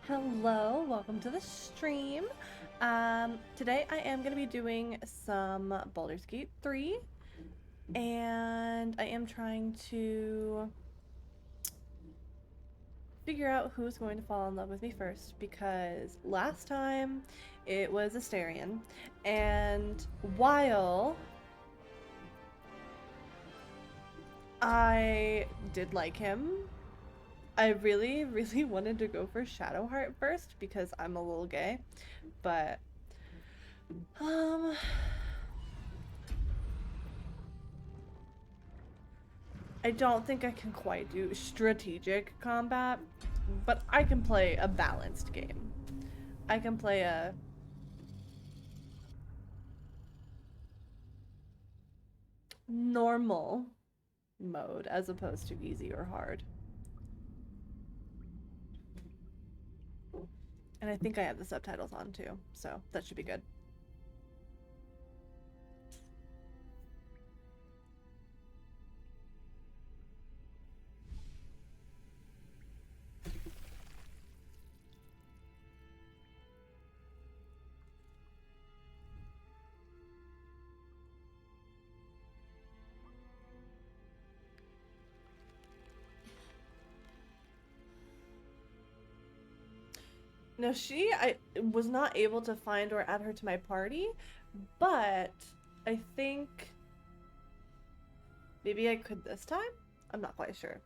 Hello, welcome to the stream. Today I am going to be doing some Baldur's Gate 3, and I am trying to figure out who's going to fall in love with me first, because last time it was Asterion, and while I did like him, I really, really wanted to go for Shadowheart first because I'm a little gay, but um I don't think I can quite do strategic combat, but I can play a balanced game. I can play a normal mode as opposed to easy or hard. And I think I have the subtitles on too, so that should be good. Now I was not able to find or add her to my party, but I think maybe I could this time? I'm not quite sure.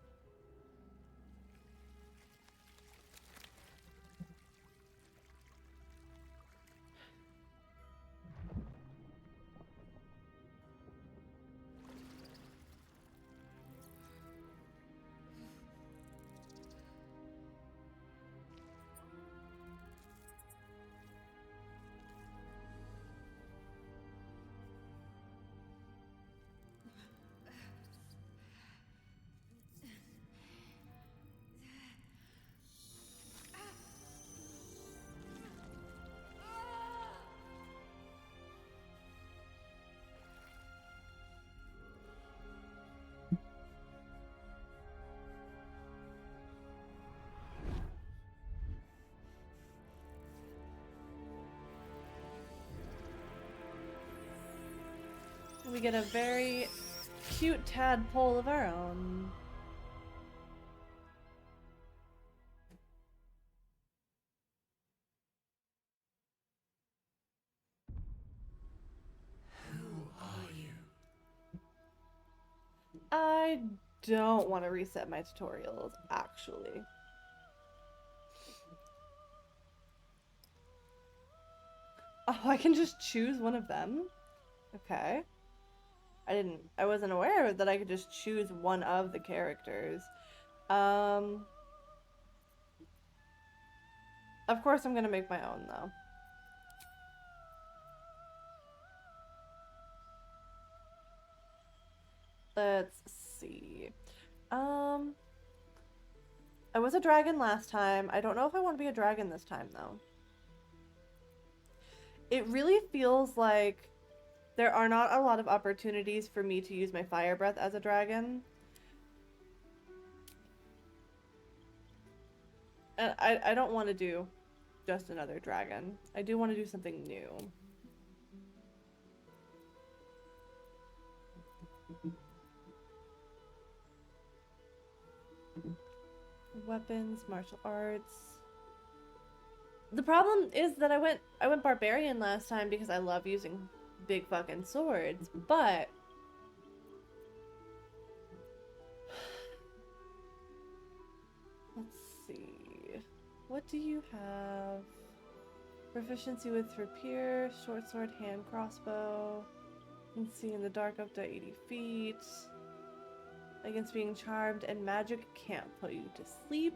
We get a very cute tadpole of our own. I don't want to reset my tutorials, actually. Oh, I can just choose one of them? Okay. I wasn't aware that I could just choose one of the characters. Um, of course I'm gonna make my own, though. Let's see. Um, I was a dragon last time. I don't know if I want to be a dragon this time, though. It really feels like there are not a lot of opportunities for me to use my fire breath as a dragon. And I don't want to do just another dragon. I do want to do something new. Weapons, martial arts. The problem is that I went barbarian last time because I love using big fucking swords, but let's see. What do you have? Proficiency with rapier, short sword, hand crossbow. You can see in the dark up to 80 feet. Against being charmed, and magic can't put you to sleep.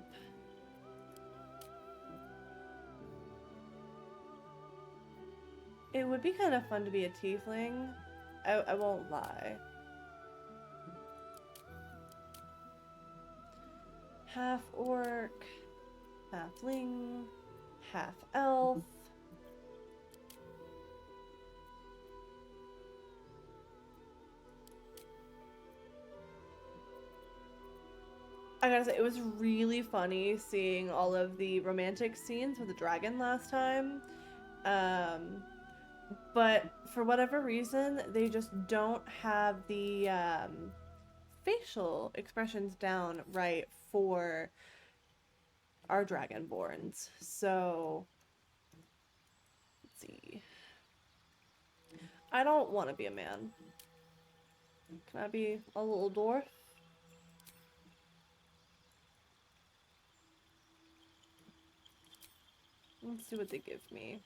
It would be kind of fun to be a tiefling. I won't lie. Half orc, halfling, half elf. I gotta say, it was really funny seeing all of the romantic scenes with the dragon last time. Um, but for whatever reason, they just don't have the facial expressions down right for our dragonborns. So, let's see. I don't want to be a man. Can I be a little dwarf? Let's see what they give me.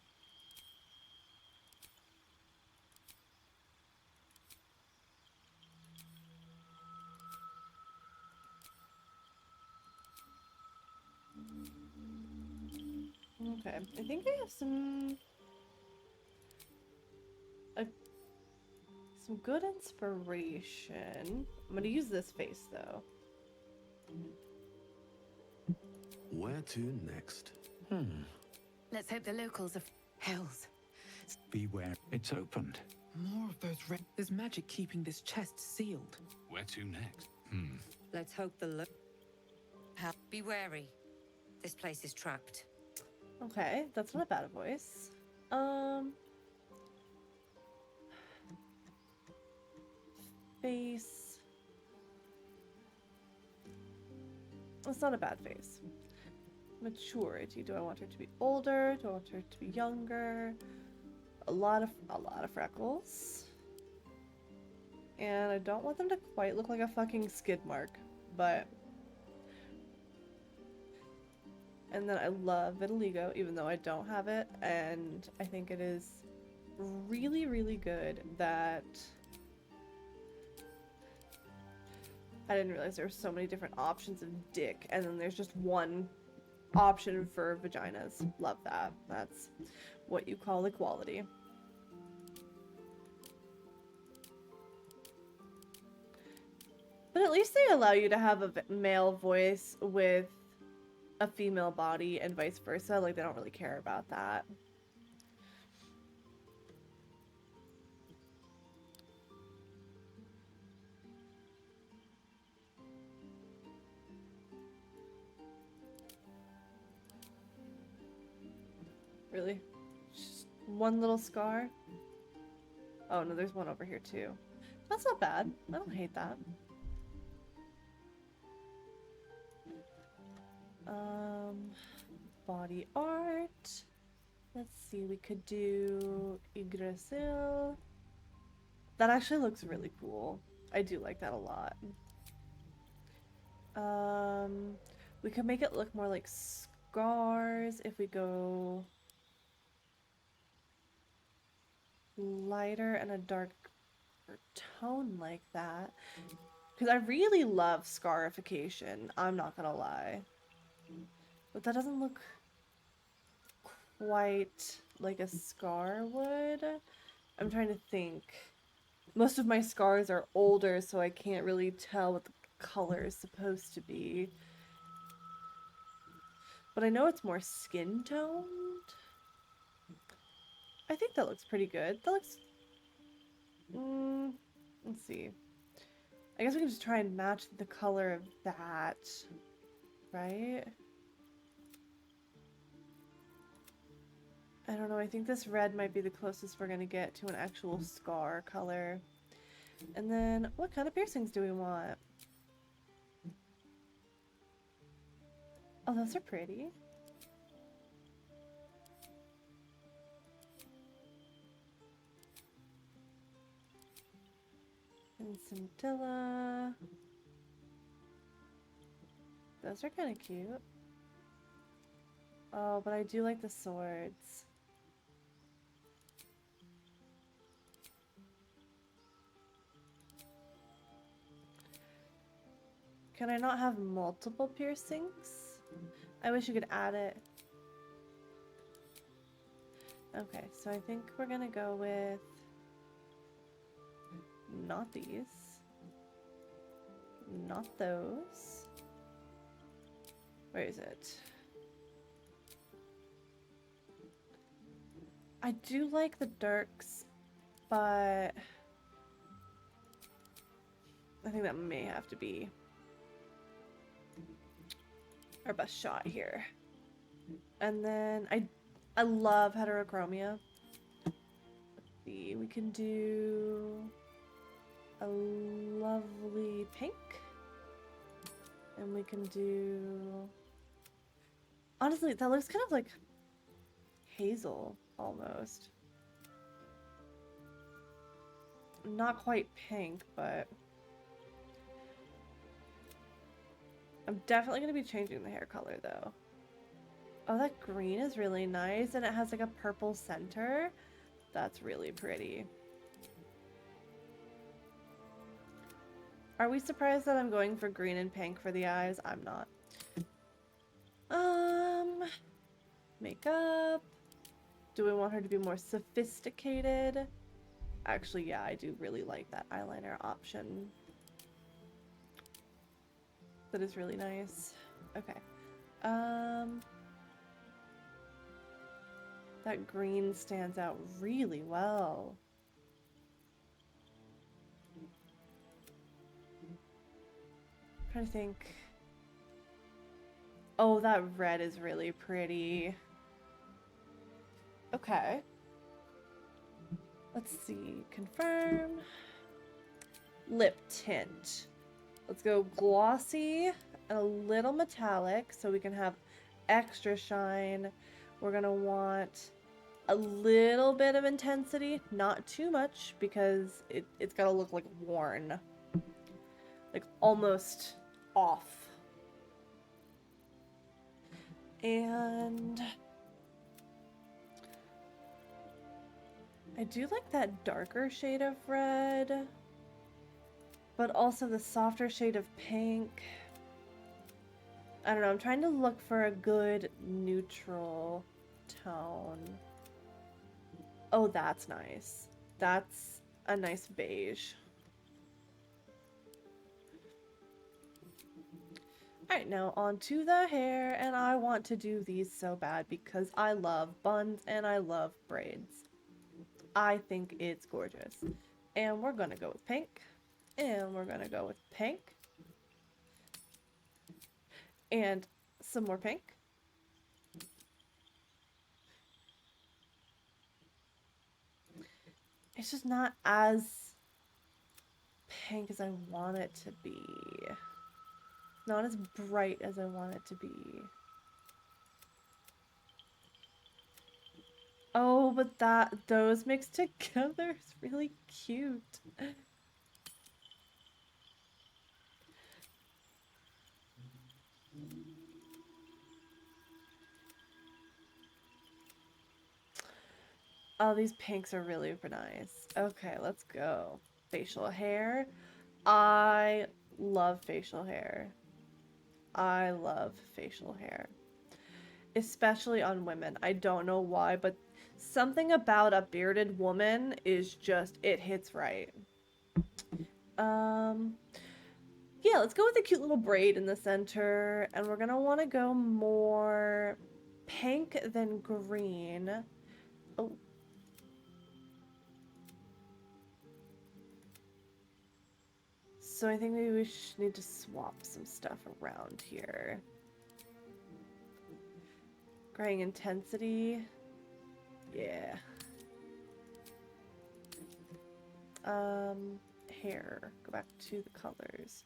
Okay, I think I have uh, some good inspiration. I'm gonna use this face though. Where to next? Let's hope the locals are... Hells. Beware, it's opened. More of those There's magic keeping this chest sealed. Where to next? Let's hope the Be wary. This place is trapped. Okay, that's not a bad voice. Face. It's not a bad face. Maturity. Do I want her to be older? Do I want her to be younger? A lot of freckles. And I don't want them to quite look like a fucking skid mark, but... And then I love vitiligo, even though I don't have it, and I think it is really, really good that... I didn't realize there were so many different options of dick, and then there's just one option for vaginas. Love that. That's what you call equality. But at least they allow you to have a male voice with a female body and vice versa. Like, they don't really care about that. Really? Just one little scar? Oh no, there's one over here too. That's not bad. I don't hate that. Body art. Let's see, we could do Yggdrasil. That actually looks really cool. I do like that a lot. We could make it look more like scars if we go lighter and a darker tone like that. Because I really love scarification, I'm not gonna lie. But that doesn't look quite like a scar would. I'm trying to think. Most of my scars are older, so I can't really tell what the color is supposed to be. But I know it's more skin toned. I think that looks pretty good. That looks... let's see. I guess we can just try and match the color of that. Right? I don't know, I think this red might be the closest we're gonna get to an actual scar color. And then, what kind of piercings do we want? Oh, those are pretty. And scintilla. Those are kind of cute. Oh, but I do like the swords. Can I not have multiple piercings? I wish you could add it. Okay, so I think we're gonna go with not these. Not those. Where is it? I do like the Dirks, but I think that may have to be our best shot here. And then I love heterochromia. Let's see, we can do a lovely pink. And we can do... Honestly, that looks kind of like hazel, almost. Not quite pink, but... I'm definitely going to be changing the hair color, though. Oh, that green is really nice, and it has like a purple center. That's really pretty. Are we surprised that I'm going for green and pink for the eyes? I'm not. Makeup. Do we want her to be more sophisticated? Actually, yeah, I do really like that eyeliner option. That is really nice. Okay. That green stands out really well. I'm trying to think. Oh, that red is really pretty. Okay. Let's see. Confirm. Lip tint. Let's go glossy and a little metallic so we can have extra shine. We're gonna want a little bit of intensity, not too much, because it's gotta look like worn. Like almost off. And I do like that darker shade of red, but also the softer shade of pink. I don't know, I'm trying to look for a good neutral tone. Oh, that's nice. That's a nice beige. Alright, now on to the hair, and I want to do these so bad because I love buns and I love braids. I think it's gorgeous. And we're gonna go with pink. And we're gonna go with pink. And some more pink. It's just not as pink as I want it to be. Not as bright as I want it to be. Oh, but those mixed together is really cute. Oh, these pinks are really nice. Okay, let's go. Facial hair. I love facial hair. I love facial hair. Especially on women. I don't know why, but something about a bearded woman is just, it hits right. Yeah, let's go with a cute little braid in the center. And we're gonna want to go more pink than green. Oh. So I think maybe we need to swap some stuff around here. Graying intensity. Yeah. Hair. Go back to the colors.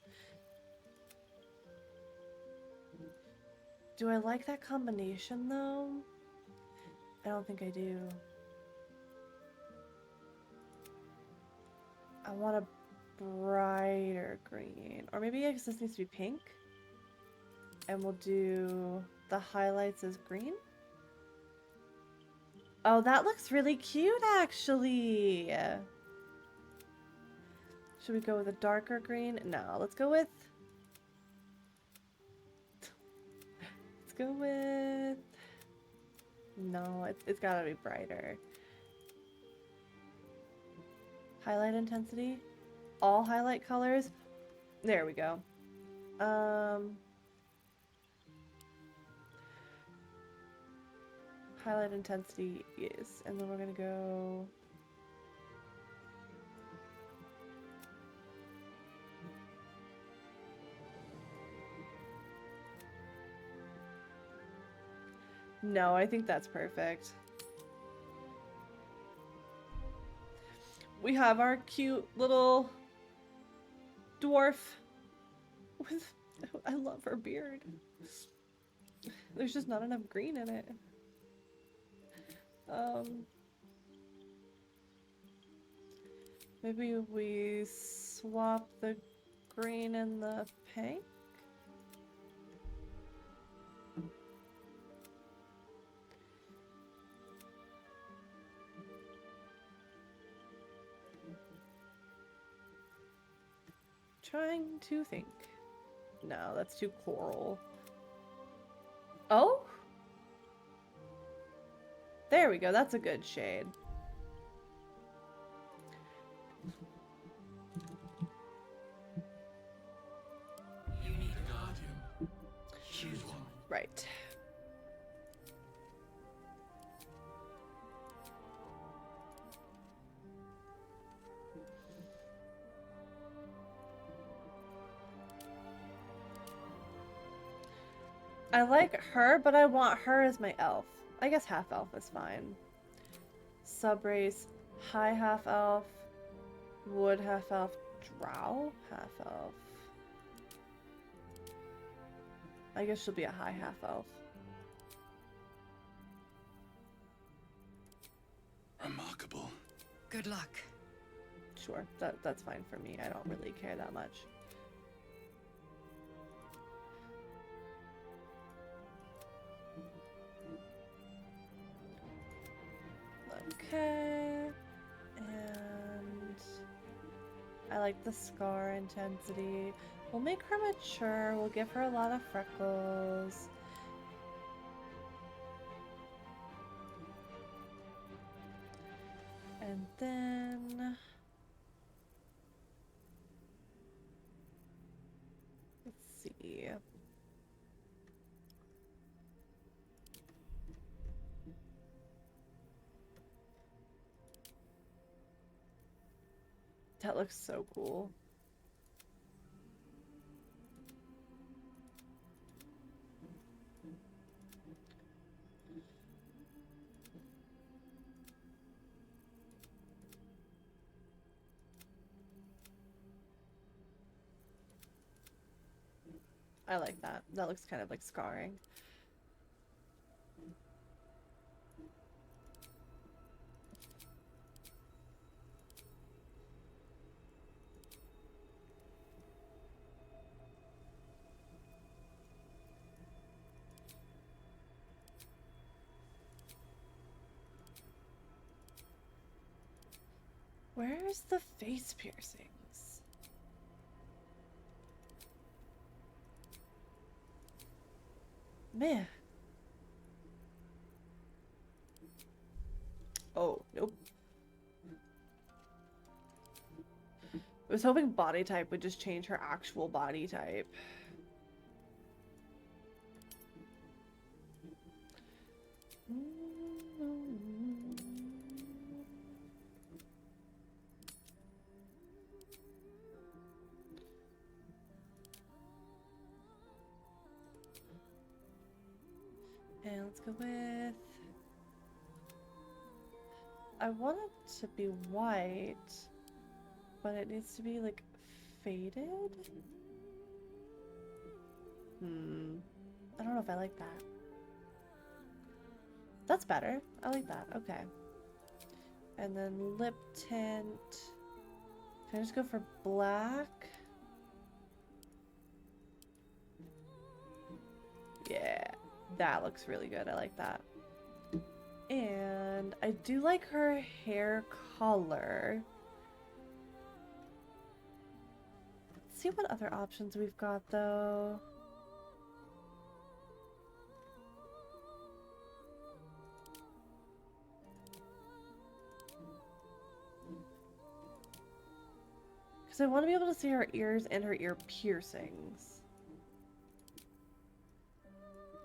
Do I like that combination though? I don't think I do. I want a brighter green. Or maybe I guess this needs to be pink. And we'll do the highlights as green. Oh, that looks really cute actually. Should we go with a darker green? No, let's go with... Let's go with... No, it's gotta be brighter. Highlight intensity. All highlight colors. There we go. Highlight intensity is, and then we're gonna go... No, I think that's perfect. We have our cute little dwarf with... I love her beard. There's just not enough green in it. Maybe we swap the green and the pink? Trying to think. No, that's too coral. Oh? There we go, that's a good shade. You need a guardian. Choose one. Right. I like her, but I want her as my elf. I guess half elf is fine. Subrace, high half elf, wood half elf, drow half elf. I guess she'll be a high half elf. Remarkable. Good luck. Sure, that's fine for me. I don't really care that much. Okay, and I like the scar intensity. We'll make her mature, we'll give her a lot of freckles. And then... let's see. That looks so cool. I like that. That looks kind of like scarring. Where's the face piercings? Man. Oh, nope. I was hoping body type would just change her actual body type. And let's go with... I want it to be white, but it needs to be like faded? I don't know if I like that. That's better. I like that. Okay. And then lip tint. Can I just go for black? Yeah. That looks really good. I like that. And I do like her hair color. Let's see what other options we've got though. Because I want to be able to see her ears and her ear piercings.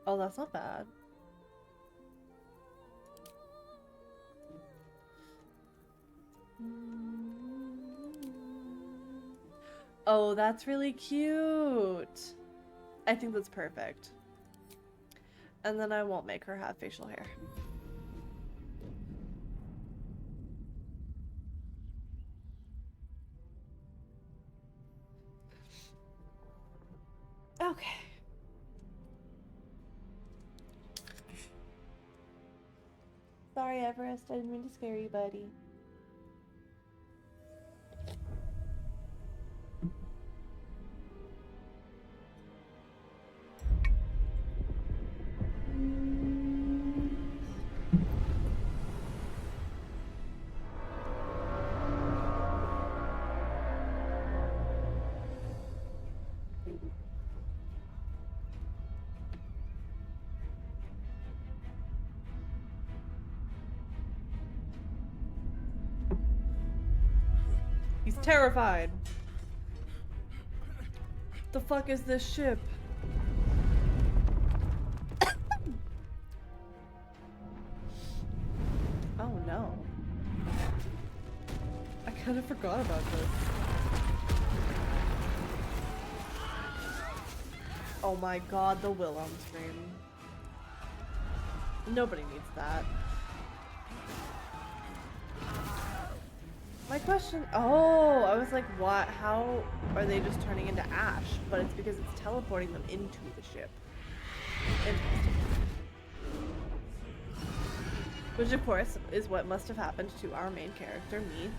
Oh, that's not bad. Oh, that's really cute. I think that's perfect. And then I won't make her have facial hair. Okay. Sorry, Everest. I didn't mean to scare you, buddy. He's terrified. The fuck is this ship? Oh no. I kind of forgot about this. Oh my god, the will on screen. Nobody needs that. My question, oh, I was like, what, how are they just turning into ash? But it's because it's teleporting them into the ship. Interesting. Which of course is what must have happened to our main character, me,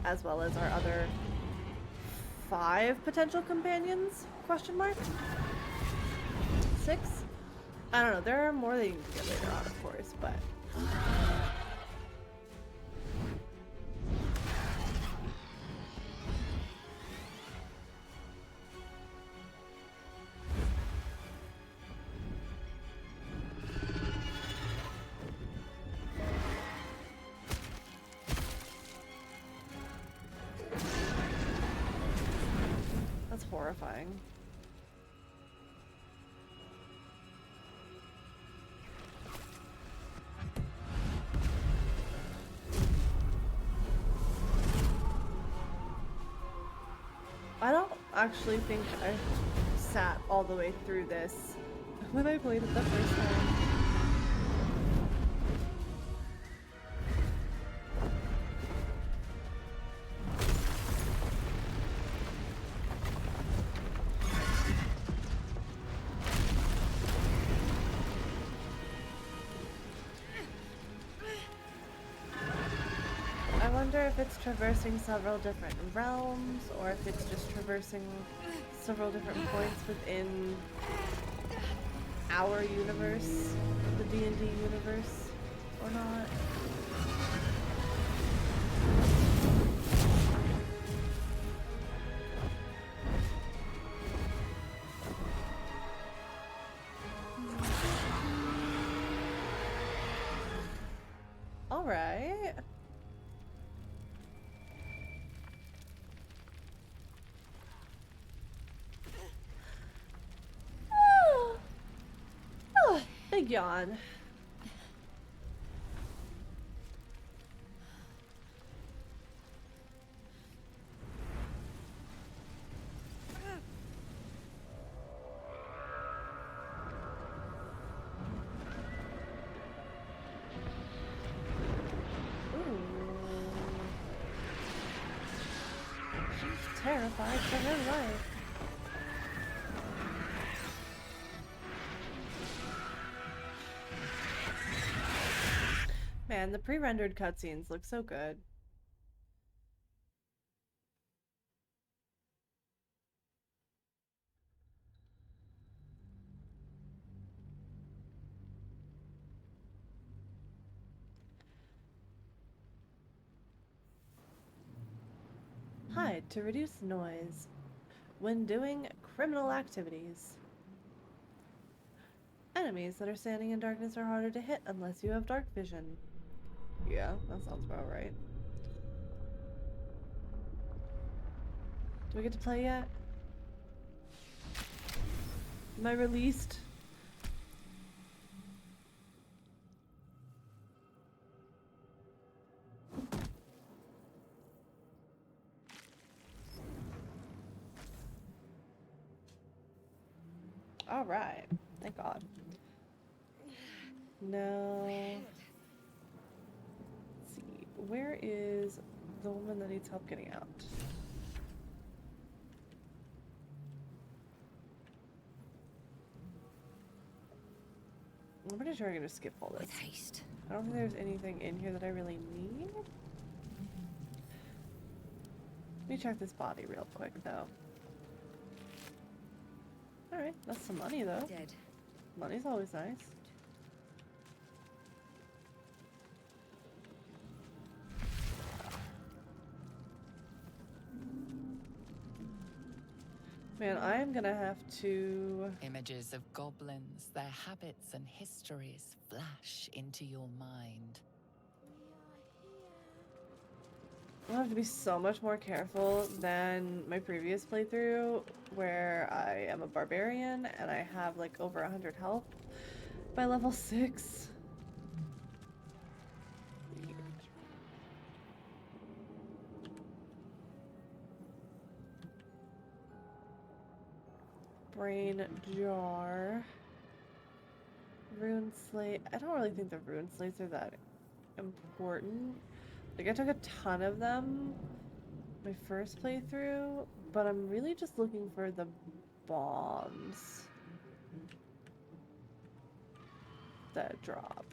as well as our other 5 potential companions, question mark? 6? I don't know, there are more that you can get later on, of course, but... That's horrifying. I don't actually think I sat all the way through this when I played it the first time. I wonder if it's traversing several different realms, or if it's just traversing several different points within our universe, the D&D universe, or not. All right. Big yawn. Ooh. She's terrified for her life. Man, the pre-rendered cutscenes look so good. Hide to reduce noise when doing criminal activities. Enemies that are standing in darkness are harder to hit unless you have dark vision. Yeah, that sounds about right. Do we get to play yet? Am I released? All right. Thank God. No. Let's see. Where is the woman that needs help getting out? I'm pretty sure I'm gonna skip all this. With haste. I don't think there's anything in here that I really need. Let me check this body real quick, though. Alright, that's some money, though. Dead. Money's always nice. Man, I am gonna have to... Images of goblins, their habits and histories flash into your mind. I'll have to be so much more careful than my previous playthrough, where I am a barbarian and I have like over 100 health by level 6. Brain jar. Rune slate. I don't really think the rune slates are that important. Like, I took a ton of them my first playthrough, but I'm really just looking for the bombs that drop.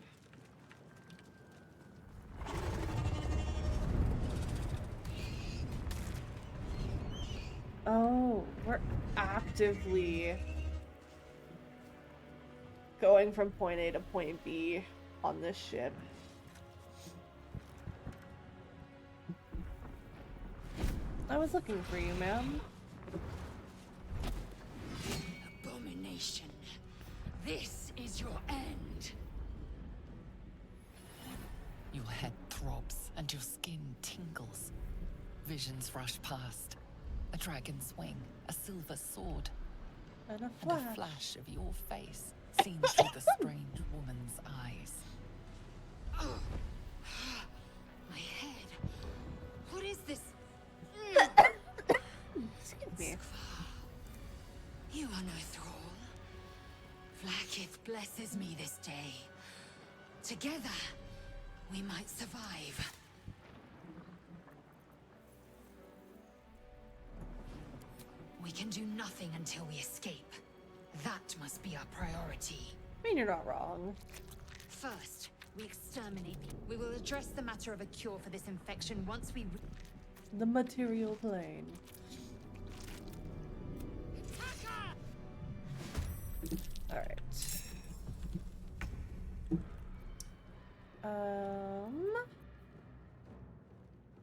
Oh, we're actively going from point A to point B on this ship. I was looking for you, ma'am. Abomination. This is your end. Your head throbs and your skin tingles. Visions rush past. A dragon's wing, a silver sword, And a and a flash of your face seen through the strange woman's eyes. Oh. My head. What is this? Excuse me. You are no thrall. Vlaakith blesses me this day. Together, we might survive. We can do nothing until we escape. That must be our priority. I mean, you're not wrong. First, we exterminate. We will address the matter of a cure for this infection once we... The material plane. Alright.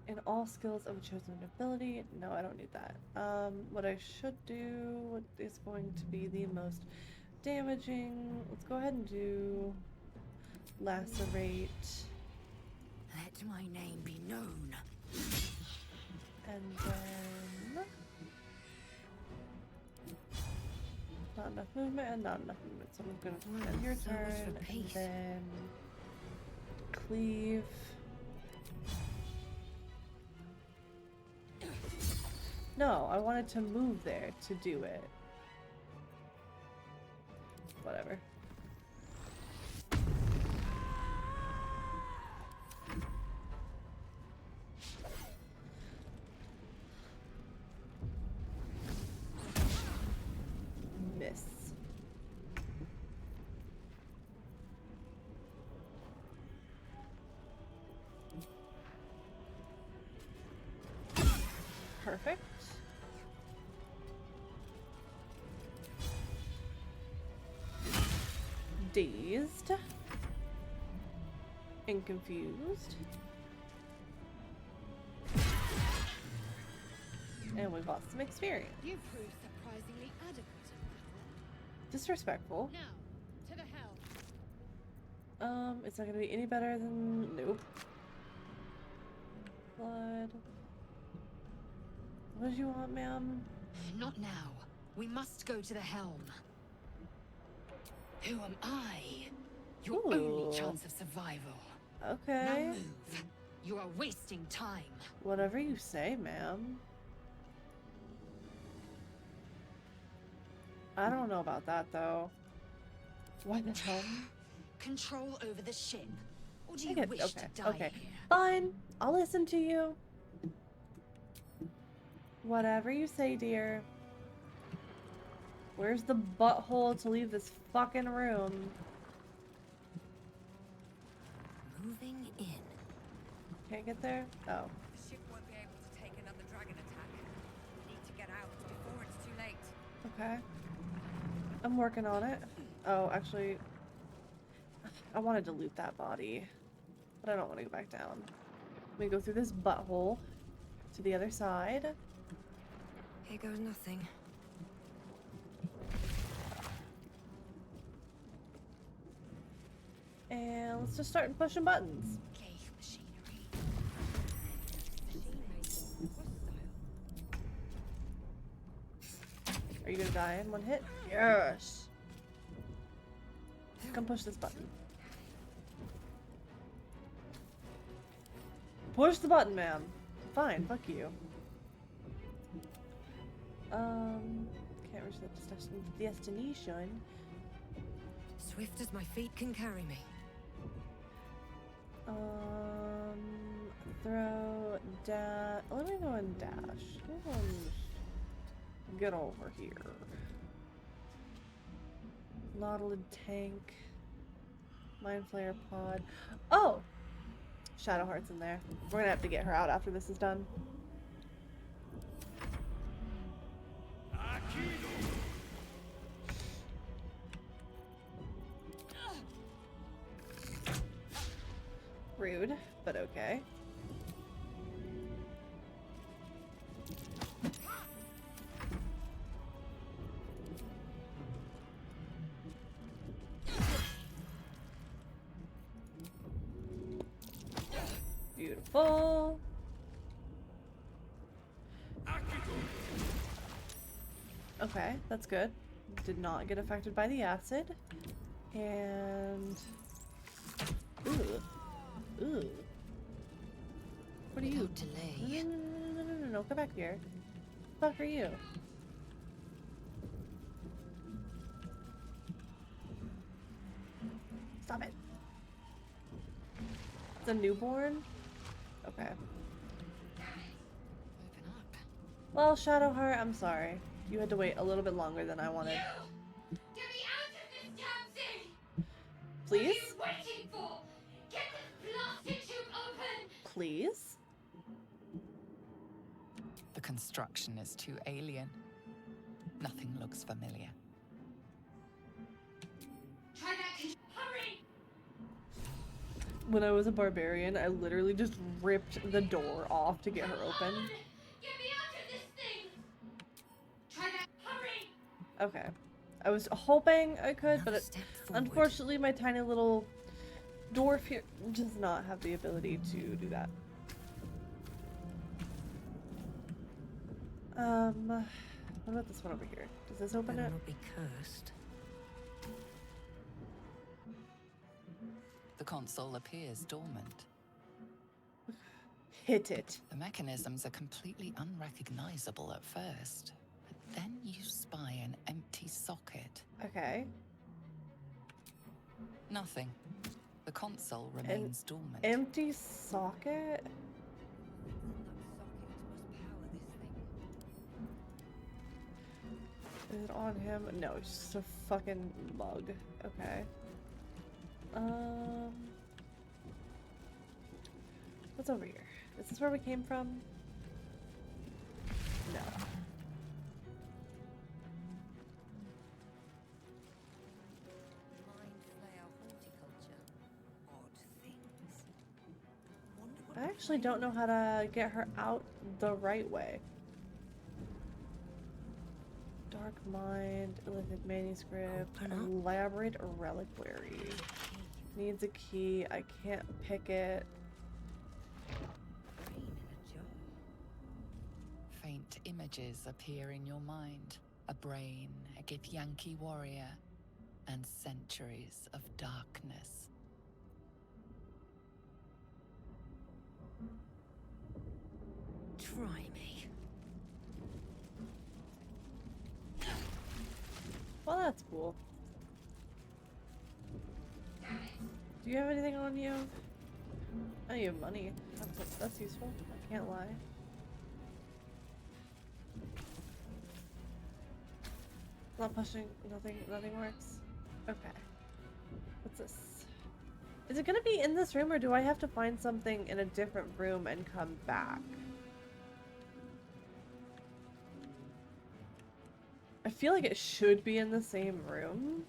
In all skills of a chosen ability. No, I don't need that. What I should do is going to be the most damaging. Let's go ahead and do lacerate. Let my name be known. And then not enough movement and not enough movement. So I'm gonna end your So much for turn and pace. then cleave. No, I wanted to move there to do it. Whatever. Miss. Perfect. Dazed. And confused. And we've lost some experience. You proved surprisingly adequate in Disrespectful. battle. Now, to the helm. It's not gonna be any better than... Nope. Blood. What do you want, ma'am? Not now. We must go to the helm. Who am I? Your Ooh. only chance of survival. Okay. Now move. You are wasting time. Whatever you say, ma'am. I don't know about that, though. Why the hell? control over the ship? Or do I you get, wish okay, to die okay. here? Fine. I'll listen to you. Whatever you say, dear. Where's the butthole to leave this fucking room? Moving in. Can't get there? Oh. The ship won't be able to take another dragon attack. We need to get out before it's too late. Okay. I'm working on it. Oh, actually, I wanted to loot that body, but I don't want to go back down. Let me go through this butthole to the other side. Here goes nothing. And let's just start pushing buttons. Gay machinery. Are you gonna die in one hit? Yes! Come push this button. Push the button, man. Fine, fuck you. Can't reach the destination. Swift as my feet can carry me. Throw, dash. Let me go and dash. Come on, get over here. Nautilid tank. Mind Flayer pod. Oh! Shadowheart's in there. We're gonna have to get her out after this is done. Rude, but okay. Beautiful. Okay, that's good. Did not get affected by the acid. And... Ooh. Ooh. What are you? Without delay. No, come back here. What the fuck are you? Stop it. It's a newborn? Okay. Open up. Well, Shadowheart, I'm sorry. You had to wait a little bit longer than I wanted. Get me out of this damn thing! Please? What are you waiting for? Get this blasted tube open! Please? The construction is too alien. Nothing looks familiar. Try that. Hurry! When I was a barbarian, I literally just ripped the door off to get her open. Get me out of this thing! Try that. Hurry! Okay. I was hoping I could, but Another step forward. unfortunately my tiny little dwarf here does not have the ability to do that. What about this one over here? Does this open Better it? not be cursed. The console appears dormant. Hit it. The mechanisms are completely unrecognizable at first, but then you spy an empty socket. Okay. Nothing. The console remains dormant. Empty socket? Is it on him? No, it's just a fucking mug. Okay. What's over here? Is this where we came from? No. Mind flayer horticulture. Odd things. Wonder what I actually don't know how to get her out the right way. Dark Mind, Illithid Manuscript, Open up. Elaborate Reliquary. Needs a key. I can't pick it. brain in a jar. Faint images appear in your mind. A brain, a Githyanki warrior, and centuries of darkness. Try me. Well, that's cool. Damn it. Do you have anything on you? Oh, you have money. That's useful. I can't lie. Not pushing. Nothing works. Okay. What's this? Is it gonna be in this room, or do I have to find something in a different room and come back? I feel like it should be in the same room.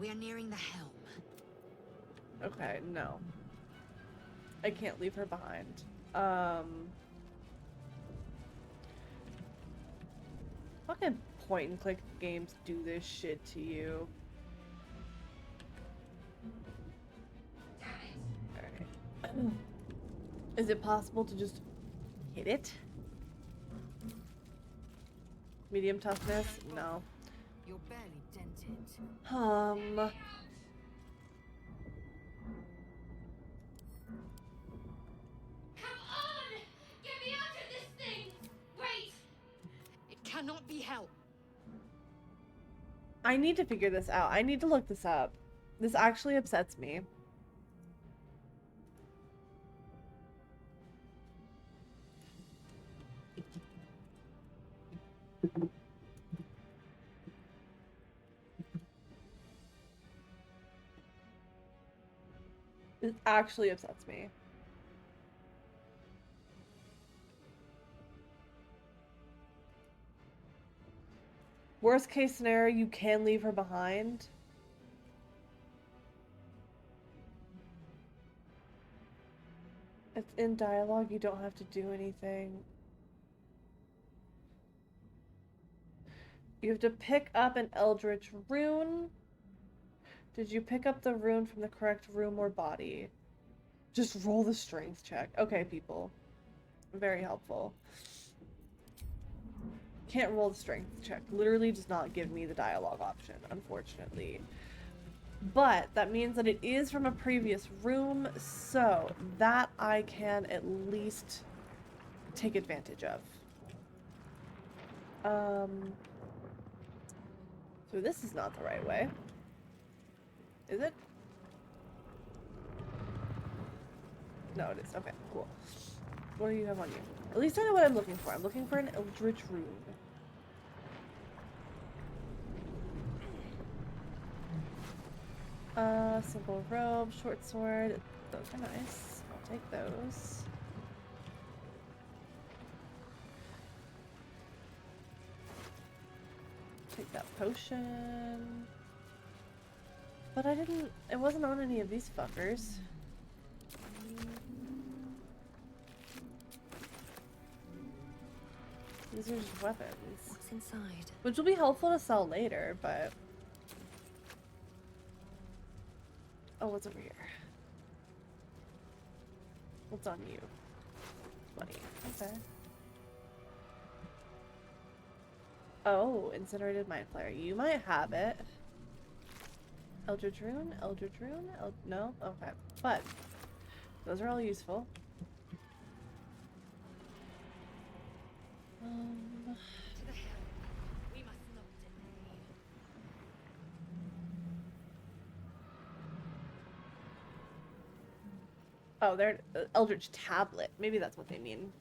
We are nearing the helm. Okay, no. I can't leave her behind. Fucking point and click games do this shit to you. Alright. Is it possible to just hit it? Medium toughness? No. You're barely dented. Come on! Get me out of this thing! Wait! It cannot be helped. I need to figure this out. I need to look this up. This actually upsets me. This actually upsets me. Worst case scenario, you can leave her behind. It's in dialogue, you don't have to do anything. You have to pick up an eldritch rune. Did you pick up the rune from the correct room or body? Just roll the strength check. Okay, people. Very helpful. Can't roll the strength check. Literally does not give me the dialogue option, unfortunately. But that means that it is from a previous room, so that I can at least take advantage of. So this is not the right way. Is it? No, it is. Okay, cool. What do you have on you? At least I know what I'm looking for. I'm looking for an eldritch rune. Simple robe, short sword. Those are nice. I'll take those. Take that potion. But I didn't, it wasn't on any of these fuckers. These are just weapons. What's inside? Which will be helpful to sell later, but... Oh, what's over here? What's on you? Money. Okay. Oh, incinerated mind flare. You might have it. Eldritch rune? Eldritch rune? No? Okay. But, those are all useful. To the helm. We must not delay. Oh, they're Eldritch tablet. Maybe that's what they mean.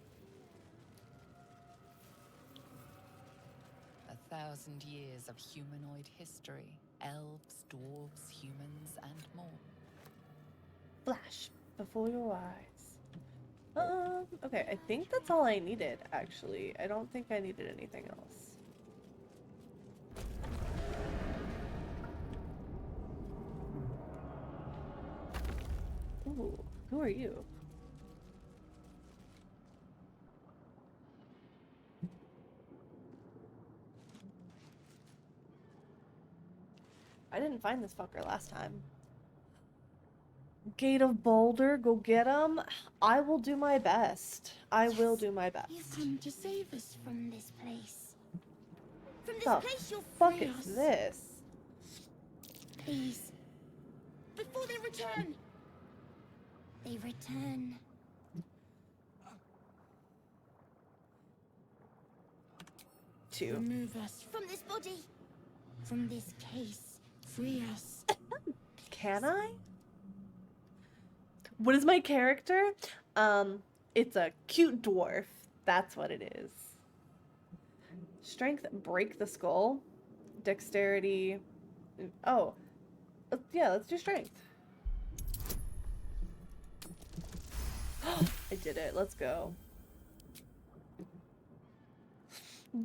1,000 years of humanoid history. Elves, dwarves, humans, and more. Flash before your eyes. Okay, I think that's all I needed, actually. I don't think I needed anything else. Ooh, who are you? I didn't find this fucker last time. Gate of Baldur, go get him. I will do my best. I will do my best. You've come to save us from this place. From this The place you'll fuck free is us. this? Please. Before they return. They return. Two. Remove us from this body. From this case. Free us. Can I? What is my character? It's a cute dwarf. That's what it is. Strength, break the skull. Dexterity. Oh. Yeah, let's do strength. I did it. Let's go.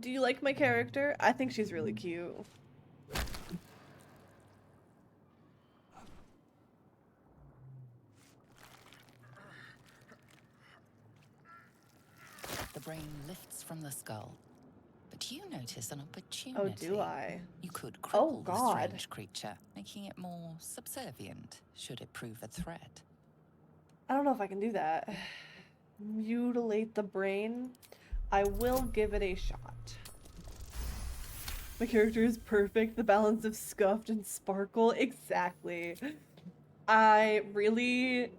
Do you like my character? I think she's really cute. The brain lifts from the skull. But you notice an opportunity. Oh, do I? You could Oh, cripple the God. strange creature, making it more subservient, should it prove a threat. I don't know if I can do that. Mutilate the brain. I will give it a shot. My character is perfect. The balance of scuffed and sparkle. Exactly. I really,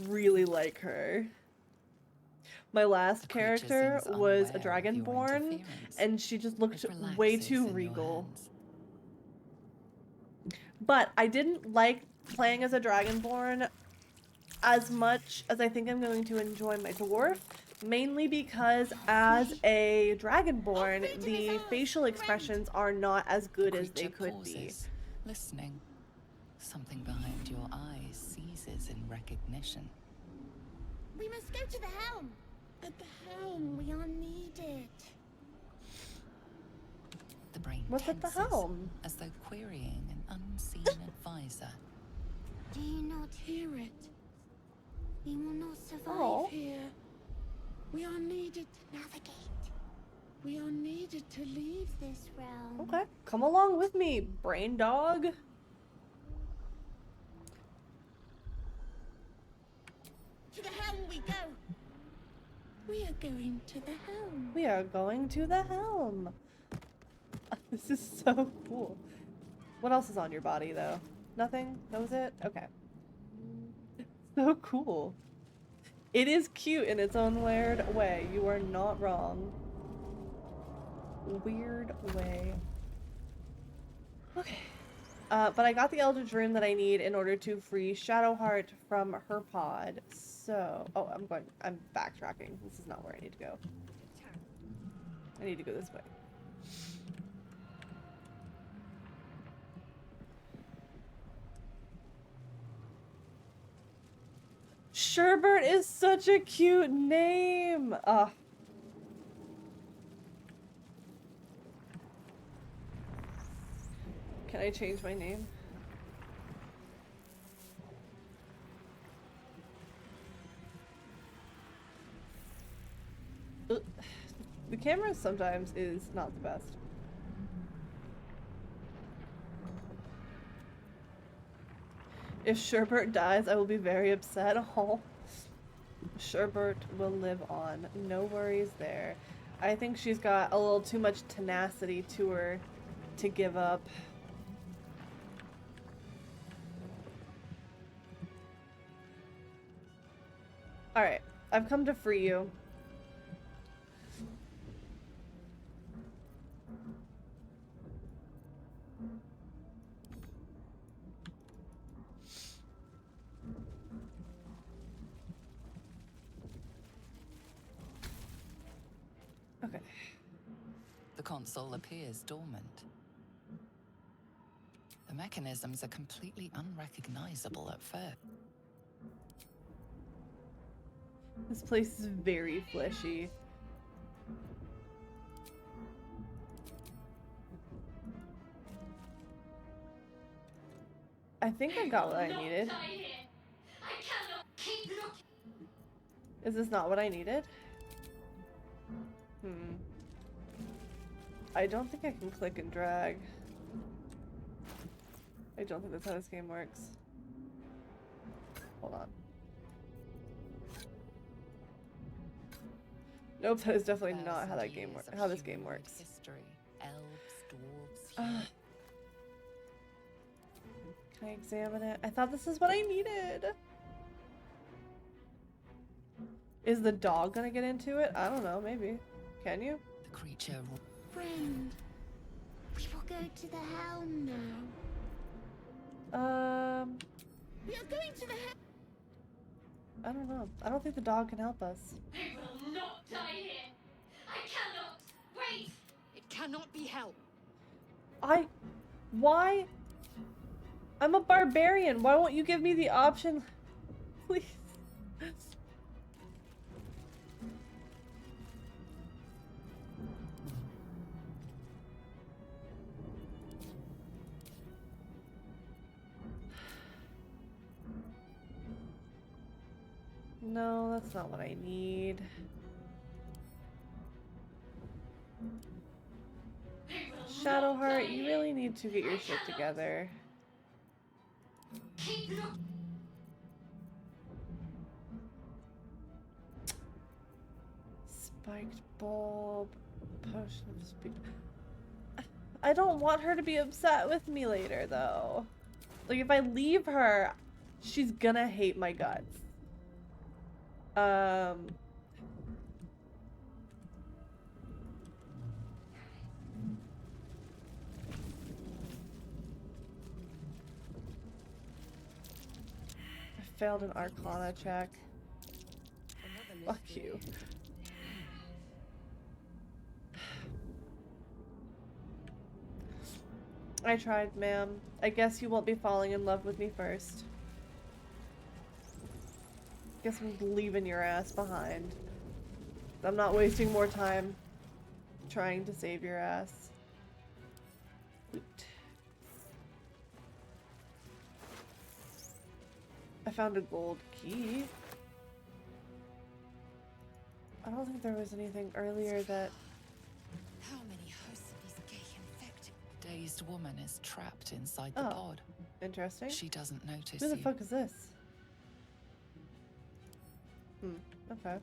really like her. My last The creature character seems was a unaware of your dragonborn, interference. and she just looked It way relaxes too in your regal. hands. But I didn't like playing as a dragonborn as much as I think I'm going to enjoy my dwarf, mainly because as a dragonborn, the facial expressions are not as good as they Creature could be. pauses, listening. Something behind your eyes seizes in recognition. We must go to the helm. At the helm, we are needed. The brain What's at the tenses, helm? as though querying an unseen advisor. Do you not hear it? We will not survive Oh. here. We are needed to navigate. We are needed to leave this realm. Okay, come along with me, brain dog. To the helm we go. We are going to the helm. We are going to the helm. This is so cool. What else is on your body, though? Nothing? That was it? Okay. So cool. It is cute in its own weird way. You are not wrong. Weird way. Okay. But I got the Eldritch Rune that I need in order to free Shadowheart from her pod. So, oh, I'm backtracking. This is not where I need to go. I need to go this way. Sherbert is such a cute name. Can I change my name? The camera sometimes is not the best. If Sherbert dies, I will be very upset. Oh, Sherbert will live on. No worries there. I think she's got a little too much tenacity to her to give up. Alright, I've come to free you. Okay. The console appears dormant. The mechanisms are completely unrecognizable at first. This place is very fleshy. I think I got what I needed. I cannot keep looking. Is this not what I needed? I don't think I can click and drag. I don't think that's how this game works. Hold on. Nope, that is definitely not how that game works. How this game works. History, elves, dwarves, Can I examine it? I thought this is what I needed. Is the dog gonna get into it? I don't know, maybe. Can you? the creature. Friend, we will go to the helm now. We are going to the I don't know. I don't think the dog can help us. I will not die here. I cannot. Wait. It cannot be helped. Why? I'm a barbarian. Why won't you give me the option? Please. No, that's not what I need. Shadowheart, you really need to get your shit together. Keep looking. Spiked bulb, potion of speed. I don't want her to be upset with me later, though. Like, if I leave her, she's gonna hate my guts. I failed an Arcana check. Fuck you. I tried, ma'am. I guess you won't be falling in love with me first. Guess I'm leaving your ass behind. I'm not wasting more time trying to save your ass. Loot. I found a gold key. I don't think there was anything earlier that... How many hosts of these gay infected? Dazed woman is trapped inside the Oh. pod. Interesting. She doesn't notice Who the you. fuck is this? Okay.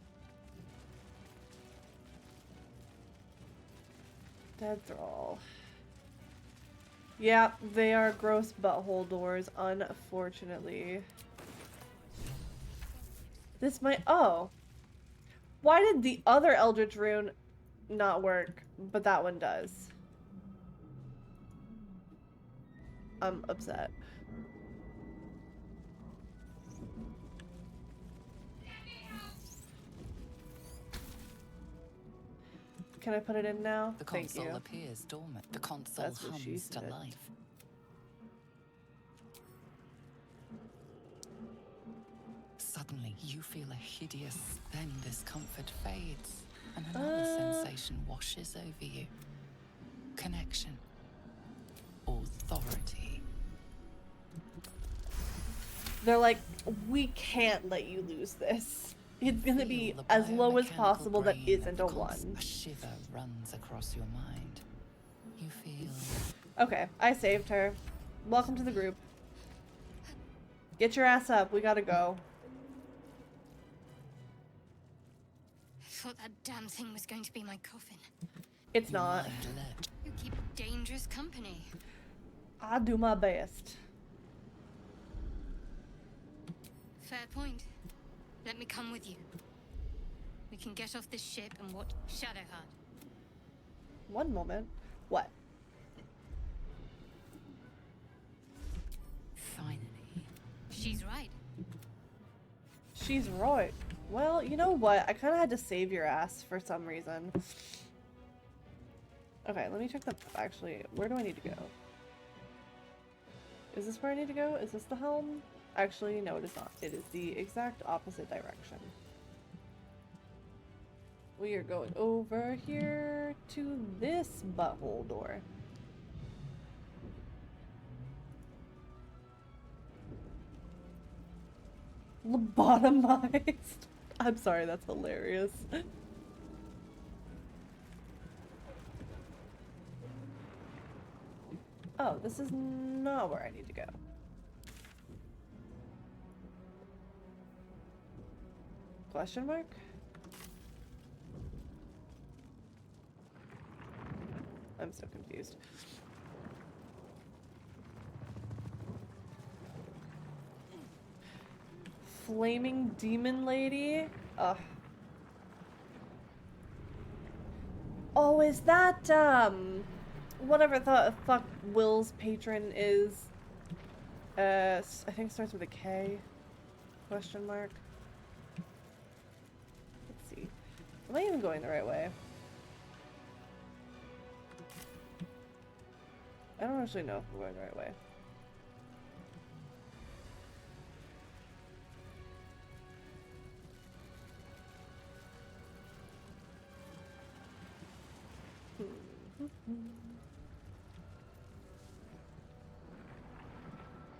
Dead thrall. Yeah, they are gross butthole doors, unfortunately. This might... Oh. Why did the other Eldritch Rune not work, but that one does? I'm upset. Can I put it in now? The Thank console you. appears dormant. The console That's what she hums to said. life. Suddenly, you feel a hideous, then discomfort fades, and another sensation washes over you. Connection. Authority. They're like, we can't let you lose this. It's gonna be Feel the as low as biomechanical possible that brain isn't that a 1. A shiver runs across your mind. You feel Okay, I saved her. Welcome to the group. Get your ass up, we gotta go. I thought that damn thing was going to be my coffin. It's your not. mind alert. You keep dangerous company. I do my best. Fair point. Let me come with you. We can get off this ship and watch Shadowheart. One moment. What? Finally. She's right. She's right. Well, you know what? I kind of had to save your ass for some reason. Okay, let me check the... Actually, where do I need to go? Is this where I need to go? Is this the helm? Actually, no, it is not. It is the exact opposite direction. We are going over here to this butthole door. Lobotomized. I'm sorry, that's hilarious. Oh, this is not where I need to go. Question mark? I'm so confused. Flaming demon lady? Ugh. Oh, is that, whatever the fuck Will's patron is? I think it starts with a K. Question mark. Let's see. Am I even going the right way? I don't actually know if I'm going the right way.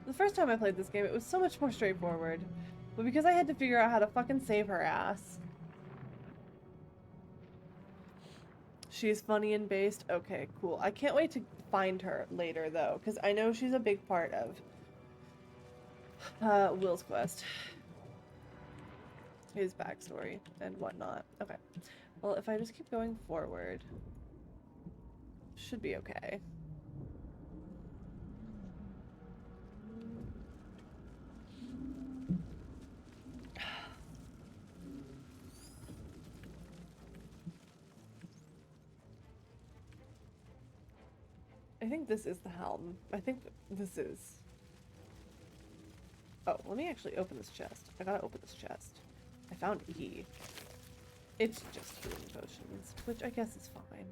The first time I played this game, it was so much more straightforward. But because I had to figure out how to fucking save her ass. She's funny and based. Okay, cool. I can't wait to find her later, though, because I know she's a big part of Will's quest. His backstory and whatnot. Okay. Well, if I just keep going forward, should be okay. I think this is the helm. I think this is... Oh, let me actually open this chest. I gotta open this chest. I found a key. It's just healing potions, which I guess is fine.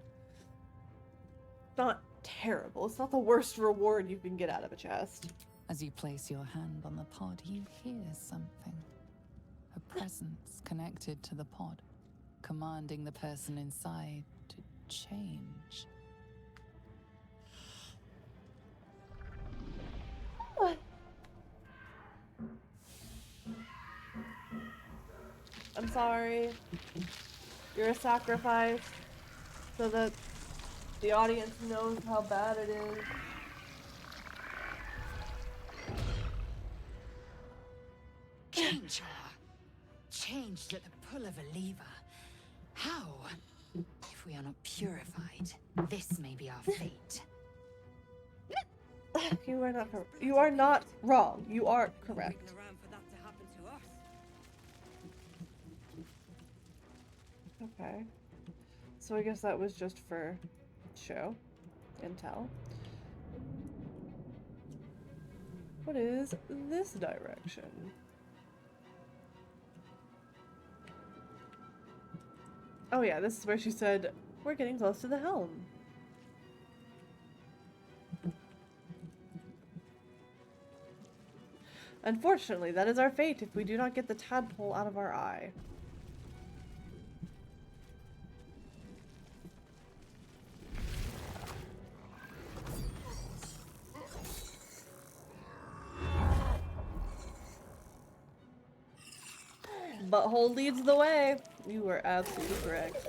Not terrible. It's not the worst reward you can get out of a chest. As you place your hand on the pod, you hear something. A presence connected to the pod, commanding the person inside to change. I'm sorry. You're a sacrifice so that the audience knows how bad it is. Change her. Changed at the pull of a lever. How? If we are not purified, this may be our fate. You are not wrong. You are correct. Waiting around for that to happen to us. Okay. So I guess that was just for show and tell. What is this direction? Oh yeah, this is where she said, we're getting close to the helm. Unfortunately, that is our fate if we do not get the tadpole out of our eye. Butthole leads the way. You were absolutely correct.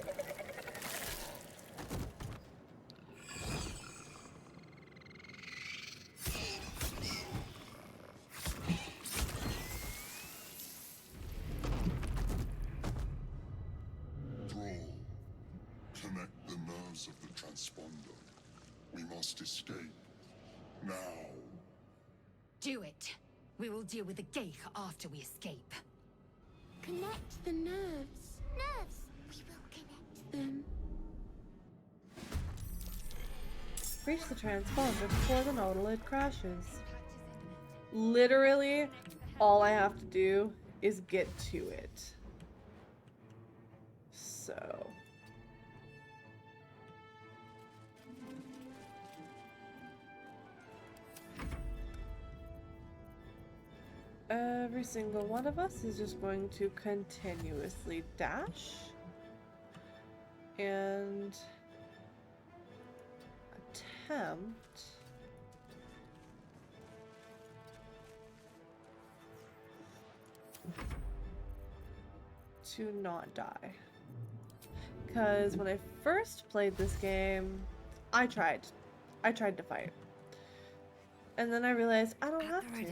Connect the nerves of the transponder. We must escape. Now. Do it. We will deal with the Geich after we escape. Connect the nerves. Nerves. We will connect them. Reach the transponder before the Nautiloid crashes. Literally, all I have to do is get to it. So... every single one of us is just going to continuously dash and attempt to not die. Because when I first played this game, I tried to fight. And then I realized I don't have to.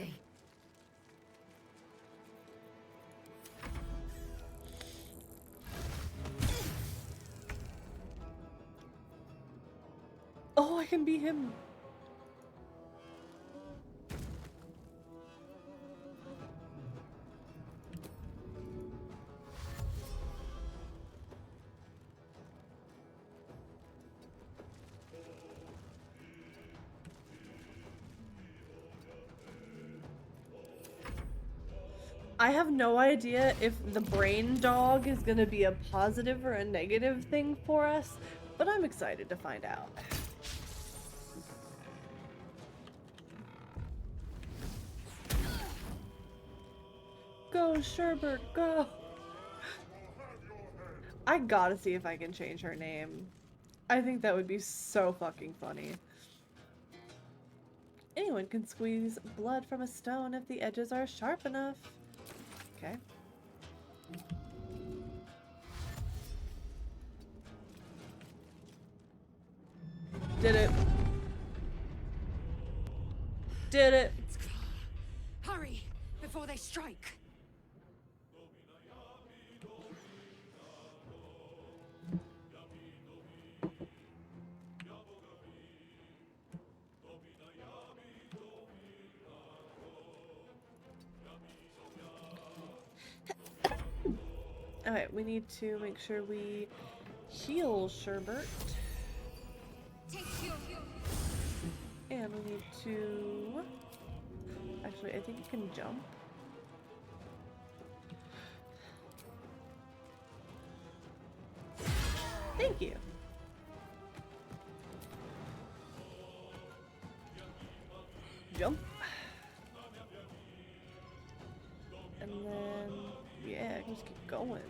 Oh, I can beat him. I have no idea if the brain dog is gonna be a positive or a negative thing for us, but I'm excited to find out. Go, Sherbert, go! I gotta see if I can change her name. I think that would be so fucking funny. Anyone can squeeze blood from a stone if the edges are sharp enough. Okay. Did it. Did it. It's clear. Hurry, before they strike. Alright, we need to make sure we heal Sherbert. And we need to... Actually, I think it can jump. Thank you. Jump. And then, yeah, just keep going.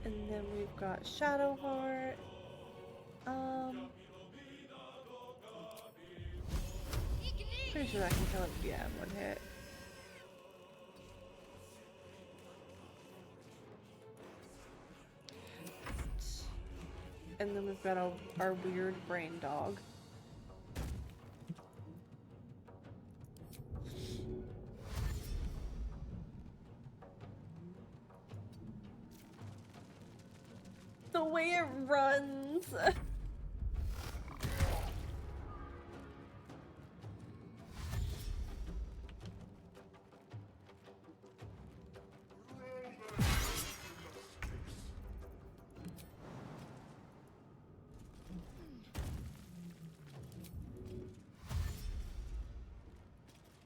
And then we've got Shadowheart. Pretty sure I can kill it. Yeah, one hit. And then we've got our weird brain dog. The way it runs.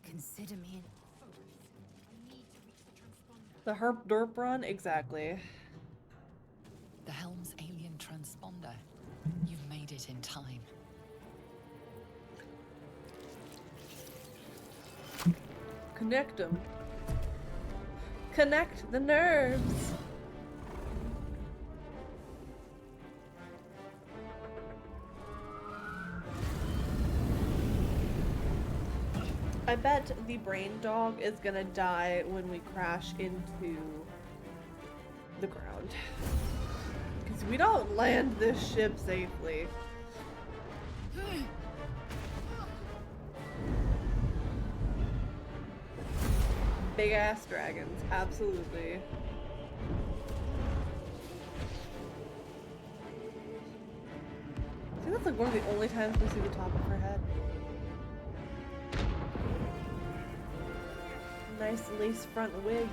Consider me in. The herp derp run? Exactly. The helm's alien transponder. You've made it in time. Connect them. Connect the nerves. I bet the brain dog is gonna die when we crash into the ground. Because we don't land this ship safely. Big ass dragons, absolutely. I think that's like one of the only times we see the top of her head. Nice lace front wig.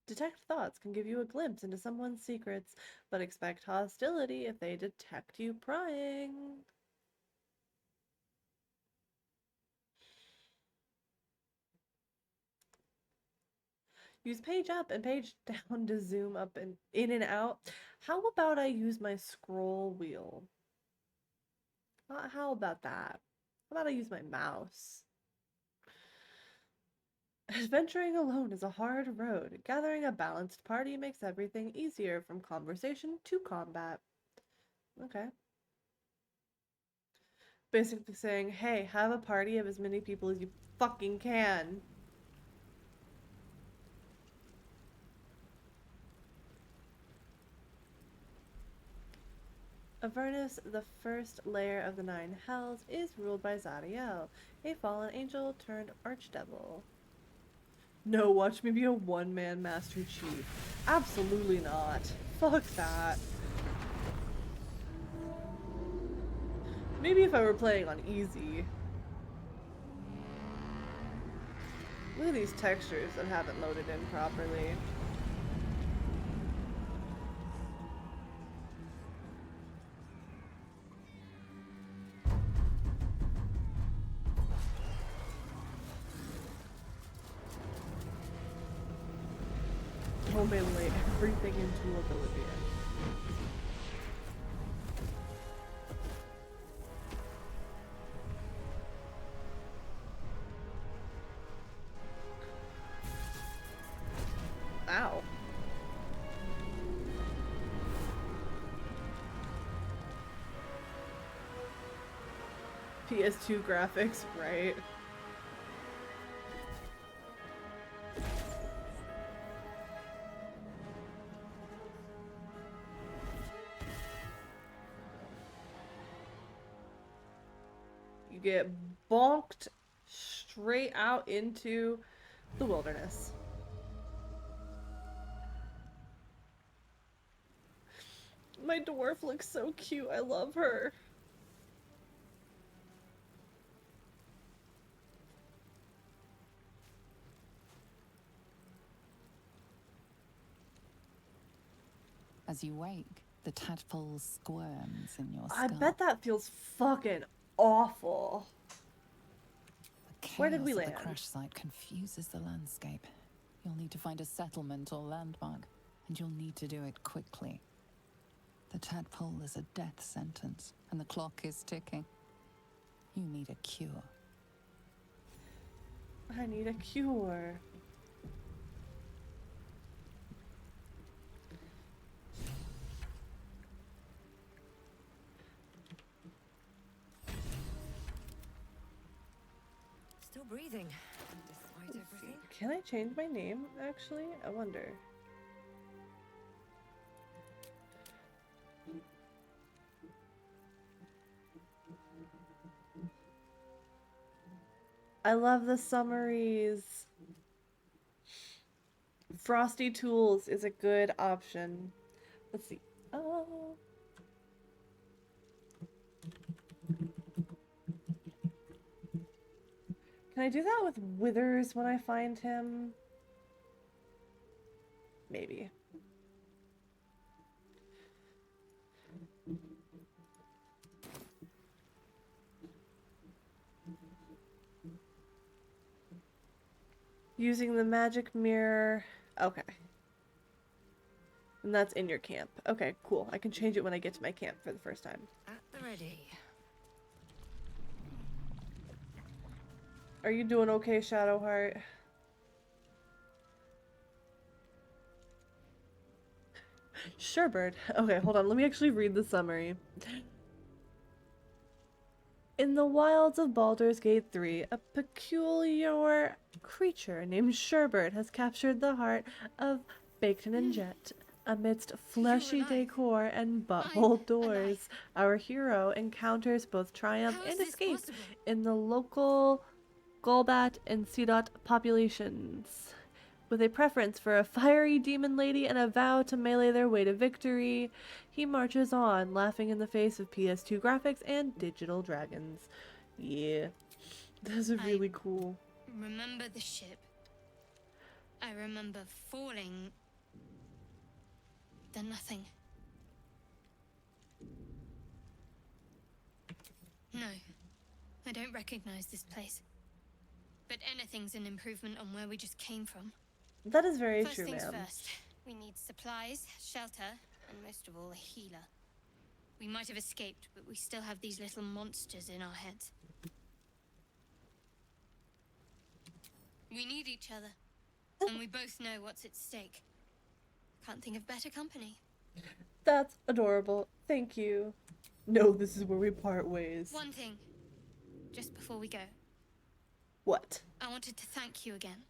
Detect thoughts can give you a glimpse into someone's secrets, but expect hostility if they detect you prying. Use page up and page down to zoom up and in and out. How about I use my scroll wheel? How about that? How about I use my mouse? Adventuring alone is a hard road. Gathering a balanced party makes everything easier from conversation to combat. Okay. Basically saying, hey, have a party of as many people as you fucking can. Avernus, the first layer of the Nine Hells, is ruled by Zadiel, a fallen angel turned archdevil. No, watch me be a one-man Master Chief. Absolutely not. Fuck that. Maybe if I were playing on easy. Look at these textures that haven't loaded in properly. Momently, everything into oblivion. Ow. PS2 graphics, right? You get bonked straight out into the wilderness. My dwarf looks so cute. I love her. As you wake, the tadpole squirms in your skull. I bet that feels fucking awful. The Where did we chaos of land? the crash site confuses the landscape. You'll need to find a settlement or landmark, and you'll need to do it quickly. The tadpole is a death sentence, and the clock is ticking. You need a cure. I need a cure. Still breathing, despite everything. Can I change my name, actually? I wonder. I love the summaries. Frosty Tools is a good option. Let's see. Oh. Can I do that with Withers when I find him? Maybe. Using the magic mirror. Okay. And that's in your camp. Okay, cool. I can change it when I get to my camp for the first time. At the ready. Are you doing okay, Shadowheart? Sherbird. Okay, hold on. Let me actually read the summary. In the wilds of Baldur's Gate 3, a peculiar creature named Sherbird has captured the heart of Bacon and Jet. Amidst fleshy decor and butthole doors, our hero encounters both triumph and escape in the local Golbat and Seedot populations. With a preference for a fiery demon lady and a vow to melee their way to victory, he marches on, laughing in the face of PS2 graphics and digital dragons. Yeah, those are really cool. Remember the ship. I remember falling. Then nothing. No, I don't recognize this place. But anything's an improvement on where we just came from. That is very First true, things ma'am. first. We need supplies, shelter, and most of all, a healer. We might have escaped, but we still have these little monsters in our heads. We need each other, and we both know what's at stake. Can't think of better company. That's adorable. Thank you. No, this is where we part ways. One thing, just before we go. What? I wanted to thank you again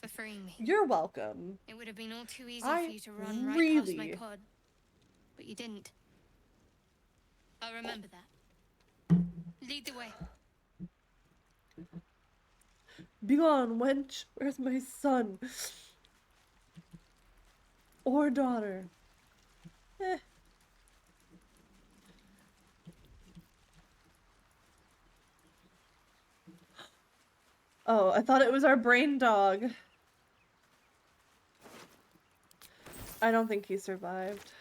for freeing me. You're welcome. It would have been all too easy for you to run right past my pod, but you didn't. I'll remember that. Lead the way. Begone, wench. Where's my son? Or daughter? Eh. Oh, I thought it was our brain dog. I don't think he survived.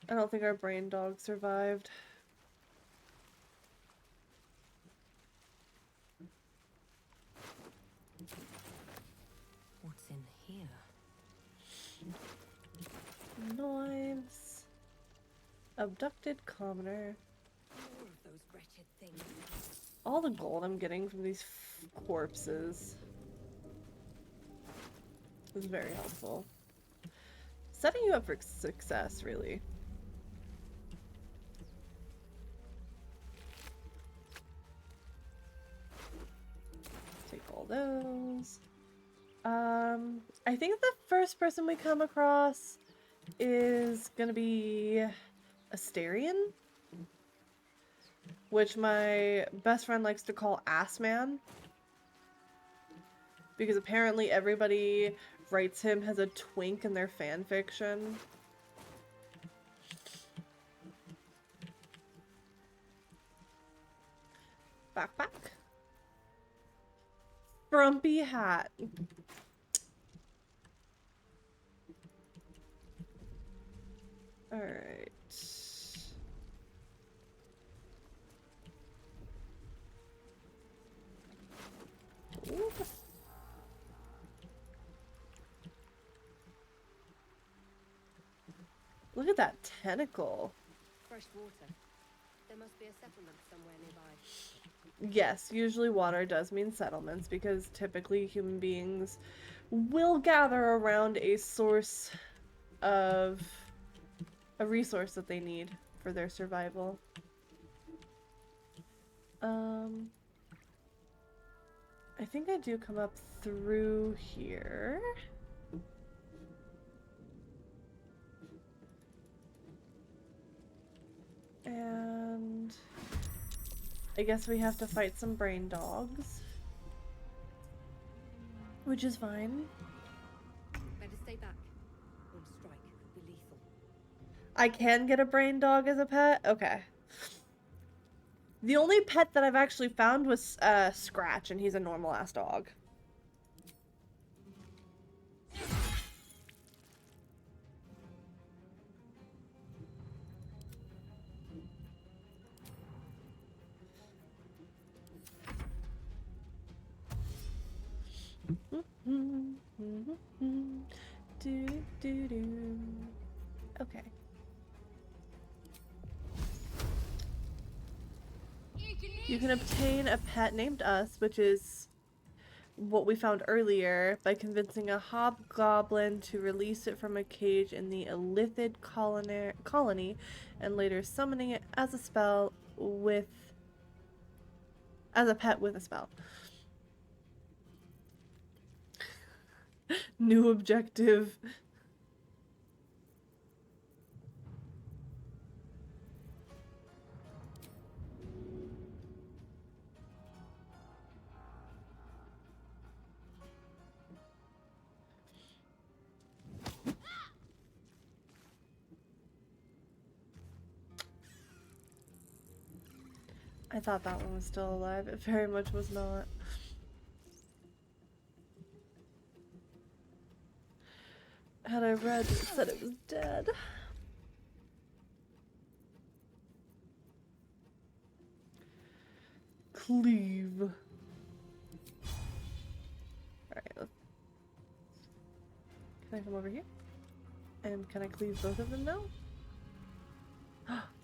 I don't think our brain dog survived. What's in here? Knives. Abducted commoner. More of those wretched things. All the gold I'm getting from these corpses is very helpful. Setting you up for success, really. Take all those. I think the first person we come across is gonna be Asterion, which my best friend likes to call Ass Man, because apparently everybody writes him as a twink in their fan fiction. Backpack. Frumpy hat. Alright. Look at that tentacle. Fresh water. There must be a settlement somewhere nearby. Yes, usually water does mean settlements because typically human beings will gather around a source of a resource that they need for their survival. I think I do come up through here. And I guess we have to fight some brain dogs, which is fine. Better stay back. One strike could be lethal. I can get a brain dog as a pet? Okay. The only pet that I've actually found was Scratch, and he's a normal-ass dog. Okay. You can obtain a pet named Us, which is what we found earlier, by convincing a hobgoblin to release it from a cage in the Illithid colony, and later summoning it as a spell with... as a pet with a spell. New objective. I thought that one was still alive. It very much was not. Had I read, it said it was dead. Cleave. Alright, let's... Can I come over here? And can I cleave both of them now?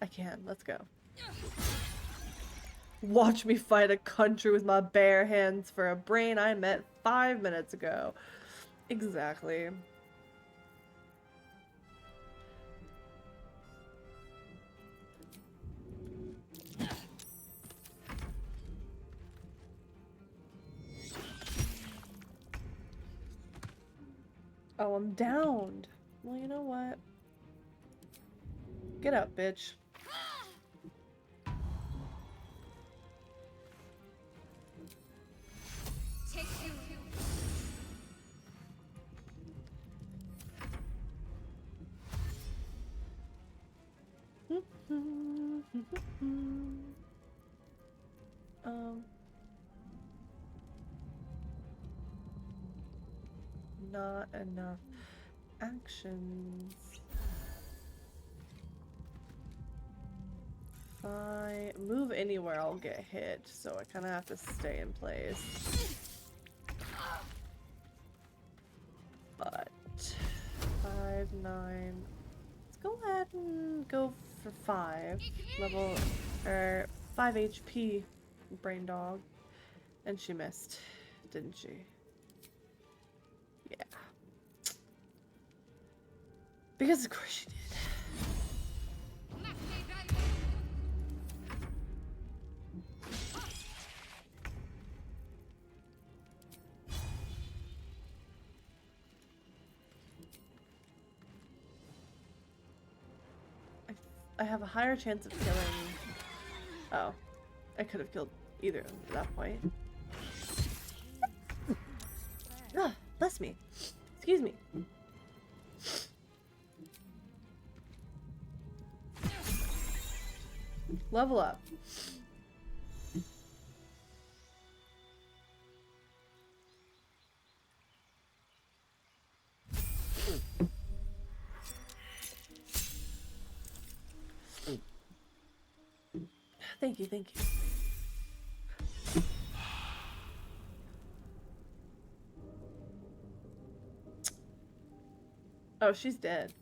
I can. Let's go. Watch me fight a country with my bare hands for a brain I met 5 minutes ago. Exactly. Oh, I'm downed. Well, you know what? Get up, bitch. Take you. not enough actions. If I move anywhere, I'll get hit, so I kind of have to stay in place. But 5, 9. Let's go ahead and go for 5 level, or 5 HP, brain dog. And she missed, didn't she? Yeah. Because of course she did. I have a higher chance of killing. Oh, I could have killed either of them at that point. Ah, bless me. Excuse me. Level up. Thank you, thank you. Oh, she's dead.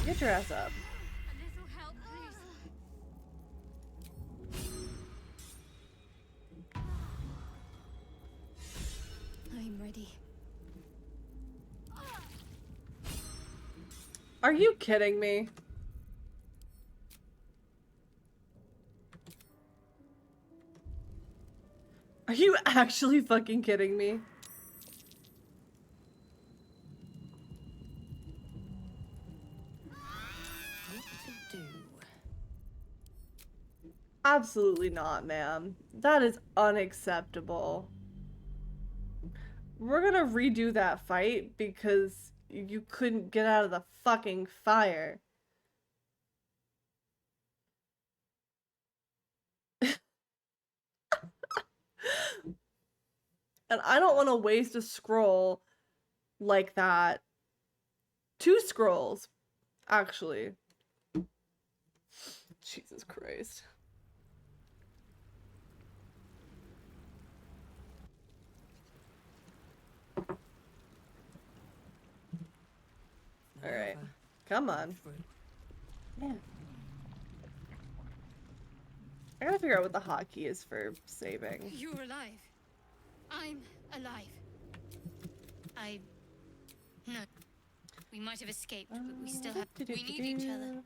Get your ass up. A little help, please. I'm ready. Are you kidding me? Are you actually fucking kidding me? Absolutely not, ma'am. That is unacceptable. We're gonna redo that fight because you couldn't get out of the fucking fire. And I don't want to waste a scroll like that. 2 scrolls, actually. Jesus Christ. Alright. Come on. Yeah. I gotta figure out what the hotkey is for saving. You're alive. I'm alive. No. We might have escaped, but we still have. We need each other.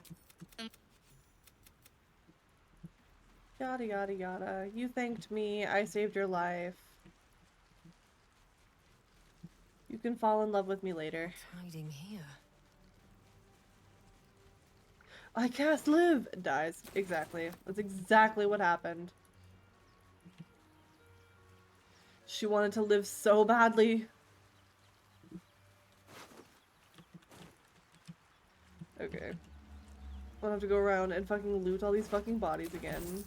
Yada yada yada. You thanked me. I saved your life. You can fall in love with me later. Hiding here. I cast live. It dies. Exactly. That's exactly what happened. She wanted to live so badly. Okay. I'll have to go around and fucking loot all these fucking bodies again.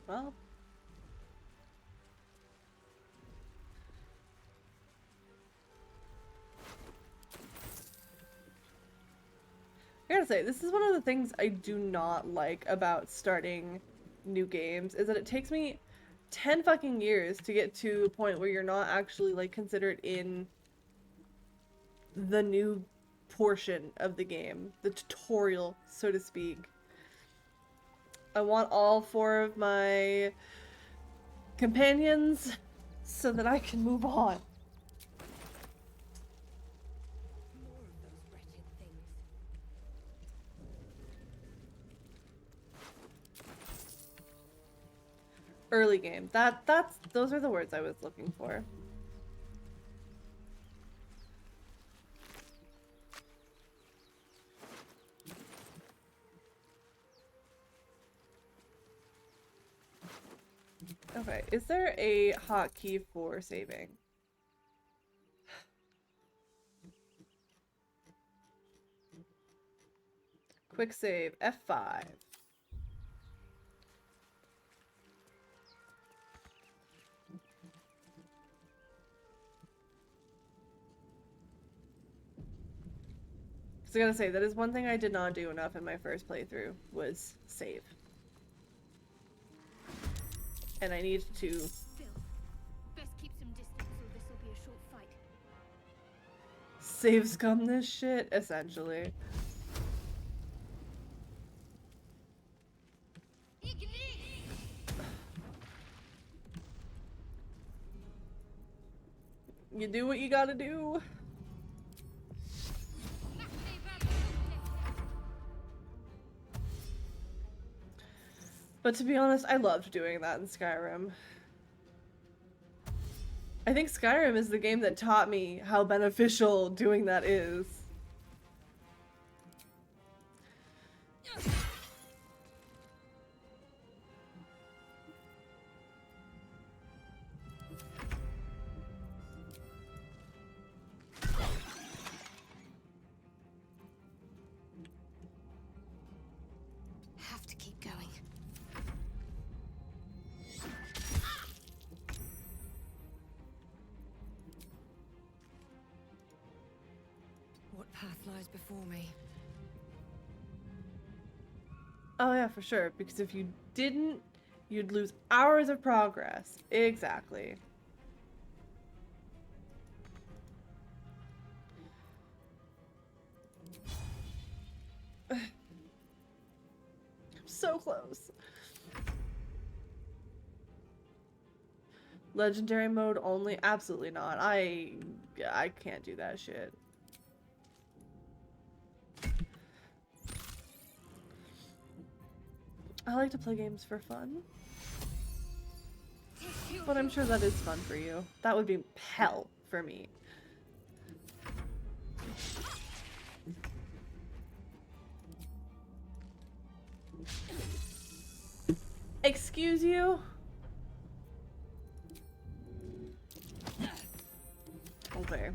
Well. I gotta say, this is one of the things I do not like about starting new games, is that it takes me 10 fucking years to get to a point where you're not actually, like, considered in the new portion of the game. The tutorial, so to speak. I want all 4 of my companions so that I can move on. Early game. Those are the words I was looking for. Okay, is there a hotkey for saving? Quick save, F5. I gotta say, that is one thing I did not do enough in my first playthrough, was save. And I need to... Still, best keep some distance or this will be a short fight. save scum this shit, essentially. You do what you gotta do. But to be honest, I loved doing that in Skyrim. I think Skyrim is the game that taught me how beneficial doing that is. Have to keep going. What path lies before me? Oh yeah, for sure. Because if you didn't, you'd lose hours of progress. Exactly. I'm so close. Legendary mode only? Absolutely not. I can't do that shit. I like to play games for fun. But I'm sure that is fun for you. That would be hell for me. Excuse you? Okay.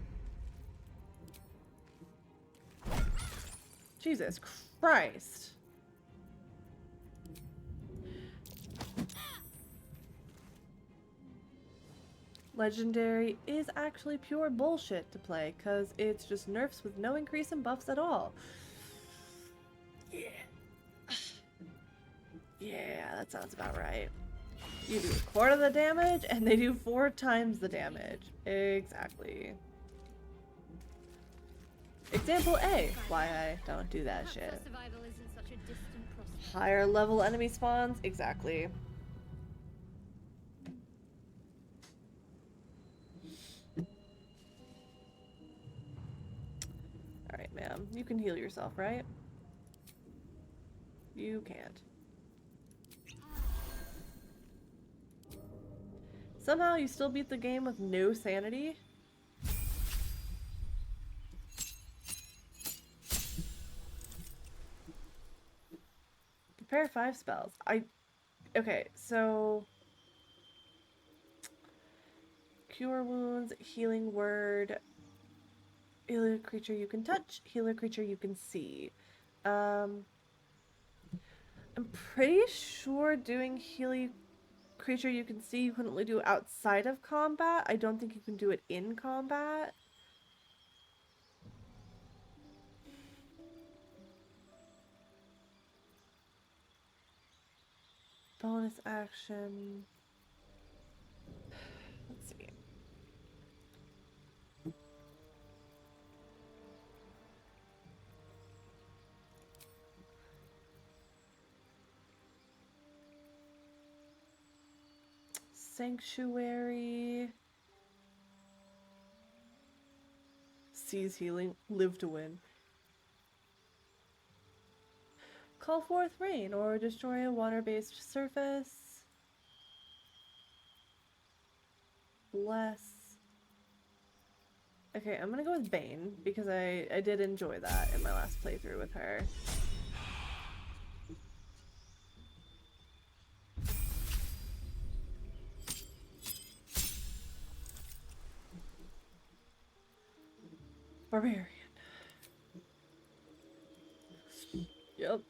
Jesus Christ. Legendary is actually pure bullshit to play, because it's just nerfs with no increase in buffs at all. Yeah. Yeah, that sounds about right. You do a quarter the damage, and they do 4 times the damage. Exactly. Example A, why I don't do that shit. Survival isn't such a distant prospect. Higher level enemy spawns, exactly. Alright, ma'am. You can heal yourself, right? You can't. Somehow you still beat the game with no sanity? Prepare 5 spells. Okay, so... Cure wounds, healing word, heal a creature you can touch, heal a creature you can see. I'm pretty sure doing healing creature you can see you can only do outside of combat. I don't think you can do it in combat. Bonus action. Let's see. Sanctuary. Seize healing. Live to win. Call forth rain or destroy a water-based surface. Bless. Okay, I'm gonna go with Bane because I did enjoy that in my last playthrough with her. Barbarian. Yep.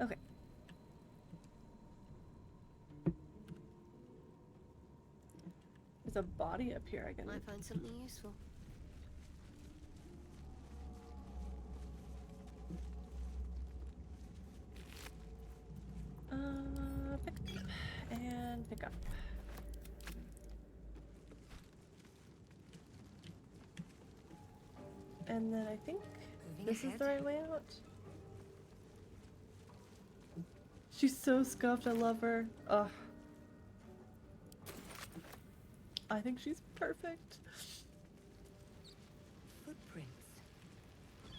Okay. Because a body up here I can... Might find something useful. Pick up. And pick up. And then I think this is the right way out. She's so scuffed, I love her. Ugh. I think she's perfect. Footprints.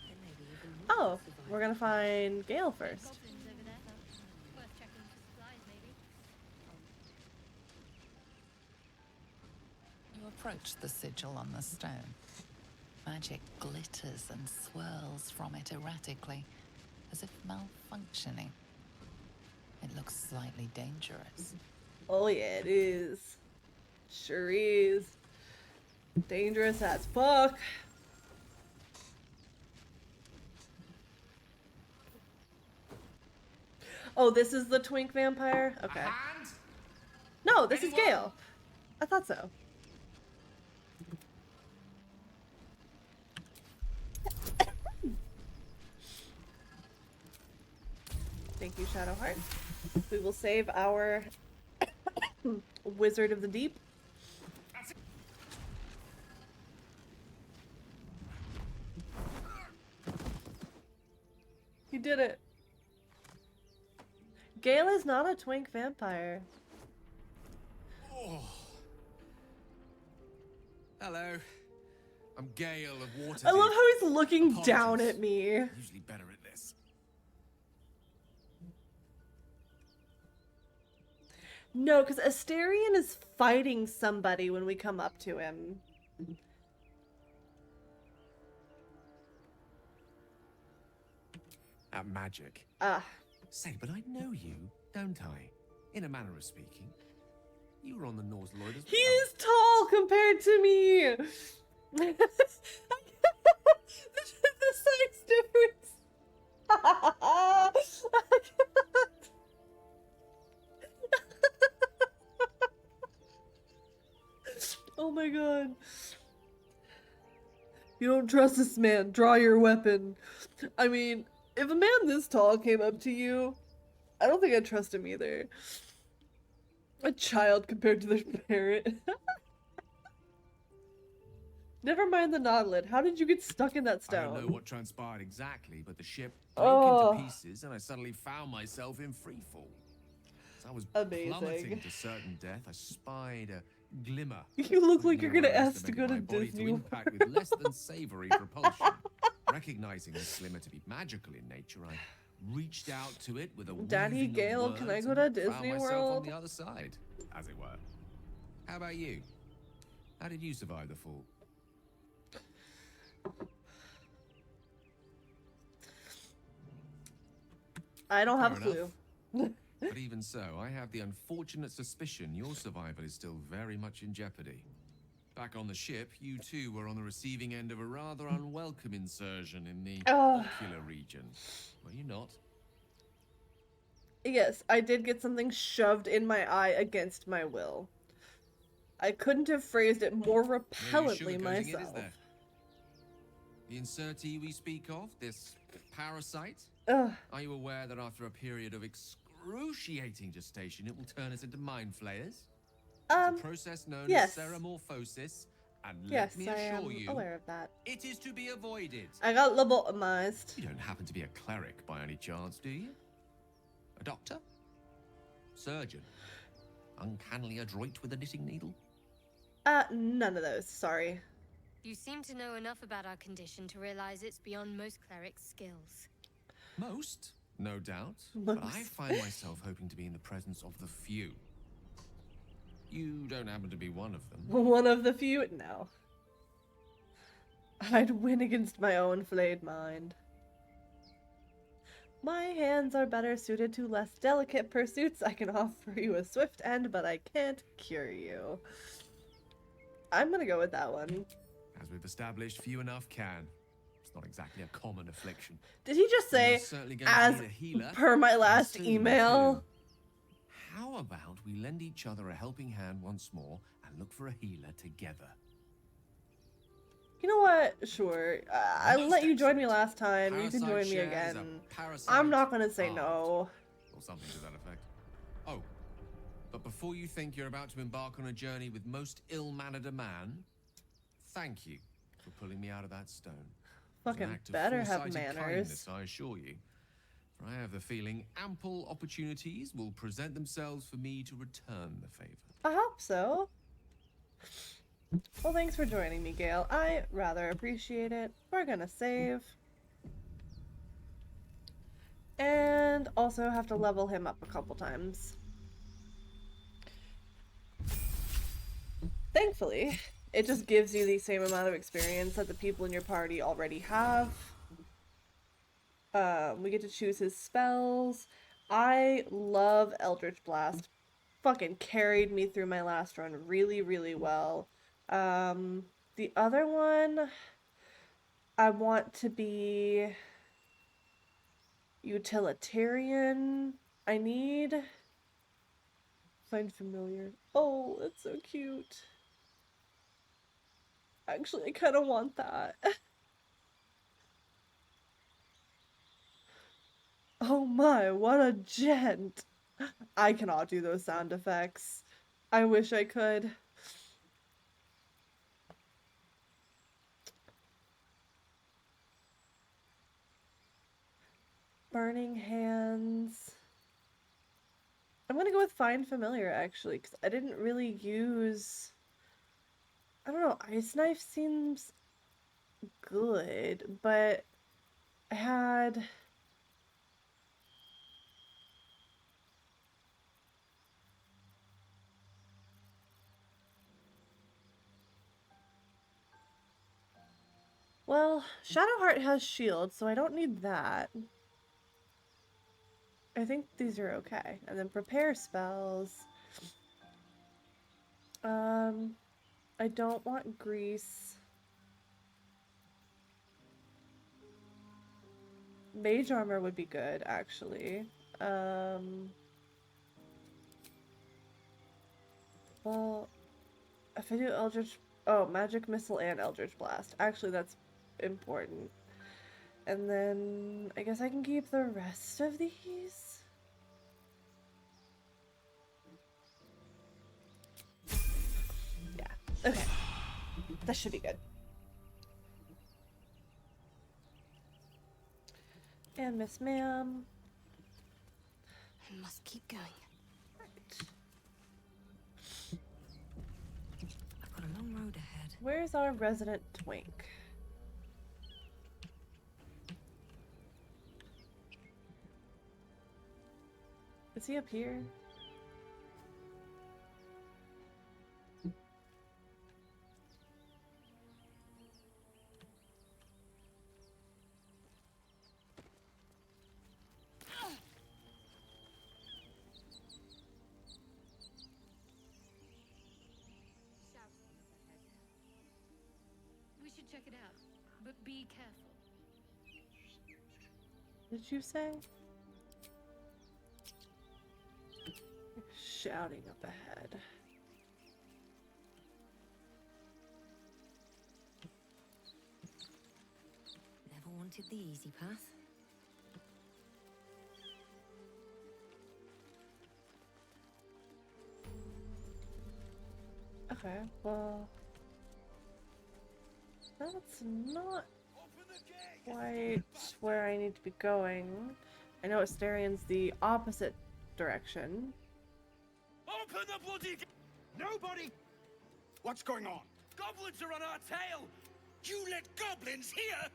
There may be even more Oh, survivors. we're gonna find Gale first. Goblins over there. Worth checking for supplies, maybe. You approach the sigil on the stone. Magic glitters and swirls from it erratically, as if malfunctioning. It looks slightly dangerous. Oh yeah, it is. Sure is. Dangerous as fuck. Oh, this is the twink vampire? Okay. No, this is Gale. I thought so. Thank you, Shadowheart. We will save our Wizard of the Deep. You did it. Gale is not a twink vampire. Oh. Hello. I'm Gale of Waterdeep. I love how he's looking down Apologies. at me. Usually better at this. No, because Asterion is fighting somebody when we come up to him. At magic. Ah. Say, but I know you, don't I? In a manner of speaking. You were on the Norse Lloyd as well. He is tall compared to me! the size difference! I can't. Oh my god. You don't trust this man, draw your weapon. I mean, if a man this tall came up to you, I don't think I'd trust him either. A child compared to their parent. Never mind the Nautilid. How did you get stuck in that I don't know stone? what transpired exactly, but the ship broke into pieces and I suddenly found myself in freefall. As I was plummeting to certain death, I spied a glimmer. You look like you're gonna I ask to go to estimated my body Disney to World. impact with less than savory propulsion. Recognizing this glimmer to be magical in nature, I reached out to it with a Daddy weaving of Gale, can I words go to and found Disney myself World? on the other side, as it were. How about you? How did you survive the fall? I don't have a Fair clue. enough. But even so, I have the unfortunate suspicion your survival is still very much in jeopardy. Back on the ship, you too were on the receiving end of a rather unwelcome insertion in the ocular region. Were you not? Yes, I did get something shoved in my eye against my will. I couldn't have phrased it more No use repellently sugarcoating myself. it, is there? The insertee we speak of, this parasite? Ugh. Are you aware that after a period of excruciating gestation, it will turn us into mind flayers? It's a process known yes. as seromorphosis, and Yes, let me I assure am you, aware of that. it is to be avoided. I got lobotomized. You don't happen to be a cleric by any chance, do you? A doctor? Surgeon? Uncannily adroit with a knitting needle? None of those, sorry. You seem to know enough about our condition to realize it's beyond most clerics' skills. Most, no doubt. Most. But I find myself hoping to be in the presence of the few. You don't happen to be one of them. One of the few? No. I'd win against my own flayed mind. My hands are better suited to less delicate pursuits. I can offer you a swift end, but I can't cure you. I'm gonna go with that one. As we've established, few enough can. It's not exactly a common affliction. Did he just say, You're certainly going to as need a healer, per my and last soon, email? too. How about we lend each other a helping hand once more and look for a healer together. You know what? Sure. I let you join me last time. You can Parasite join me share is again. a parasite I'm not gonna say halved, no. or something to that effect. Oh, but before you think you're about to embark on a journey with most ill-mannered a man, thank you for pulling me out of that stone. It was an Fucking act of better have foresighted manners. kindness, I assure you. For I have the feeling ample opportunities will present themselves for me to return the favor. I hope so. Well, thanks for joining me, Gale. I rather appreciate it. We're gonna save. And also have to level him up a couple times. Thankfully, it just gives you the same amount of experience that the people in your party already have. We get to choose his spells. I love Eldritch Blast. Fucking carried me through my last run really, really well. The other one, I want to be utilitarian. I need find familiar. Oh, that's so cute. Actually, I kind of want that. Oh my, what a gent. I cannot do those sound effects. I wish I could. Burning Hands. I'm gonna go with Find Familiar, actually, because I didn't really use... I don't know, Ice Knife seems good, but I had... Well, Shadowheart has shield, so I don't need that. I think these are okay. And then prepare spells. I don't want grease. Mage armor would be good, actually. Well, if I do Eldritch... Oh, Magic Missile and Eldritch Blast. Actually, that's important. And then I guess I can keep the rest of these. Yeah. Okay. That should be good. And Miss Ma'am. I must keep going. Right. I've got a long road ahead. Where's our resident twink? Is he up here? We should check it out, but be careful. Did you say? Shouting up ahead. Never wanted the easy path. Okay, well... That's not quite where I need to be going. I know Asterian's the opposite direction. Open the bloody... Nobody... What's going on? Goblins are on our tail! You let goblins here?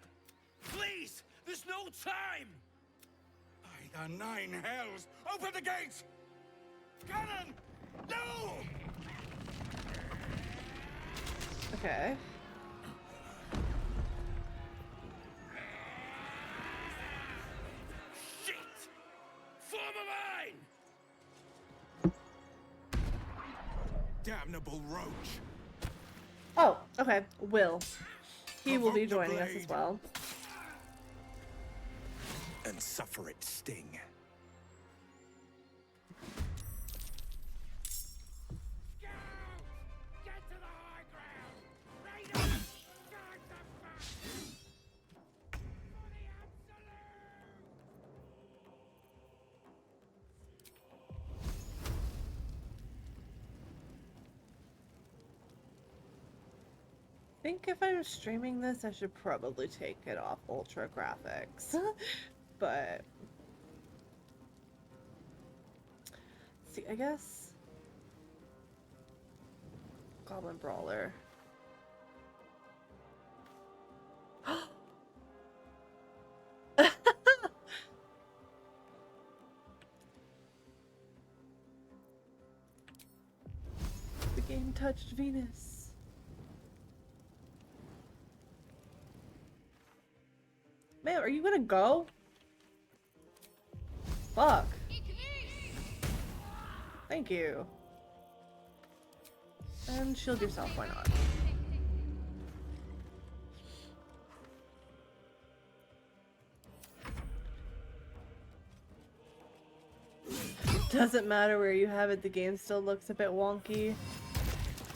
Please! There's no time! By the 9 hells! Open the gates! Cannon! No! Okay. Shit! Form a mine! Damnable roach! Oh, okay. Will. He will be joining us as well. And suffer its sting. Scout! think if I'm streaming this, I should probably take it off ultra graphics. But see, I guess Goblin Brawler. The game touched Venus. Man, are you gonna go? Fuck. Thank you. And shield yourself, why not? Doesn't matter where you have it, the game still looks a bit wonky.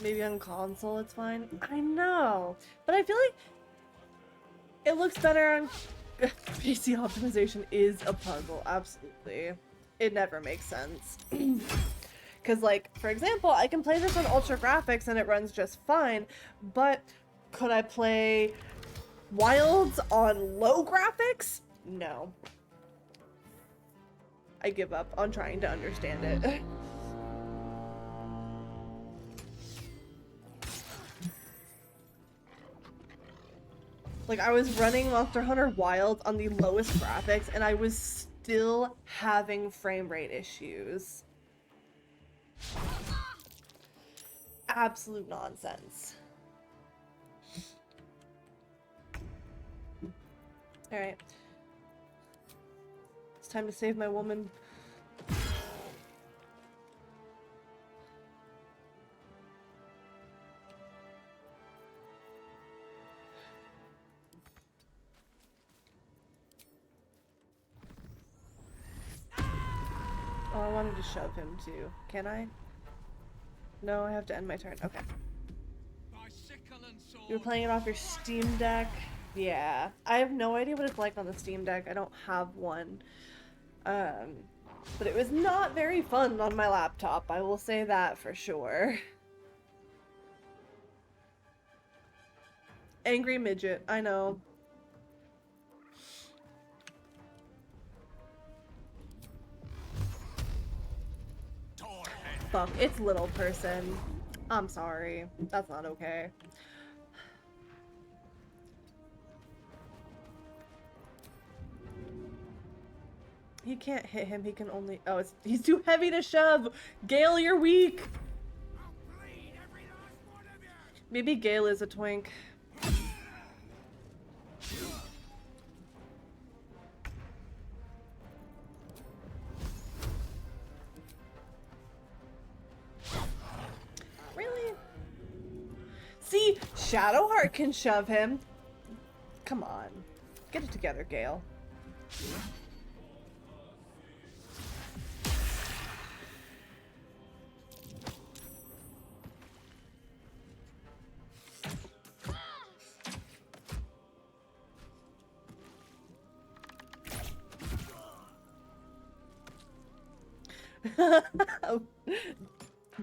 Maybe on console it's fine. I know, but I feel like it looks better on PC. Optimization is a puzzle, absolutely. It never makes sense. Because, like, for example, I can play this on ultra graphics and it runs just fine, but could I play Wilds on low graphics? No. I give up on trying to understand it. Like, I was running Monster Hunter Wilds on the lowest graphics and I was still having frame rate issues. Absolute nonsense. Alright. It's time to save my woman. Oh, I wanted to shove him too. Can I? No, I have to end my turn. Okay. You're playing it off your Steam Deck? Yeah. I have no idea what it's like on the Steam Deck. I don't have one. But it was not very fun on my laptop. I will say that for sure. Angry midget. I know. Fuck, it's little person. I'm sorry. That's not okay. He can't hit him, he can only... Oh, he's too heavy to shove! Gale, you're weak! Maybe Gale is a twink. Really? See? Shadowheart can shove him. Come on. Get it together, Gale.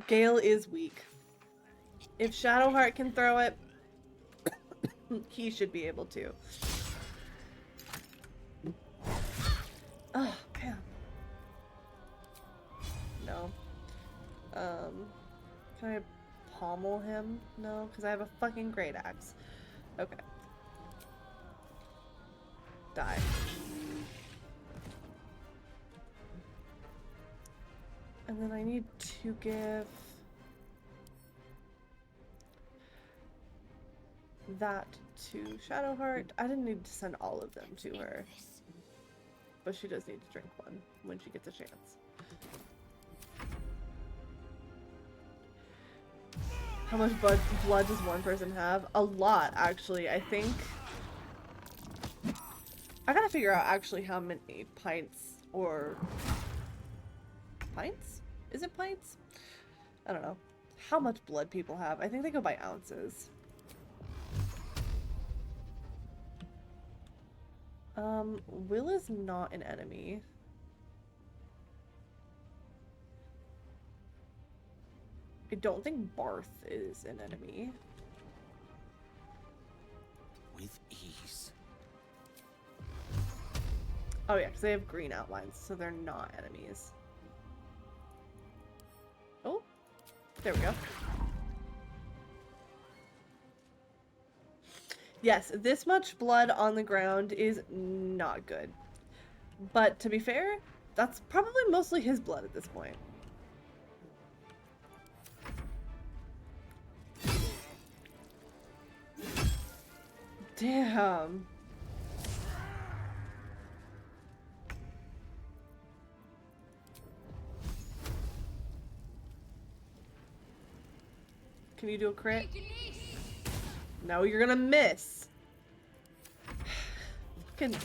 Gale is weak. If Shadowheart can throw it, he should be able to. Oh, man. No. Can I pommel him? No, because I have a fucking great axe. Okay. Die. And then I need to give that to Shadowheart. I didn't need to send all of them to her. But she does need to drink one when she gets a chance. How much blood does one person have? A lot, actually. I think... I gotta figure out actually how many pints or... Pints? Is it pints? I don't know. How much blood people have. I think they go by ounces. Will is not an enemy. I don't think Barth is an enemy. Oh yeah, because they have green outlines, so they're not enemies. Oh, there we go. Yes, this much blood on the ground is not good. But to be fair, that's probably mostly his blood at this point. Damn. Can you do a crit? No, you're gonna miss. Fucking.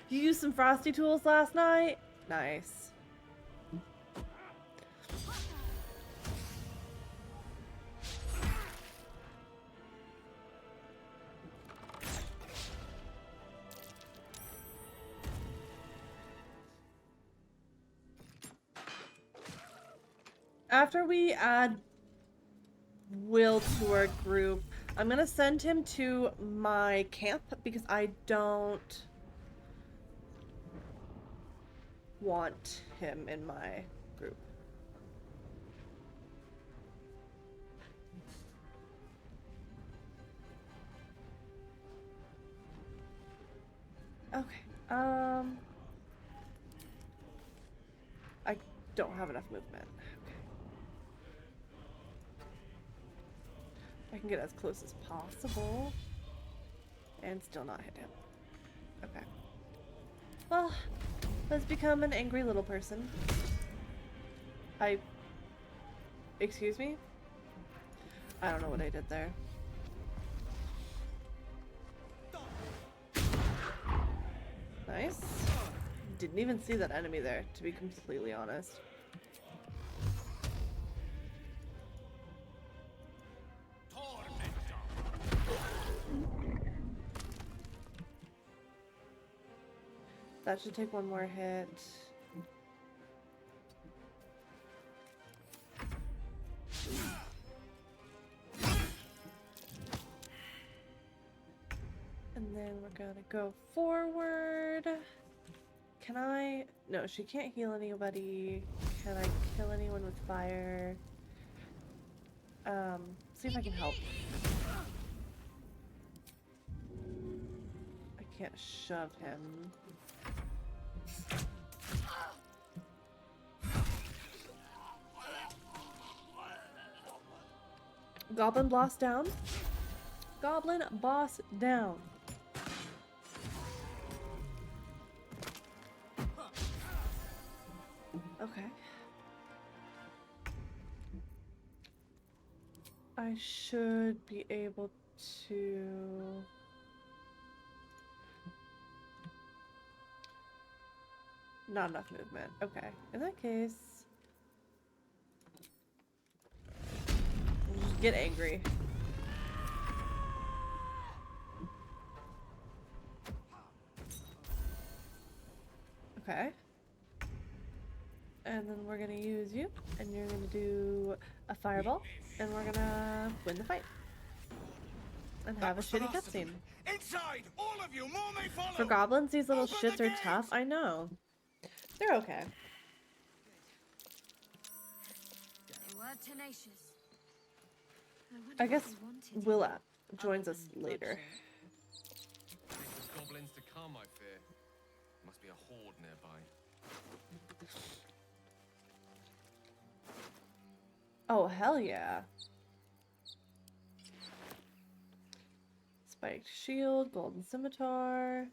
You used some frosty tools last night? Nice. After we add Will to our group, I'm gonna send him to my camp because I don't want him in my group. Okay. I don't have enough movement. Okay. I can get as close as possible and still not hit him. Okay. Well, let's become an angry little person. Excuse me? I don't know what I did there. Nice. Didn't even see that enemy there, to be completely honest. That should take one more hit. And then we're gonna go forward. Can I? No, she can't heal anybody. Can I kill anyone with fire? See if I can help. I can't shove him. Goblin boss down. Goblin boss down. Okay. I should be able to... Not enough movement. Okay. In that case... Just get angry. Okay. And then we're gonna use you, and you're gonna do a fireball, and we're gonna win the fight. And have a shitty cutscene. Inside, all of you, more may follow. For goblins, these little shits are tough. I know. They're okay. They were tenacious. I guess Willa joins us later. Goblins to come, I fear. Must be a horde nearby. Oh, hell yeah. Spiked shield, golden scimitar.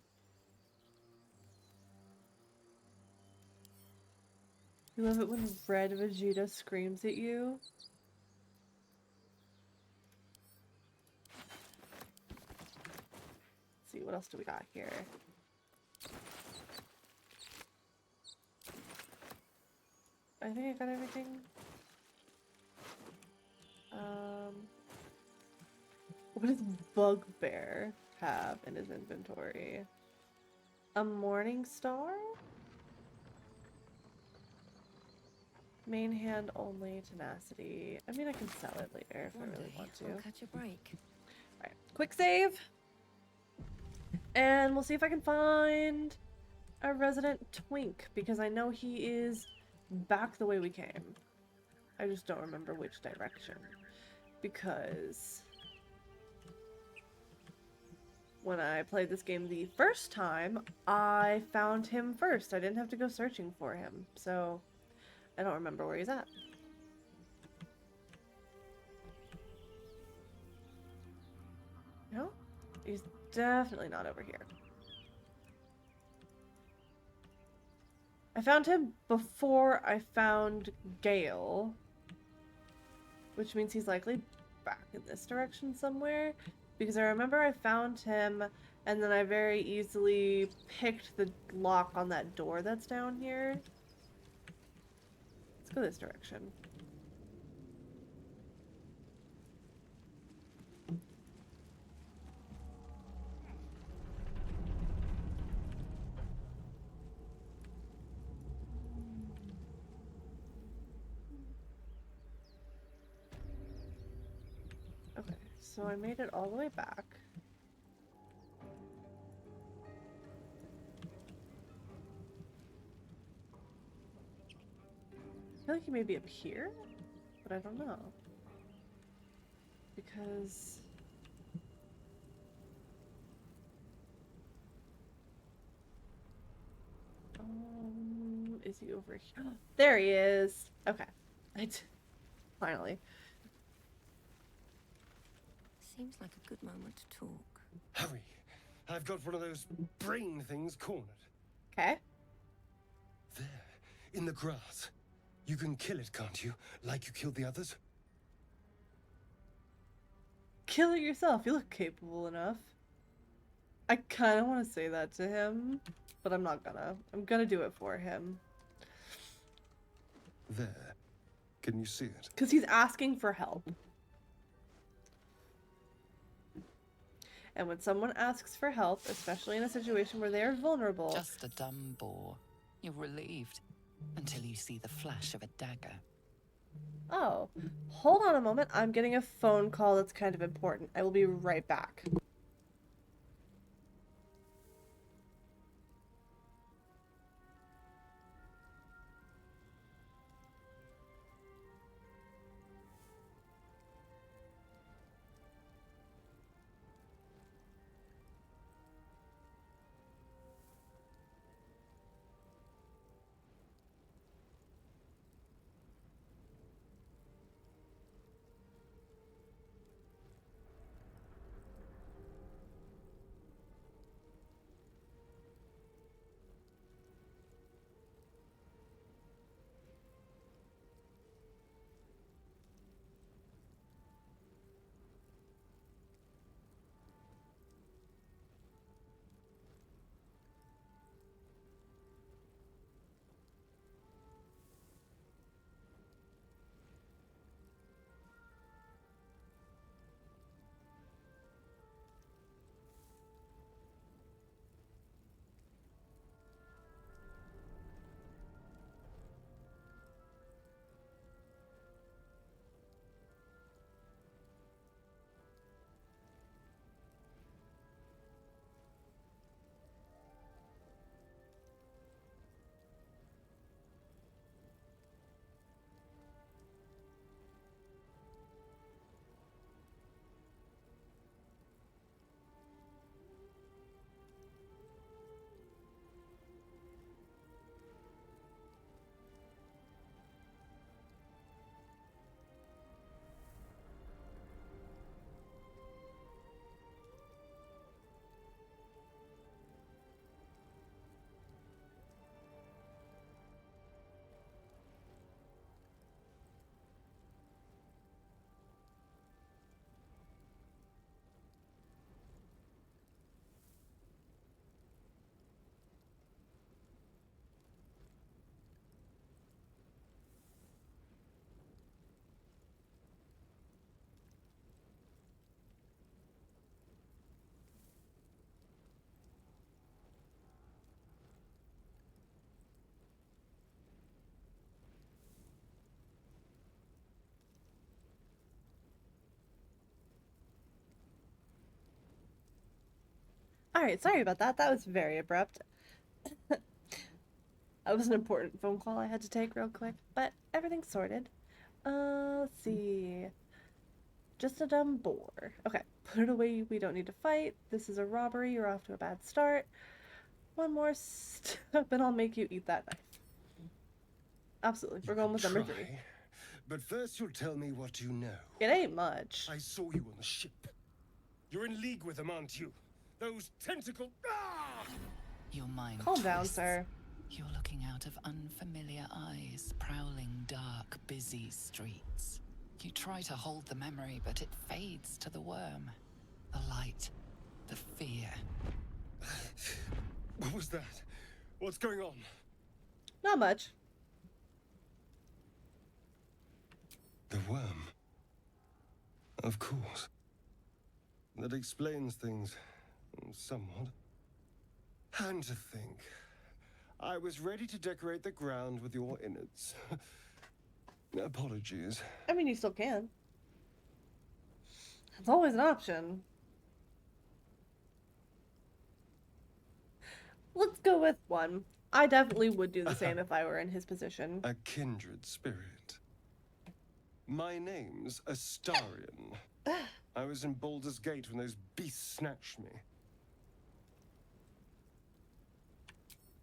You love it when red Vegeta screams at you. Let's see, what else do we got here? I think I got everything. What does Bugbear have in his inventory? A Morning Star? Main hand only, tenacity. I mean, I can sell it later if I really want to. I'll catch a break. Alright, quick save. And we'll see if I can find a resident twink, because I know he is back the way we came. I just don't remember which direction. Because when I played this game the first time, I found him first. I didn't have to go searching for him. So I don't remember where he's at. No, he's definitely not over here. I found him before I found Gale, which means he's likely back in this direction somewhere, because I remember I found him and then I very easily picked the lock on that door that's down here. Let's go this direction. Okay, so I made it all the way back. I feel like he may be up here, but I don't know. Because... is he over here? There he is! Okay. Finally. Seems like a good moment to talk. Hurry. I've got one of those brain things cornered. Okay. There, in the grass. You can kill it, can't you? Like you killed the others? Kill it yourself. You look capable enough. I kind of want to say that to him, but I'm not gonna. I'm gonna do it for him. There. Can you see it? Because he's asking for help. And when someone asks for help, especially in a situation where they are vulnerable... Just a dumb bore. You're relieved. Until you see the flash of a dagger. Oh, hold on a moment. I'm getting a phone call that's kind of important. I will be right back. Alright, sorry about that. That was very abrupt. That was an important phone call I had to take real quick, but everything's sorted. Let's see. Just a dumb boar. Okay, put it away. We don't need to fight. This is a robbery. You're off to a bad start. One more step and I'll make you eat that knife. Absolutely. We're going with number 3. But first you'll tell me what you know. It ain't much. I saw you on the ship. You're in league with them, aren't you? Those tentacle... Ah! Your mind Calm down, twists. sir. You're looking out of unfamiliar eyes, prowling dark, busy streets. You try to hold the memory, but it fades to the worm. The light, the fear. What was that? What's going on? Not much. The worm. Of course. That explains things somewhat. And to think, I was ready to decorate the ground with your innards. Apologies. I mean, you still can. It's always an option. Let's go with 1. I definitely would do the same if I were in his position. A kindred spirit. My name's Astarion. I was in Baldur's Gate when those beasts snatched me.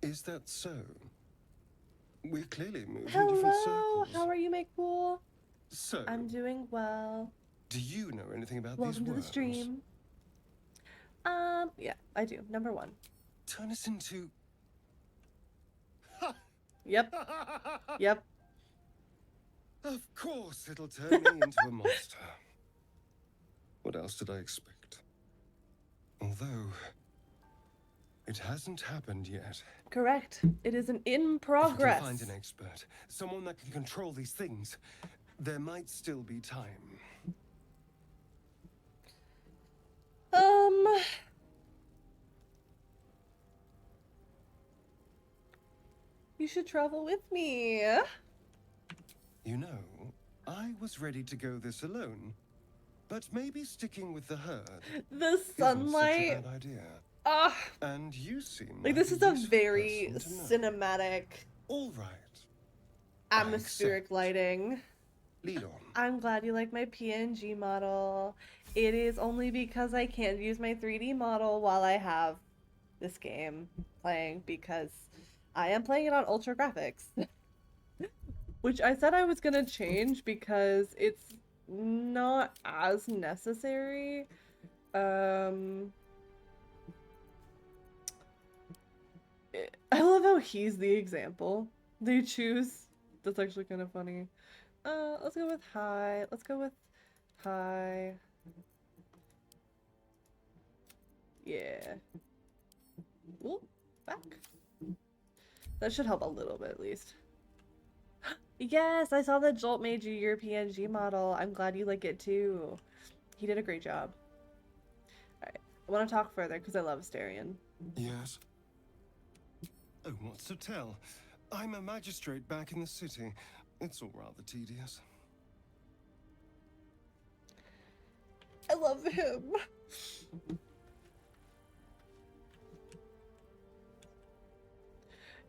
Is that so? We clearly moved in different circles. How are you, McCool? So, I'm doing well. do you know anything about Welcome these to worms? the stream. Yeah, I do. Number 1. Turn us into... Yep. Yep. Of course it'll turn me into a monster. What else did I expect? Although, it hasn't happened yet. Correct. It is in If we progress. can find an expert, someone that can control these things, there might still be time. You should travel with me. You know, I was ready to go this alone, but maybe sticking with the herd The sunlight. isn't such a bad idea. Ah, And you seem like this is a useful very person to know. cinematic, All right. atmospheric lighting. Lead on. I'm glad you like my PNG model. It is only because I can't use my 3D model while I have this game playing, because I am playing it on ultra graphics. Which I said I was gonna change because it's not as necessary. I love how he's the example they choose. That's actually kind of funny. Let's go with high. Let's go with high. Yeah. Ooh, back. That should help a little bit at least. Yes, I saw that Jolt made you your PNG model. I'm glad you like it too. He did a great job. Alright, I want to talk further because I love Astarion. Yes. Oh, what's to tell? I'm a magistrate back in the city. It's all rather tedious. I love him.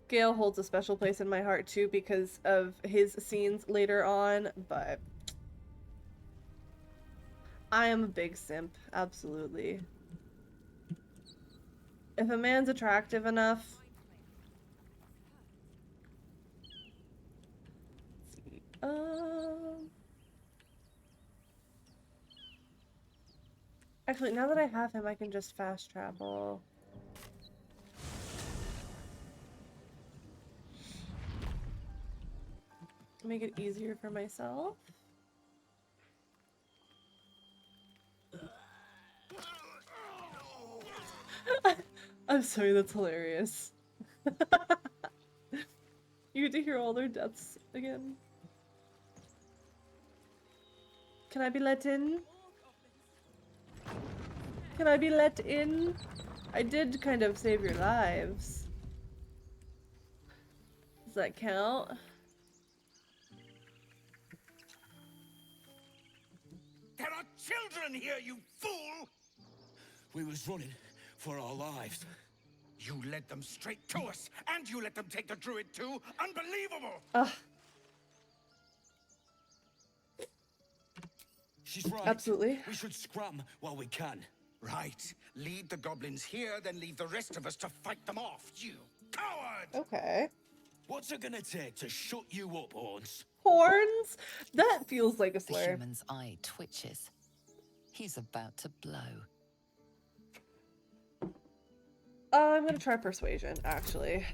Gale holds a special place in my heart too because of his scenes later on, but I am a big simp, absolutely. If a man's attractive enough, let's see. Actually, now that I have him, I can just fast travel. Make it easier for myself. I'm sorry, that's hilarious. You get to hear all their deaths again. Can I be let in? Can I be let in? I did kind of save your lives. Does that count? There are children here, you fool! We was running for our lives. You led them straight to us, and you let them take the druid too? Unbelievable! Ugh. She's right. Absolutely. We should scrum while we can. Right. Lead the goblins here, then leave the rest of us to fight them off, you coward! Okay. What's it gonna take to shut you up, Horns? Horns? That feels like a The slur. human's eye twitches. He's about to blow. I'm gonna try persuasion, actually.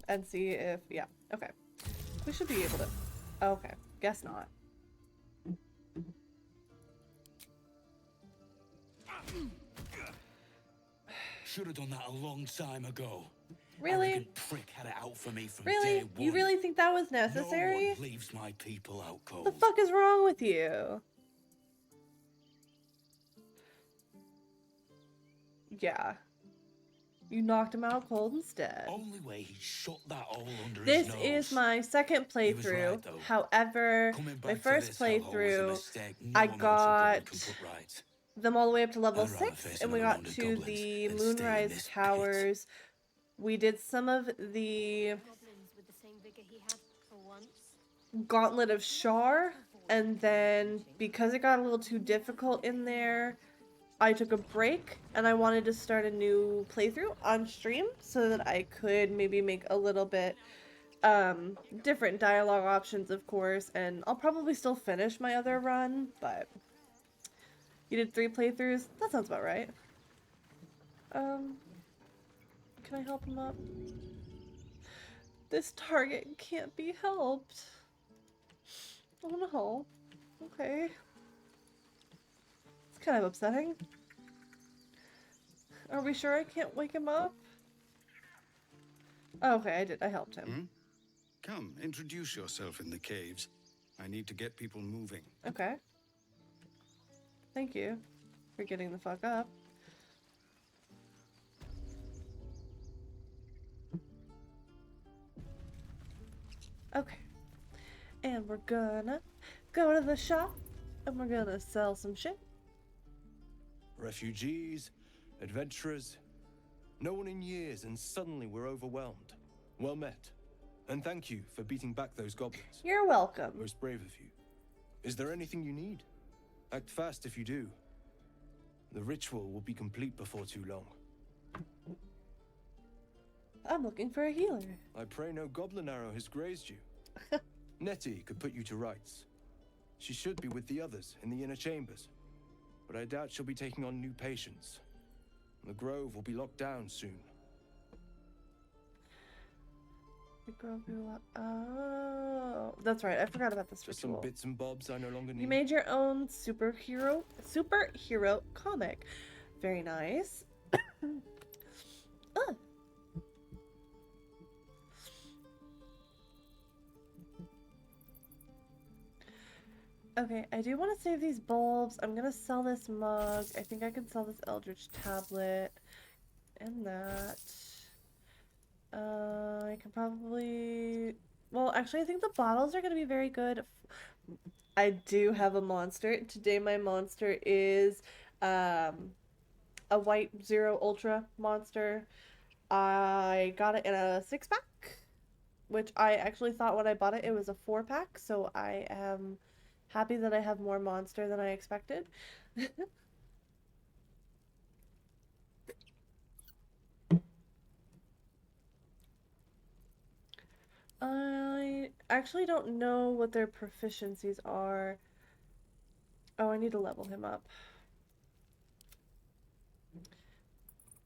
And see if... yeah, okay. We should be able to... okay, guess not. Should have done that a long time ago. Really? Arrogant prick had it out for me from Really? day one. You really think that was necessary? No one leaves my people out cold. What the fuck is wrong with you? Yeah. You knocked him out cold instead. Only way he shut that hole under This his nose. is my second playthrough. Right, though. However, Coming my back to first this hellhole was a playthrough, mistake no I amount of got blood can put right. them all the way up to level I'd rather 6, face and we another got round of to goblins the than stay in Moonrise this Towers. We did some of the Goblins with the same vigor he had for once. Gauntlet of Shar, and then because it got a little too difficult in there, I took a break and I wanted to start a new playthrough on stream so that I could maybe make a little bit different dialogue options, of course, and I'll probably still finish my other run, but you did 3 playthroughs? That sounds about right. Can I help him up? This target can't be helped. Oh no. Okay. It's kind of upsetting. Are we sure I can't wake him up? Oh, okay, I did. I helped him. Come, introduce yourself in the caves. I need to get people moving. Okay. Thank you for getting the fuck up. Okay. And we're gonna go to the shop and we're gonna sell some shit. Refugees, adventurers, no one in years, and suddenly we're overwhelmed. Well met. And thank you for beating back those goblins. You're welcome. Most brave of you. Is there anything you need? Act fast if you do. The ritual will be complete before too long. I'm looking for a healer. I pray no goblin arrow has grazed you. Nettie could put you to rights. She should be with the others in the inner chambers, but I doubt she'll be taking on new patients. The grove will be locked down soon. The grove will be oh, that's right. I forgot about this For ritual. some bits and bobs I no longer need. You made your own superhero comic. Very nice. Okay, I do want to save these bulbs. I'm gonna sell this mug. I think I can sell this Eldritch tablet. And that. I can probably... well, actually, I think the bottles are gonna be very good. I do have a monster. Today my monster is a white Zero Ultra monster. I got it in a 6-pack, which I actually thought when I bought it, it was a 4-pack, so I am happy that I have more monster than I expected. I actually don't know what their proficiencies are. Oh, I need to level him up.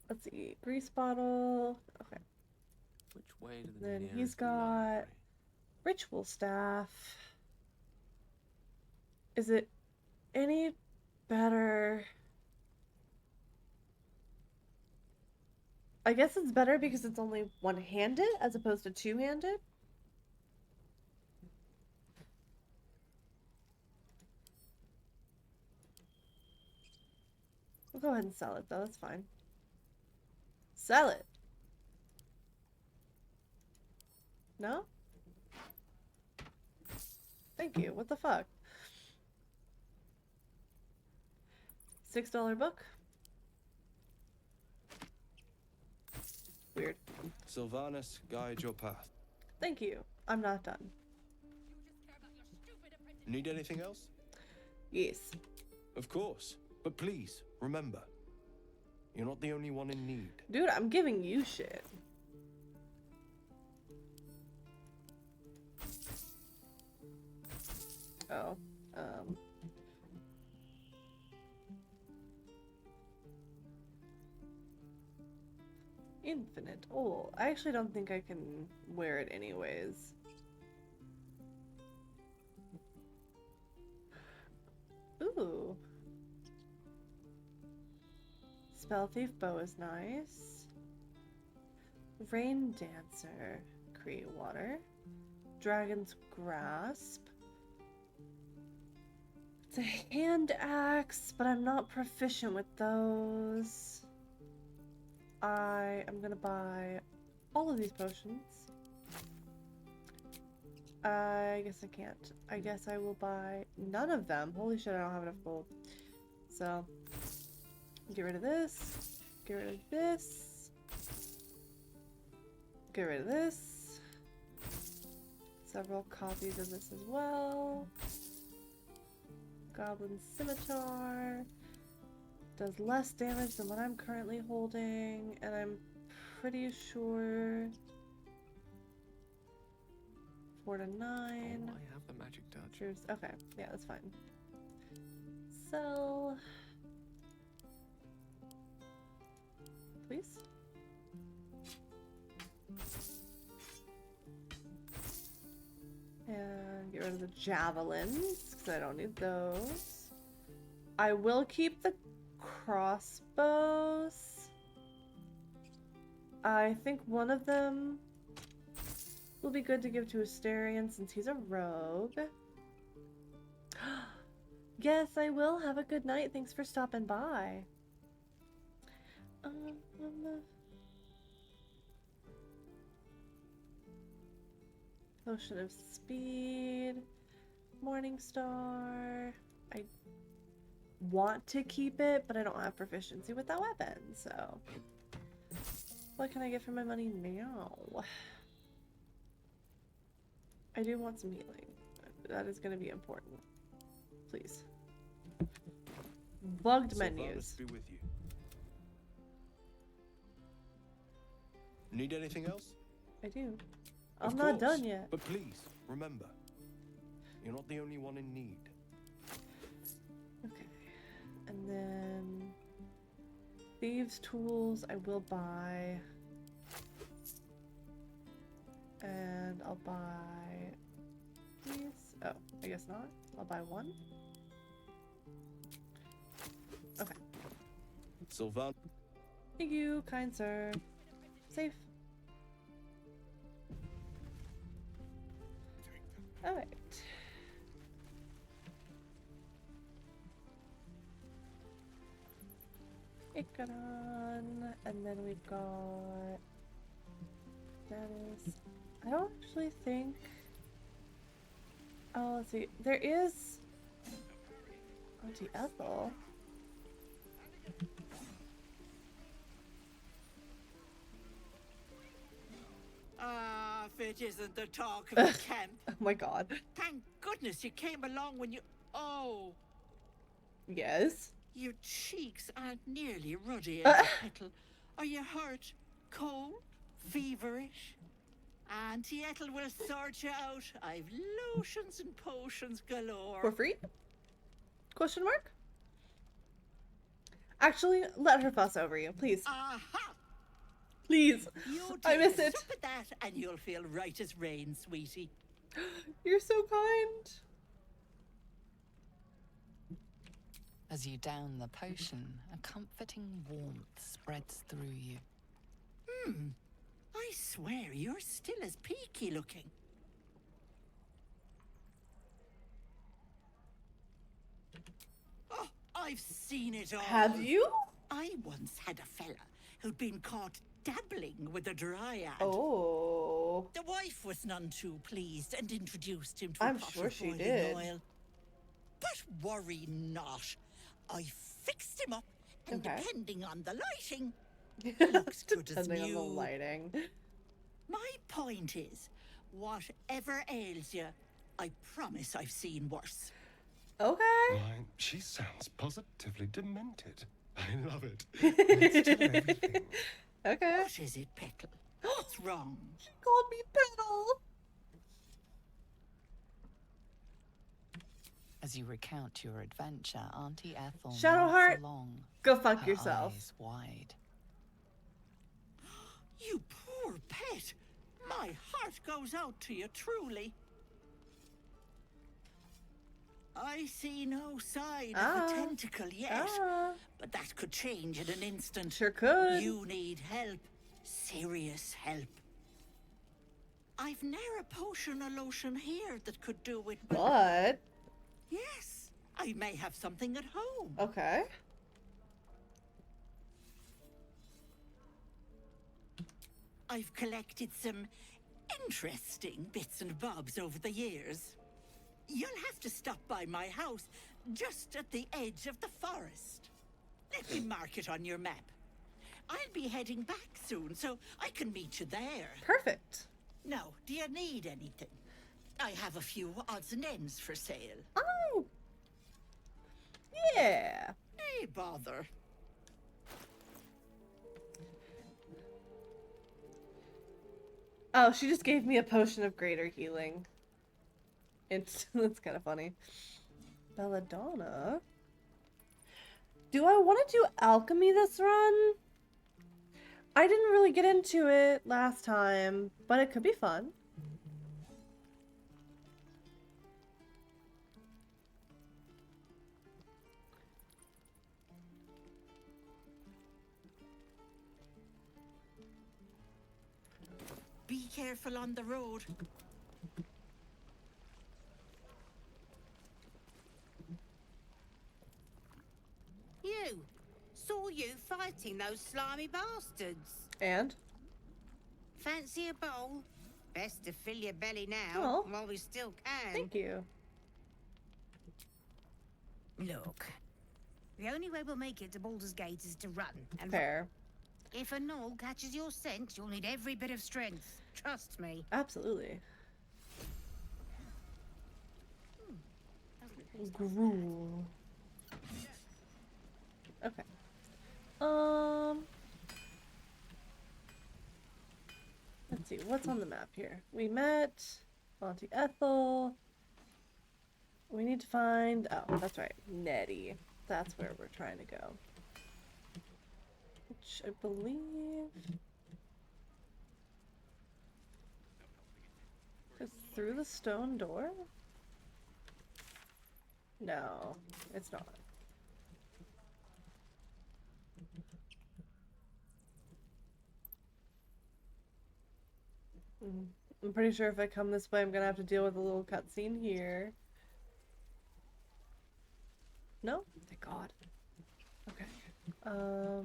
Let's see. Grease bottle. Okay. Which way to the Then nearest he's got ritual staff. Is it any better? I guess it's better because it's only one-handed as opposed to two-handed. We'll go ahead and sell it though, that's fine. Sell it. No? Thank you. What the fuck? $6 book? Weird. Sylvanas, guide your path. Thank you. I'm not done. Need anything else? Yes. Of course. But please, remember, you're not the only one in need. Dude, I'm giving you shit. Oh. Infinite. Oh, I actually don't think I can wear it anyways. Ooh. Spell Thief Bow is nice. Rain Dancer. Create water. Dragon's Grasp. It's a hand axe, but I'm not proficient with those. I am gonna buy all of these potions. I guess I can't. I guess I will buy none of them. Holy shit, I don't have enough gold. So, get rid of this. Get rid of this. Get rid of this. Several copies of this as well. Goblin Scimitar. Does less damage than what I'm currently holding, and I'm pretty sure 4 to 9. Oh, I have the magic touch. Cheers. Okay, yeah, that's fine. Sell. Please. And get rid of the javelins, because I don't need those. I will keep the crossbows. I think one of them will be good to give to Asterion since he's a rogue. Yes, I will. Have a good night. Thanks for stopping by. Potion of Speed. Morningstar. I want to keep it, but I don't have proficiency with that weapon, so what can I get for my money now? I do want some healing. That is going to be important. Please. Bugged menus. Be with you. Need anything else? I do. Of I'm not course, done yet. But please, remember, you're not the only one in need. Okay. And then thieves' tools I will buy. And I'll buy these. Oh, I guess not. I'll buy one. Okay. Sylvan. Thank you, kind sir. Safe. Alright. Icodon, and then we've got Dennis. I don't actually think. Oh, let's see. There is Auntie Ethel. Ah, if it isn't the talk of the camp. Oh my god. Thank goodness you came along when you. Oh. Yes. Your cheeks aren't nearly ruddy as a petal. Are you hurt? Cold? Feverish? Auntie Ethel will sort you out. I've lotions and potions galore. For free? Question mark? Actually, let her fuss over you, please. Aha! Please. You I miss take a it. sip of that and you'll feel right as rain, sweetie. You're so kind. As you down the potion, a comforting warmth spreads through you. I swear you're still as peaky looking. Oh, I've seen it all. Have you? I once had a fella who'd been caught dabbling with a dryad. Oh. The wife was none too pleased and introduced him to I'm a pot sure of she boiling did. oil. But worry not. I fixed him up, and Okay. depending on the lighting, Looks good as Depending on new. the lighting. My point is, whatever ails you, I promise I've seen worse. Okay. Why, she sounds positively demented. I love it. Let's tell her everything. Okay. What is it, Petal? What's wrong? She called me Petal. As you recount your adventure, Auntie Ethel Shadowheart, nods along, go fuck her yourself. eyes wide. You poor pet. My heart goes out to you, truly. I see no sign of a tentacle yet, but that could change in an instant. Sure could. You need help. Serious help. I've ne'er a potion or lotion here that could do it, But yes, I may have something at home. Okay. I've collected some interesting bits and bobs over the years. You'll have to stop by my house, just at the edge of the forest. Let me mark it on your map. I'll be heading back soon, so I can meet you there. Perfect. Now, do you need anything? I have a few odds and ends for sale. Oh. Yeah. Hey, bother. Oh, she just gave me a potion of greater healing. That's kind of funny. Belladonna. Do I want to do alchemy this run? I didn't really get into it last time, but it could be fun. Be careful on the road. You! Saw you fighting those slimy bastards. And? Fancy a bowl? Best to fill your belly now, Oh. while we still can. Thank you. Look, the only way we'll make it to Baldur's Gate is to run. And Fair. if a gnoll catches your scent, you'll need every bit of strength. Trust me. Absolutely. Gruel. Okay. Let's see, what's on the map here? We met Auntie Ethel. We need to find, oh, that's right, Nettie. That's where we're trying to go. Which I believe is through the stone door? No, it's not. I'm pretty sure if I come this way, I'm gonna have to deal with a little cutscene here. No? Thank God. Okay. Oh.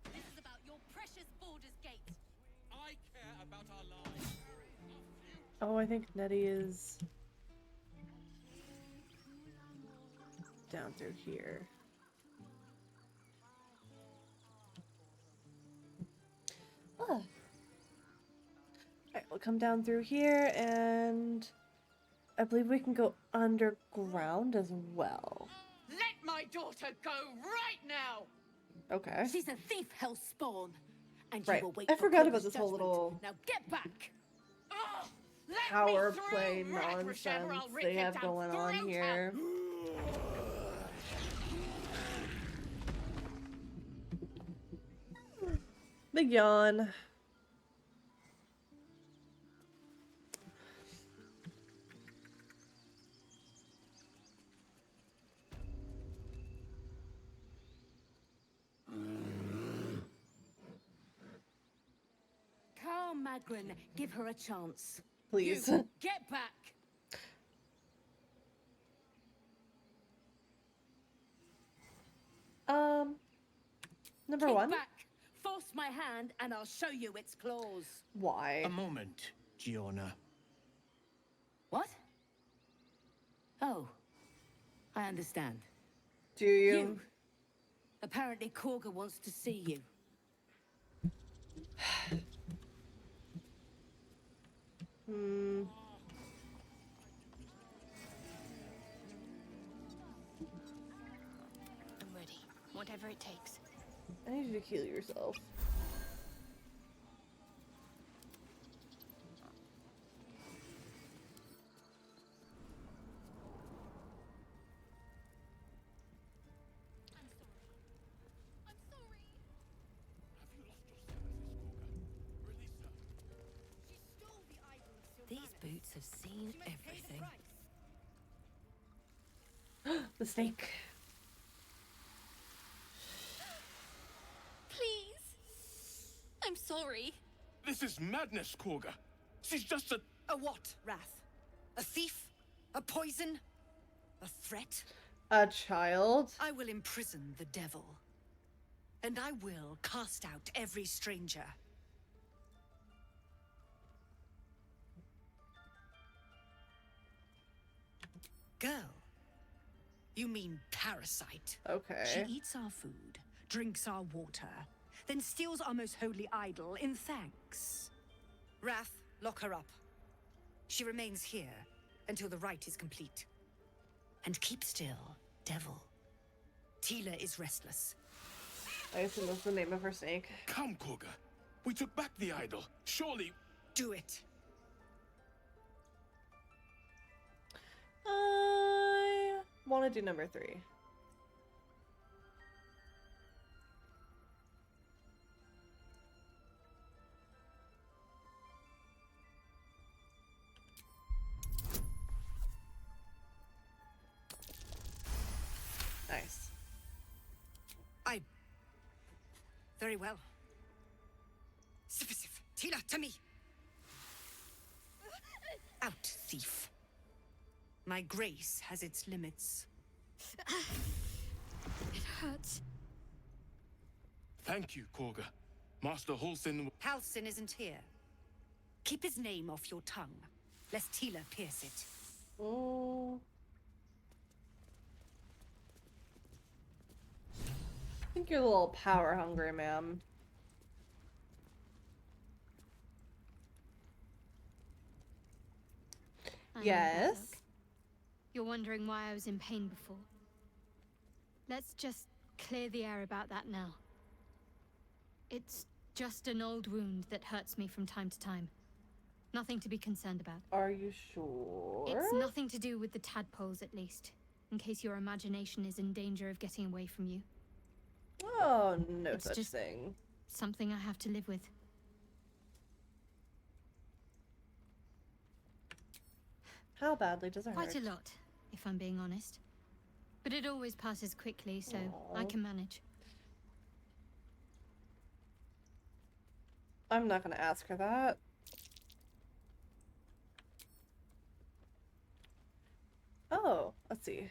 This is about your precious Baldur's Gate. I care about our lives. Oh, I think Nettie is down through here. Oh. Alright, we'll come down through here, and I believe we can go underground as well. Let my daughter go right now! Okay. She's a thief hellspawn. And Right. you will wait I for forgot about God's this whole judgment. little Now get back! Ugh! Let power me play through, Rattrishammer, nonsense I'll rip they your have damn going on throat here. Big yawn. Calm, Magrin. Give her a chance. Please. You, get back! Number Keep one. back. Force my hand and I'll show you its claws. Why? A moment. Giona. What? Oh, I understand. Do you? Apparently Korga wants to see you. Hmm. I'm ready. Whatever it takes. I need you to heal yourself. These boots have seen everything. The snake. Please. I'm sorry. This is madness, Korga. She's just a... A what, Wrath? A thief? A poison? A threat? A child? I will imprison the devil. And I will cast out every stranger. Girl. You mean parasite. Okay. She eats our food, drinks our water, then steals our most holy idol in thanks. Wrath, lock her up. She remains here until the rite is complete. And keep still, devil. Tila is restless. I assume that's the name of her snake. Come, Korga. We took back the idol. Surely... Do it. I want to do number 3. Nice. Very well. Sif, Tila, to me. Out, thief. My grace has its limits. It hurts. Thank you, Korga. Master Halsin... Halsin isn't here. Keep his name off your tongue, lest Tila pierce it. Oh. I think you're a little power hungry, ma'am. Yes? You're wondering why I was in pain before. Let's just clear the air about that now. It's just an old wound that hurts me from time to time. Nothing to be concerned about. Are you sure? It's nothing to do with the tadpoles, at least. In case your imagination is in danger of getting away from you. Oh, no It's such just thing. something I have to live with. How badly does it hurt? Quite a lot, if I'm being honest. But it always passes quickly, so I can manage. I'm not gonna ask her that. Oh, let's see.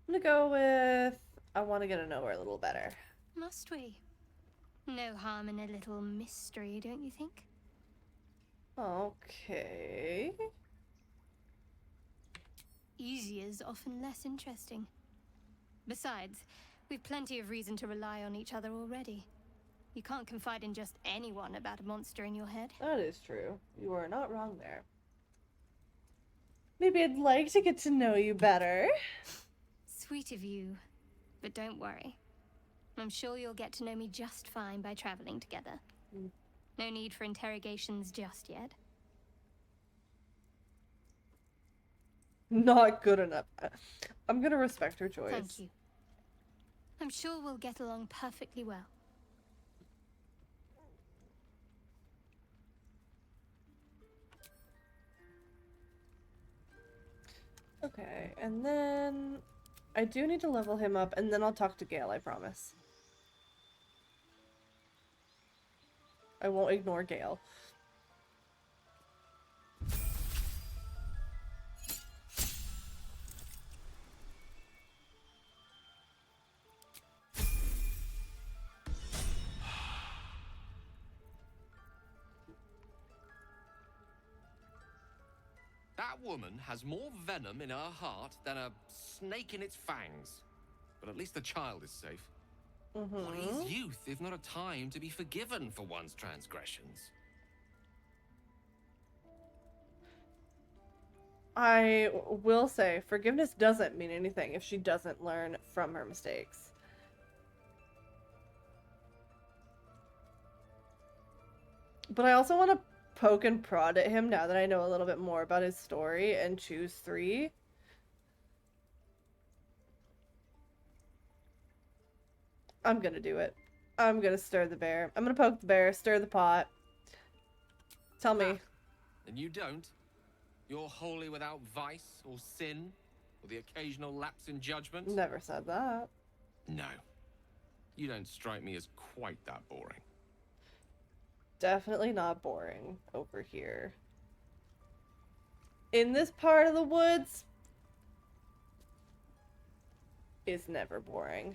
I'm gonna go with... I want to get to know her a little better. Must we? No harm in a little mystery, don't you think? Okay. Easy is often less interesting. Besides, we've plenty of reason to rely on each other already. You can't confide in just anyone about a monster in your head. That is true. You are not wrong there. Maybe I'd like to get to know you better. Sweet of you. But don't worry. I'm sure you'll get to know me just fine by traveling together. No need for interrogations just yet. Not good enough. I'm gonna respect her choice. Thank you. I'm sure we'll get along perfectly well. Okay, and then I do need to level him up, and then I'll talk to Gale, I promise. I won't ignore Gale. That woman has more venom in her heart than a snake in its fangs. But at least the child is safe. What is youth if not a time to be forgiven for one's transgressions? I will say, forgiveness doesn't mean anything if she doesn't learn from her mistakes. But I also want to poke and prod at him now that I know a little bit more about his story and choose 3. I'm gonna do it. I'm gonna stir the bear. I'm gonna poke the bear, stir the pot. Tell me. And you don't? You're wholly without vice or sin, or the occasional lapse in judgment? Never said that. No. You don't strike me as quite that boring. Definitely not boring over here. In this part of the woods is never boring.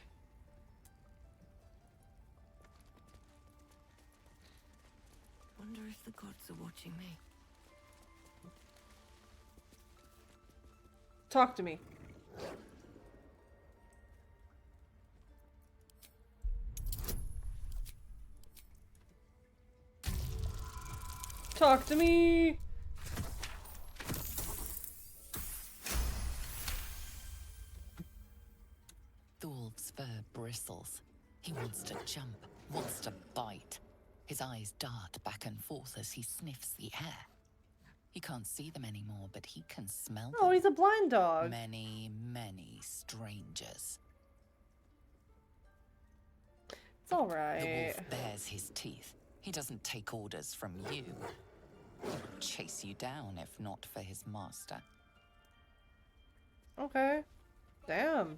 Wonder if the gods are watching me. Talk to me. Talk to me. Thorv's fur bristles. He wants to jump, wants to bite. His eyes dart back and forth as he sniffs the air. He can't see them anymore, but he can smell them. Oh, he's a blind dog. Many, many strangers. It's all right. The wolf bares his teeth. He doesn't take orders from you. He would chase you down if not for his master. Okay. Damn.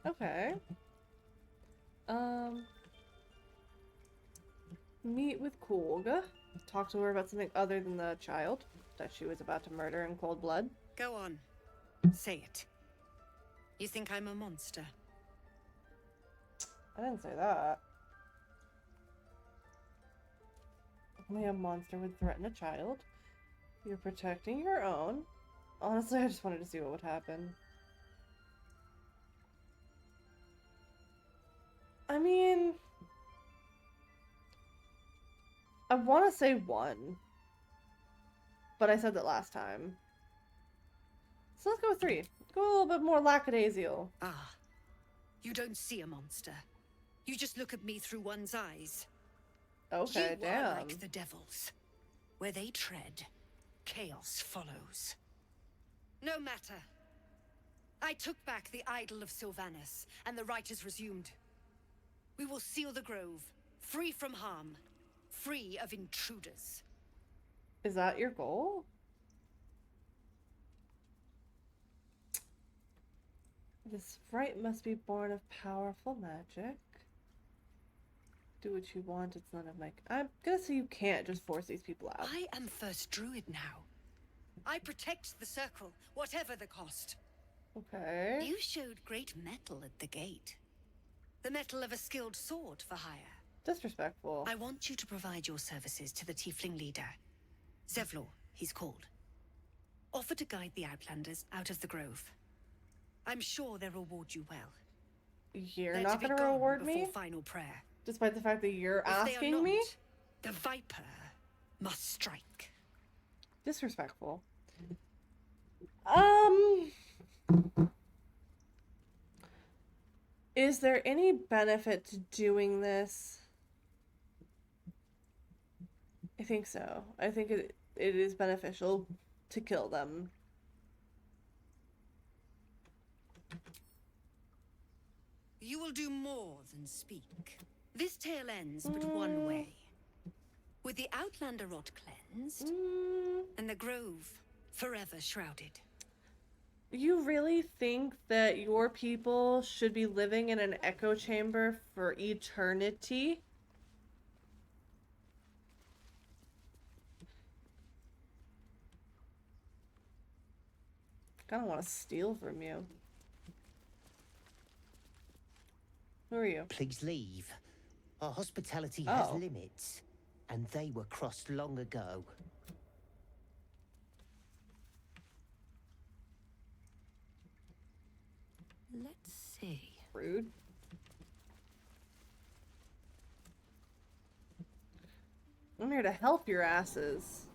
Okay. Meet with Kolga. Talk to her about something other than the child that she was about to murder in cold blood. Go on. Say it. You think I'm a monster? I didn't say that. Only a monster would threaten a child. You're protecting your own. Honestly, I just wanted to see what would happen. I mean, I want to say 1, but I said that last time. So let's go with 3. Go a little bit more lackadaisical. Ah, you don't see a monster. You just look at me through one's eyes. Okay, you damn. are like the devils. Where they tread, chaos follows. No matter. I took back the idol of Sylvanus, and the rite is resumed. We will seal the grove, free from harm, free of intruders. Is that your goal? This rite must be born of powerful magic. Do what you want, it's none of my... I'm gonna say you can't just force these people out. I am first druid now. I protect the circle, whatever the cost. Okay. You showed great mettle at the gate. The mettle of a skilled sword for hire. Disrespectful. I want you to provide your services to the tiefling leader. Zevlor, he's called. Offer to guide the Outlanders out of the grove. I'm sure they'll reward you well. You're They're not to be gonna gone reward before me? final prayer. Despite the fact that you're If they are asking not, me? the Viper must strike. Disrespectful. Is there any benefit to doing this? I think so. I think it is beneficial to kill them. You will do more than speak. This tale ends but one way. With the Outlander rot cleansed, and the grove forever shrouded. You really think that your people should be living in an echo chamber for eternity? I kind of want to steal from you. Who are you? Please leave. Our hospitality has limits. and they were crossed long ago. Let's see. Rude. I'm here to help your asses.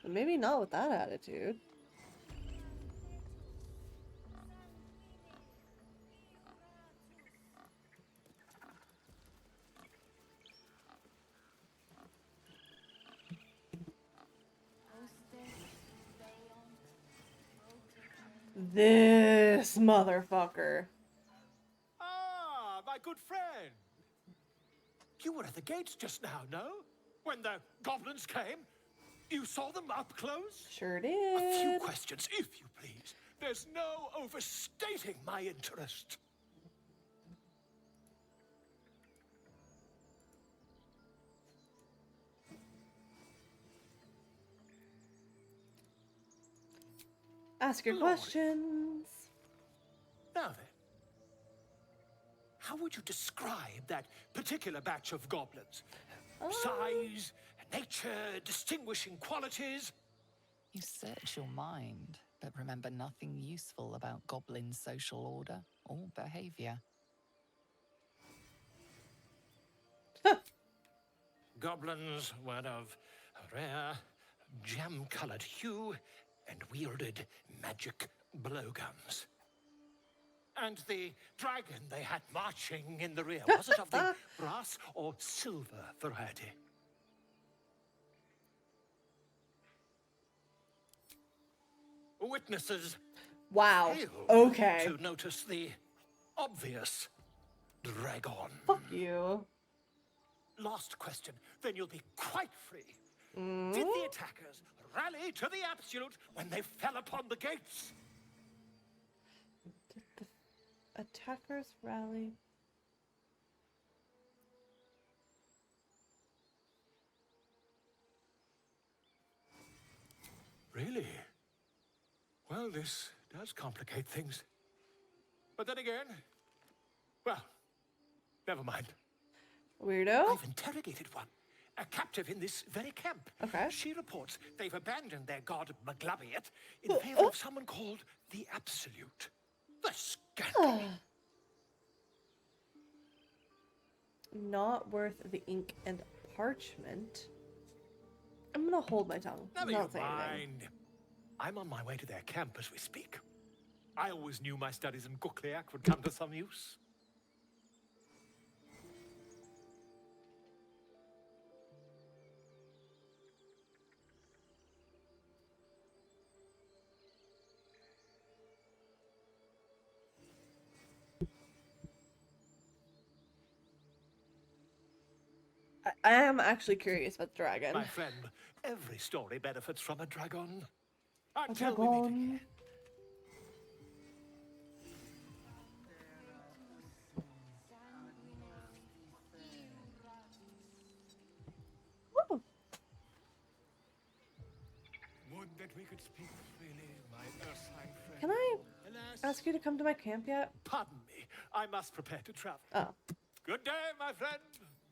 But maybe not with that attitude. This motherfucker. Ah, my good friend. You were at the gates just now, no? When the goblins came? You saw them up close? Sure did. A few questions, if you please. There's no overstating my interest. Ask your questions. Now then, how would you describe that particular batch of goblins? Size, nature, distinguishing qualities? You search your mind, but remember nothing useful about goblin social order or behavior. Goblins were of a rare, jam-colored hue and wielded magic blowguns. And the dragon they had marching in the rear, was it of the brass or silver variety? Witnesses wow. failed Okay. to notice the obvious dragon. Fuck you. Last question, then you'll be quite free. Did the attackers rally to the absolute when they fell upon the gates? Did the attackers rally? Really? Well, this does complicate things. But then again, well, never mind. Weirdo? I've interrogated one, a captive in this very camp. Okay. She reports they've abandoned their god Maglabiet in favor of someone called the Absolute. The scandal. Not worth the ink and parchment. I'm gonna hold my tongue. Never Not you say anything. mind. I'm on my way to their camp as we speak. I always knew my studies in Gukliak would come to some use. I am actually curious about the dragon. My friend, every story benefits from a dragon. A Until we meet dragon. Woo. Would that we could speak freely, my ursine friend. Can I Alas, ask you to come to my camp yet? pardon me. I must prepare to travel. Oh. Good day, my friend.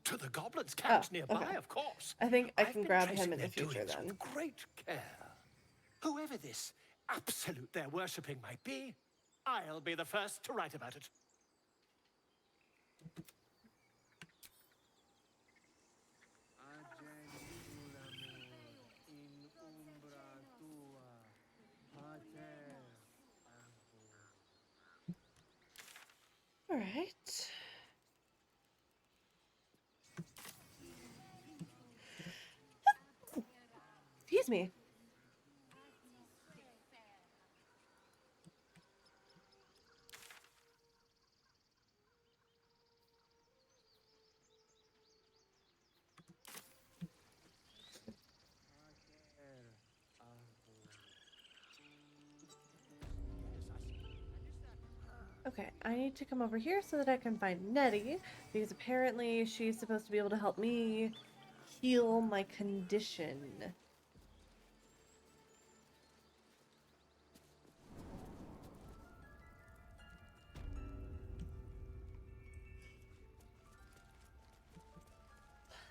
To the goblins' camps nearby, okay. of course. I think I I've can been grab tracing him in the their future doings then. with great care. Whoever this absolute they're worshipping might be, I'll be the first to write about it. All right. Excuse me. Okay, I need to come over here so that I can find Nettie, because apparently she's supposed to be able to help me heal my condition.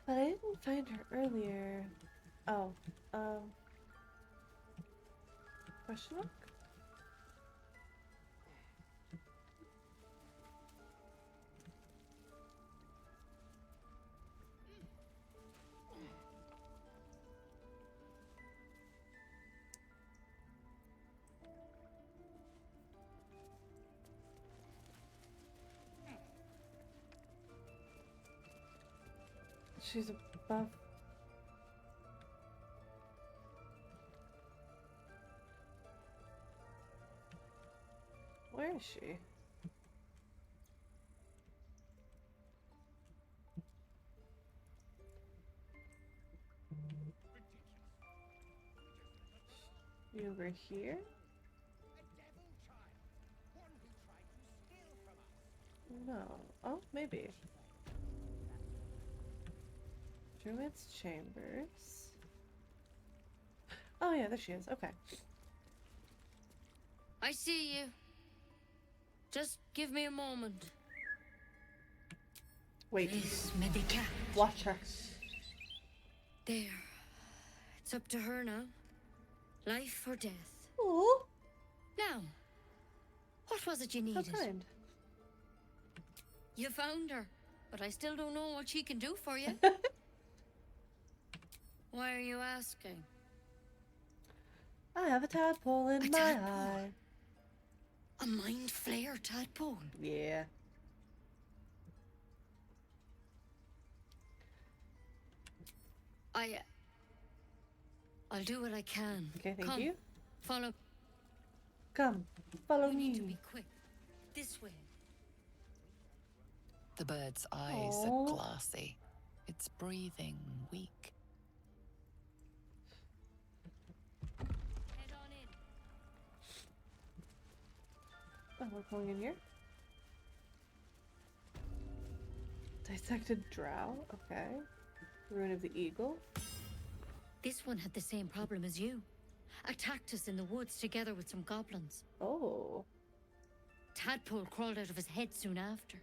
But I didn't find her earlier. Oh, question mark? She's above. Where is she? You over here? No. Oh, maybe. Druid's chambers. Oh yeah, there she is. Okay. I see you. Just give me a moment. Wait. This medica. Watch her. There. It's up to her now. Life or death. Oh. Now, what was it you needed? How kind. You found her, but I still don't know what she can do for you. Why are you asking? I have a tadpole in my eye. A mind flayer tadpole? Yeah. I'll do what I can. Okay, thank Come, you. Follow. Come, follow We me. need to be quick. This way. The bird's eyes Aww. are glassy. Its breathing weak. Head on in. Oh, we're going in here. Dissected drow. Okay. Ruin of the eagle. This one had the same problem as you. Attacked us in the woods together with some goblins. Oh. Tadpole crawled out of his head soon after.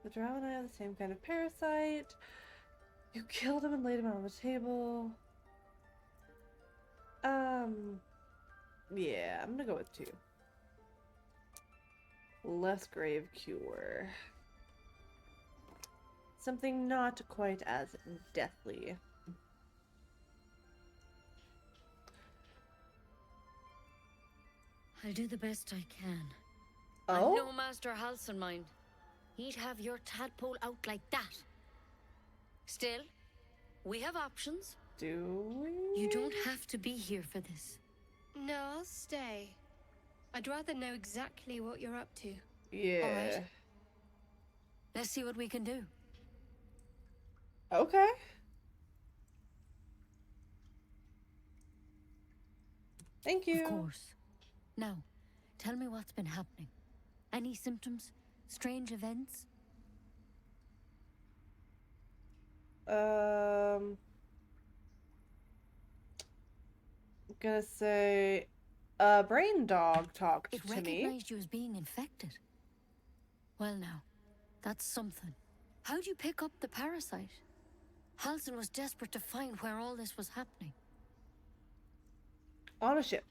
The drow and I have the same kind of parasite. You killed him and laid him out on the table. Yeah, I'm gonna go with 2. Less grave cure. Something not quite as deathly. I'll do the best I can. Oh? I know Master Halson mind. He'd have your tadpole out like that. Still, we have options. Do we? You don't have to be here for this. No, I'll stay. I'd rather know exactly what you're up to. Yeah. All right. Let's see what we can do. Okay. Thank you. Of course. Now, tell me what's been happening. Any symptoms? Strange events? I'm gonna say a brain dog talked It to me. recognized you as being infected. Well now, that's something. How'd you pick up the parasite? Halson was desperate to find where all this was happening. On a ship.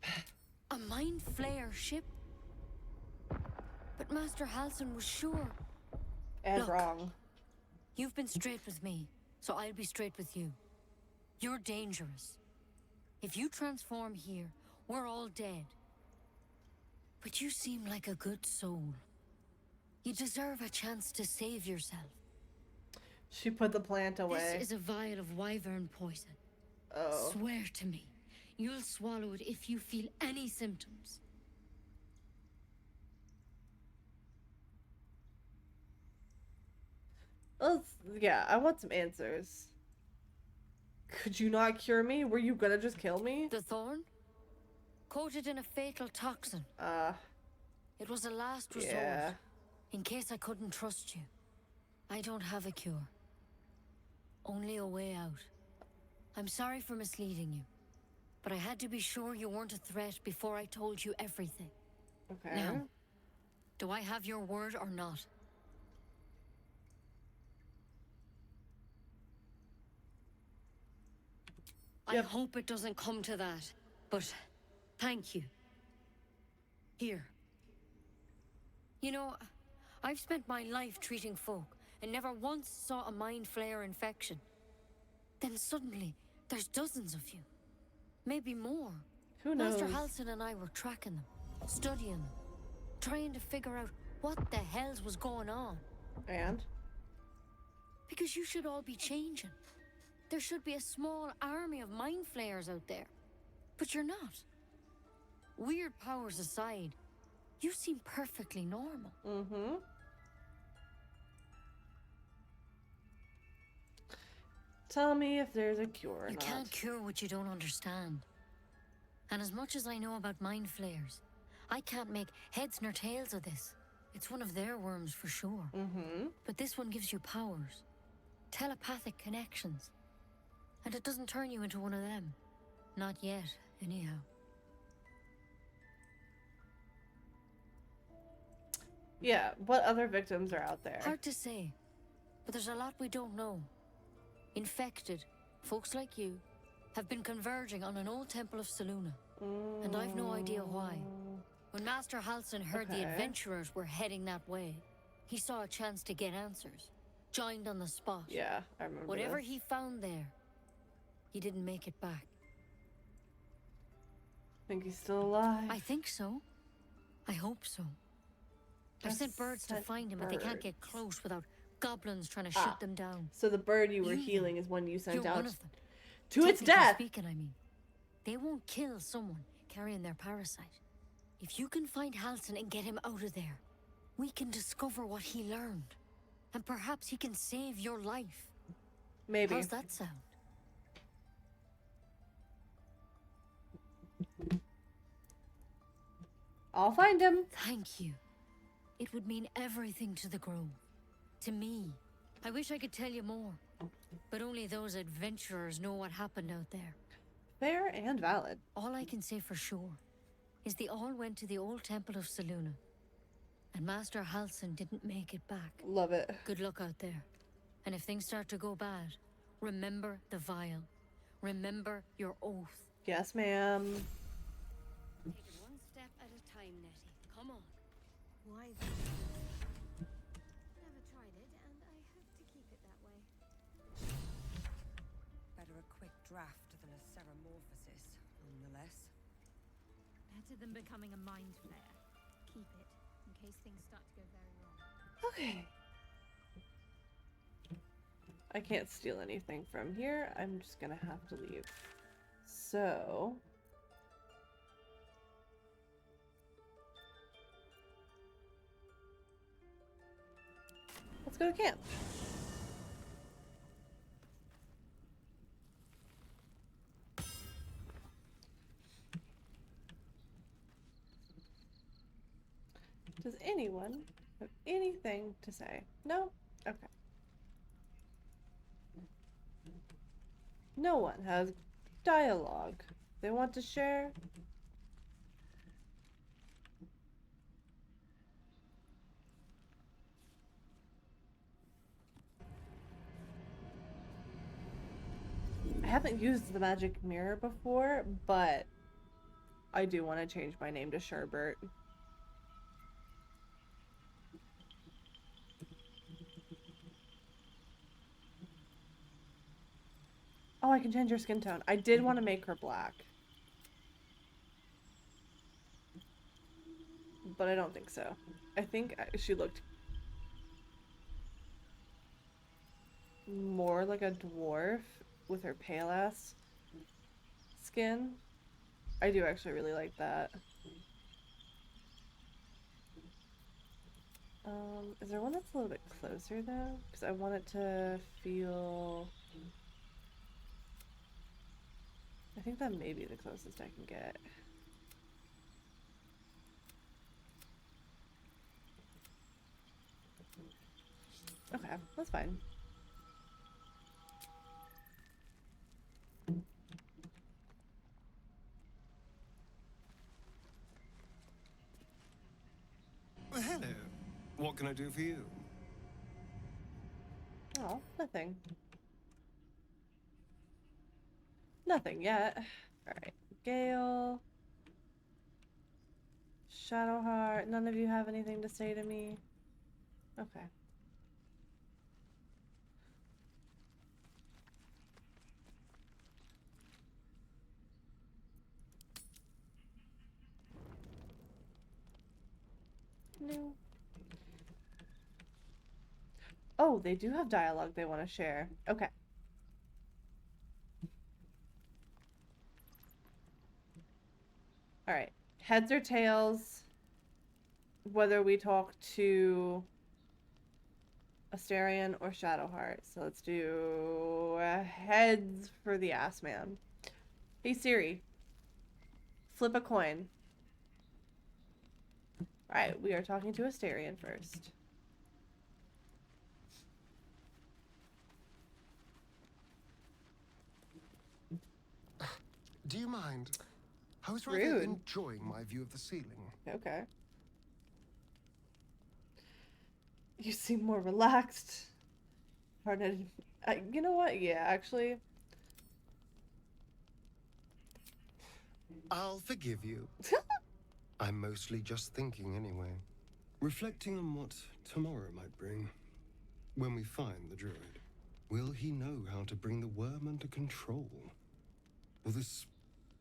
A mind flayer ship? But Master Halson was sure. And Look, wrong. You've been straight with me, so I'll be straight with you. You're dangerous. If you transform here, we're all dead. But you seem like a good soul. You deserve a chance to save yourself. She put the plant away. This is a vial of wyvern poison. Oh. Swear to me, you'll swallow it if you feel any symptoms. Yeah, I want some answers. Could you not cure me? Were you gonna just kill me? The thorn? Coated in a fatal toxin. It was a last resort. Yeah. In case I couldn't trust you. I don't have a cure. Only a way out. I'm sorry for misleading you. But I had to be sure you weren't a threat before I told you everything. Okay. Now, do I have your word or not? I hope it doesn't come to that. But thank you. Here. You know, I've spent my life treating folk and never once saw a mind flare infection. Then suddenly, there's dozens of you. Maybe more. Who knows? Master Halsin and I were tracking them, studying them, trying to figure out what the hells was going on. And? Because you should all be changing. There should be a small army of mind flayers out there. But you're not. Weird powers aside, you seem perfectly normal. Mm-hmm. Tell me if there's a cure or You not. can't cure what you don't understand. And as much as I know about mind flayers, I can't make heads nor tails of this. It's one of their worms for sure. Mm-hmm. But this one gives you powers. Telepathic connections. And it doesn't turn you into one of them. Not yet, anyhow. Yeah, what other victims are out there? Hard to say. But there's a lot we don't know. Infected, folks like you, have been converging on an old temple of Selûne. And I've no idea why. When Master Halsin heard the adventurers were heading that way, he saw a chance to get answers. Joined on the spot. Yeah, I remember Whatever this. he found there, he didn't make it back. Think he's still alive? I think so. I hope so. I've sent birds to find him, but they can't get close without goblins trying to shoot them down. So the bird you were healing is one you sent You're out one of them. to its Technically death. Speaking, I mean, they won't kill someone carrying their parasite. If you can find Halsin and get him out of there, we can discover what he learned, and perhaps he can save your life. Maybe. How's that sound? I'll find him. Thank you. It would mean everything to the Grove. To me. I wish I could tell you more. But only those adventurers know what happened out there. Fair and valid. All I can say for sure is they all went to the old temple of Selûne. And Master Halsin didn't make it back. Love it. Good luck out there. And if things start to go bad, remember the vial. Remember your oath. Yes, ma'am. Take it one step at a time, Nettie. Come on. Why? Never tried it, and I hope to keep it that way. Better a quick draft than a ceramorphosis, nonetheless. Better than becoming a mind flayer. Keep it, in case things start to go very wrong. Okay. I can't steal anything from here. I'm just gonna have to leave. So... let's go to camp. Does anyone have anything to say? No? Okay. No one has dialogue they want to share? I haven't used the magic mirror before, but I do want to change my name to Sherbert. Oh, I can change her skin tone. I did want to make her black. But I don't think so. I think she looked more like a dwarf with her pale ass skin. I do actually really like that. Is there one that's a little bit closer though? Because I want it to feel... I think that may be the closest I can get. Okay, that's fine. Well, hello. What can I do for you? Oh, nothing. Nothing yet. Alright. Gale. Shadowheart. None of you have anything to say to me? Okay. No. Oh, they do have dialogue they want to share. Okay. Alright. Heads or tails, whether we talk to Astarion or Shadowheart. So let's do heads for the ass man. Hey Siri, flip a coin. Alright, we are talking to Astarion first. Do you mind? I was rather Rude. enjoying my view of the ceiling. Okay. You seem more relaxed. Hard-headed. You know what? Yeah, actually. I'll forgive you. I'm mostly just thinking anyway. Reflecting on what tomorrow might bring. When we find the druid, will he know how to bring the worm under control? Will this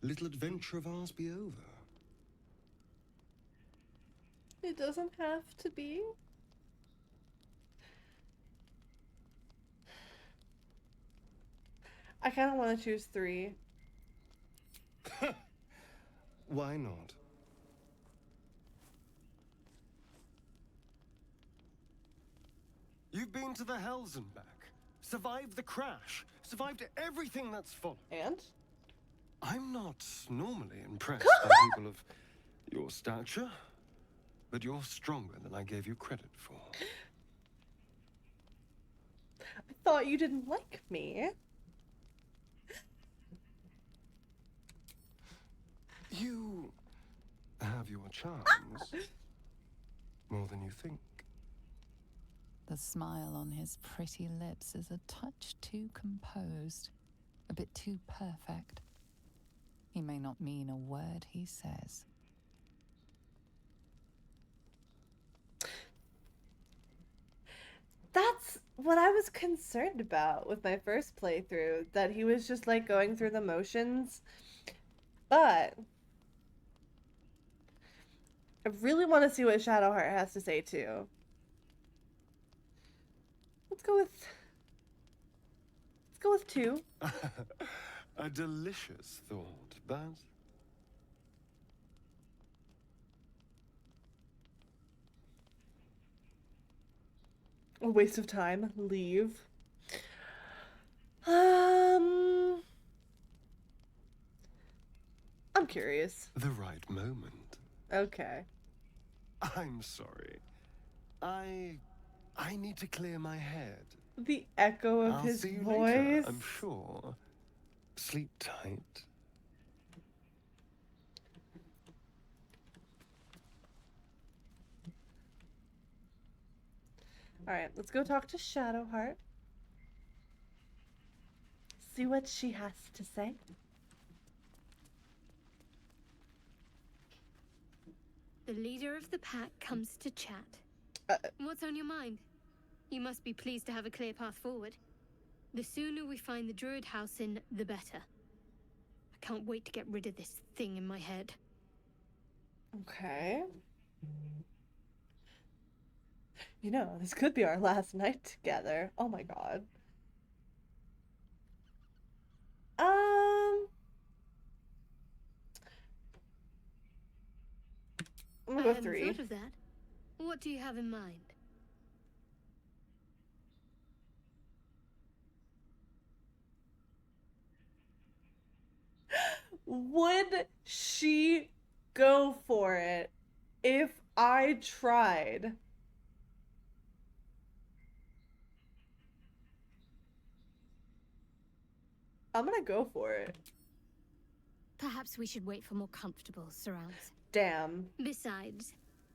little adventure of ours be over? It doesn't have to be. I kind of want to choose 3. Why not? You've been to the Hells and back. Survived the crash. Survived everything that's followed. And? I'm not normally impressed by people of your stature, but you're stronger than I gave you credit for. I thought you didn't like me. You have your charms. More than you think. The smile on his pretty lips is a touch too composed, a bit too perfect. He may not mean a word he says. That's what I was concerned about with my first playthrough, that he was just like going through the motions. But I really want to see what Shadowheart has to say too. Let's go with 2. A delicious thought, but a waste of time. Leave. I'm curious. the right moment. Okay. I'm sorry. I need to clear my head. The echo of I'll his see you voice. later, I'm sure. Sleep tight. Alright, let's go talk to Shadowheart. See what she has to say. The leader of the pack comes to chat. What's on your mind? You must be pleased to have a clear path forward. The sooner we find the druid house in, the better. I can't wait to get rid of this thing in my head. Okay. You know, this could be our last night together. Oh my god. I'm gonna go 3. I hadn't thought of that. What do you have in mind? Would she go for it if I tried? I'm gonna go for it. Perhaps we should wait for more comfortable surrounds. Damn. Besides,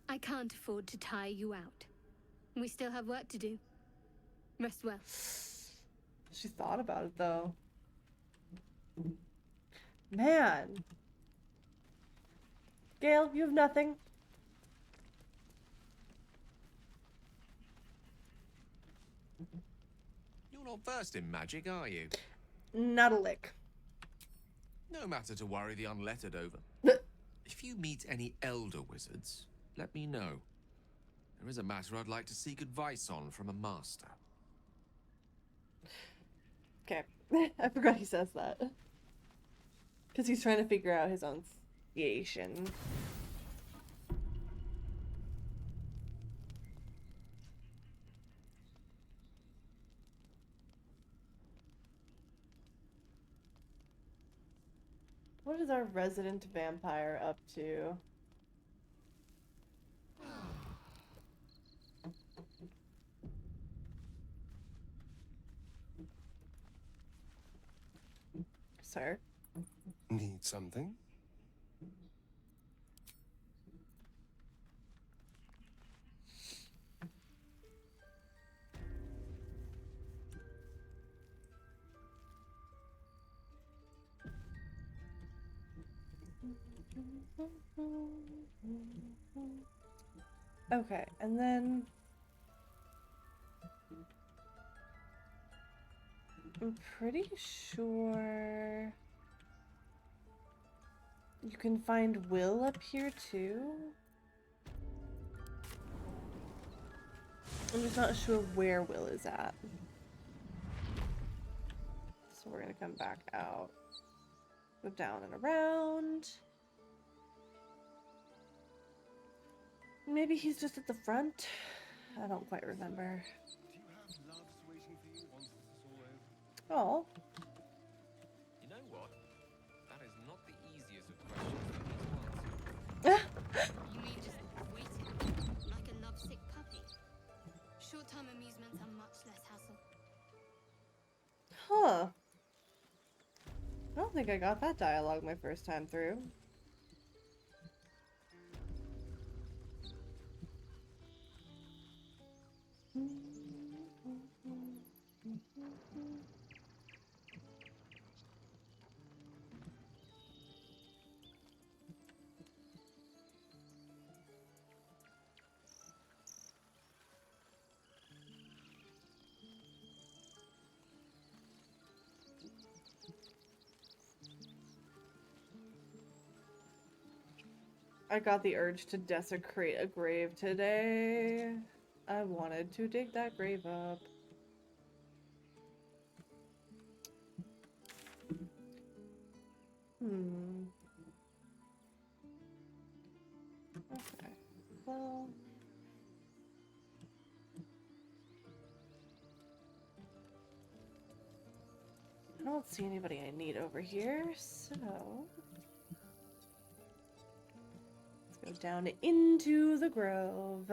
I can't afford to tire you out. We still have work to do. Rest well. She thought about it though. Man. Gale, you have nothing. You're not versed in magic, are you? Not a lick. No matter to worry the unlettered over. If you meet any elder wizards, let me know. There is a matter I'd like to seek advice on from a master. Okay. I forgot he says that. Because he's trying to figure out his own station. What is our resident vampire up to? Sir? Need something? Okay, and then I'm pretty sure you can find Will up here too. I'm just not sure where Will is at. So we're gonna come back out. Go down and around. Maybe he's just at the front. I don't quite remember. Do you have loves waiting for you once this is all over? Oh. You know what? That is not the easiest of questions for me to answer. You mean just waiting? Like a lovesick puppy? Short-term amusements are much less hassle. Huh. I don't think I got that dialogue my first time through. I got the urge to desecrate a grave today. I wanted to dig that grave up. Okay. Well. I don't see anybody I need over here, so let's go down into the grove.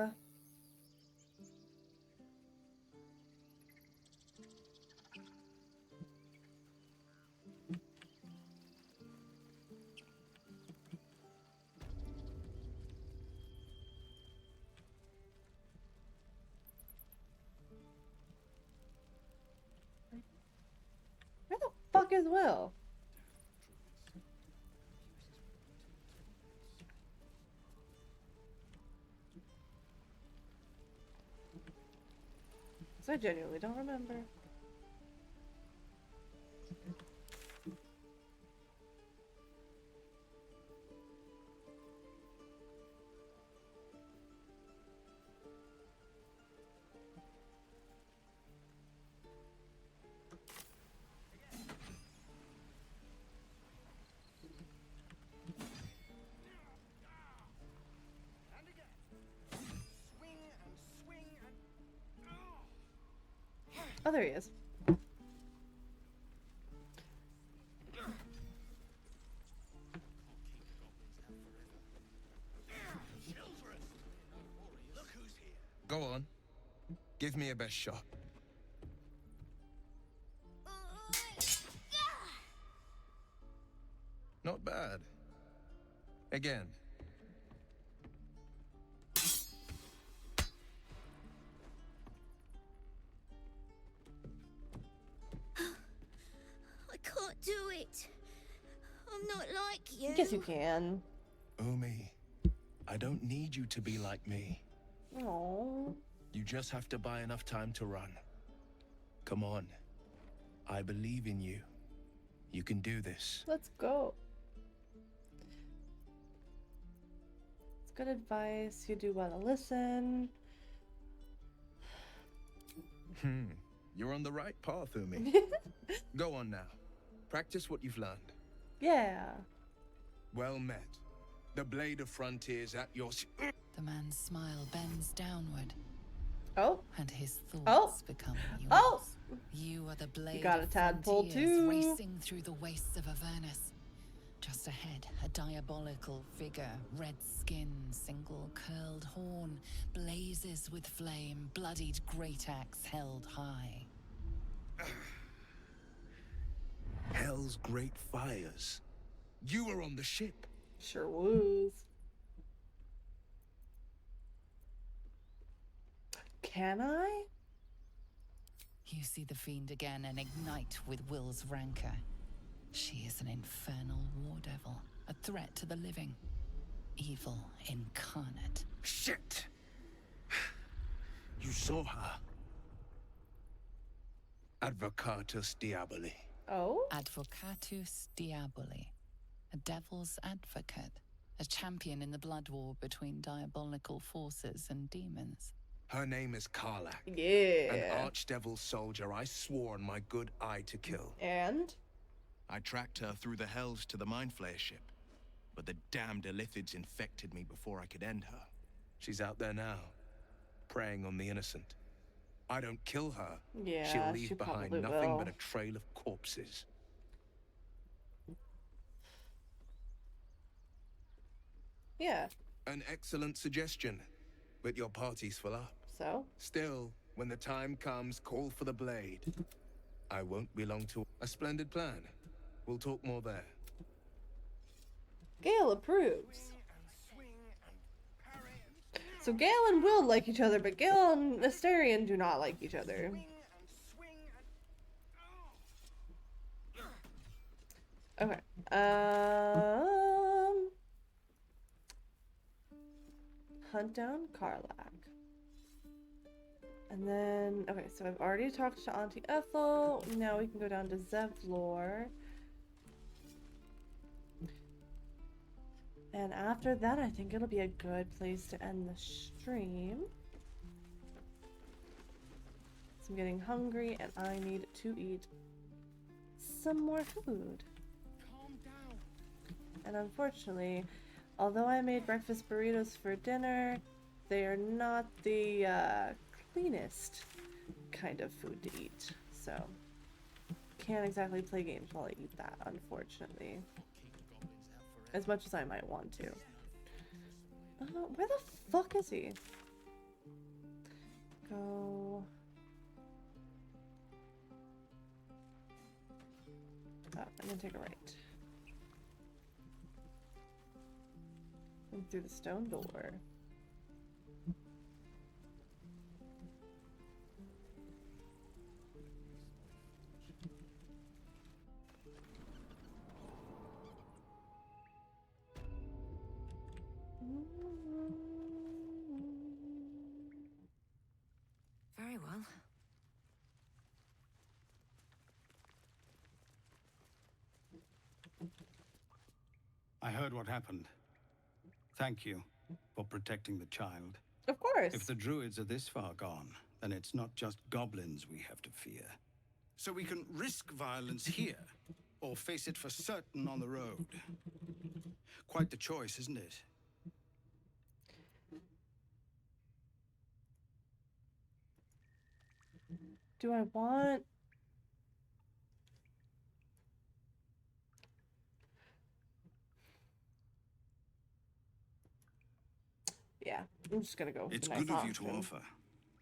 Where the fuck is Will? I genuinely don't remember. Oh, there he is. Go on. Give me a best shot. Not bad. Again. I can't do it. I'm not like you. Yes, you can. Umi, I don't need you to be like me. Oh. You just have to buy enough time to run. Come on. I believe in you. You can do this. Let's go. It's good advice. You do well to listen. You're on the right path, Umi. Go on now. Practice what you've learned. Yeah. Well met. The blade of frontiers at your... The man's smile bends downward. Oh. And his thoughts become yours. Oh. You are the blade You got a of tadpole frontiers too. racing through the wastes of Avernus. Just ahead, a diabolical figure, red skin, single curled horn, blazes with flame, bloodied great axe held high. Hell's great fires. You were on the ship. Sure was. Can I? You see the fiend again and ignite with Will's rancor. She is an infernal war devil, a threat to the living. Evil incarnate. Shit! You saw her. Advocatus Diaboli. Oh? Advocatus Diaboli. A devil's advocate. A champion in the blood war between diabolical forces and demons. Her name is Karlach. Yeah. An archdevil soldier I swore on my good eye to kill. And? I tracked her through the hells to the Mind Flayer ship, but the damned Illithids infected me before I could end her. She's out there now, preying on the innocent. I don't kill her. Yeah, she'll leave she behind probably nothing will. but a trail of corpses. Yeah. An excellent suggestion, but your party's full up. So? Still, when the time comes, call for the blade. I won't be long to... A splendid plan. We'll talk more there. Gale approves. So Gale and Will like each other, but Gale and Astarion do not like each other. Okay. Hunt down Karlach. And then, okay, so I've already talked to Auntie Ethel. Now we can go down to Zevlor. And after that, I think it'll be a good place to end the stream. So I'm getting hungry and I need to eat some more food. And unfortunately, although I made breakfast burritos for dinner, they are not the cleanest kind of food to eat. So, can't exactly play games while I eat that, unfortunately. As much as I might want to. Where the fuck is he? Go. Oh, I'm gonna take a right. And through the stone door. Very well. I heard what happened. Thank you for protecting the child. Of course. If the druids are this far gone, then it's not just goblins we have to fear. So we can risk violence here, or face it for certain on the road. Quite the choice, isn't it? Do I want... Yeah, I'm just gonna go with It's the nice good of you to option. offer,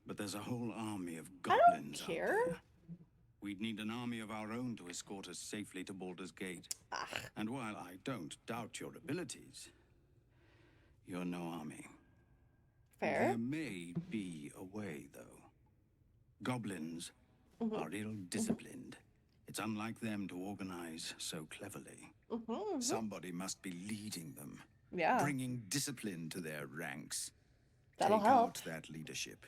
but there's a whole army of I goblins don't care. out there. We'd need an army of our own to escort us safely to Baldur's Gate. And while I don't doubt your abilities, you're no army. Fair. There may be a way, though. Goblins are ill-disciplined. It's unlike them to organize so cleverly. Somebody must be leading them. Yeah. Bringing discipline to their ranks. That'll Take help. out that leadership,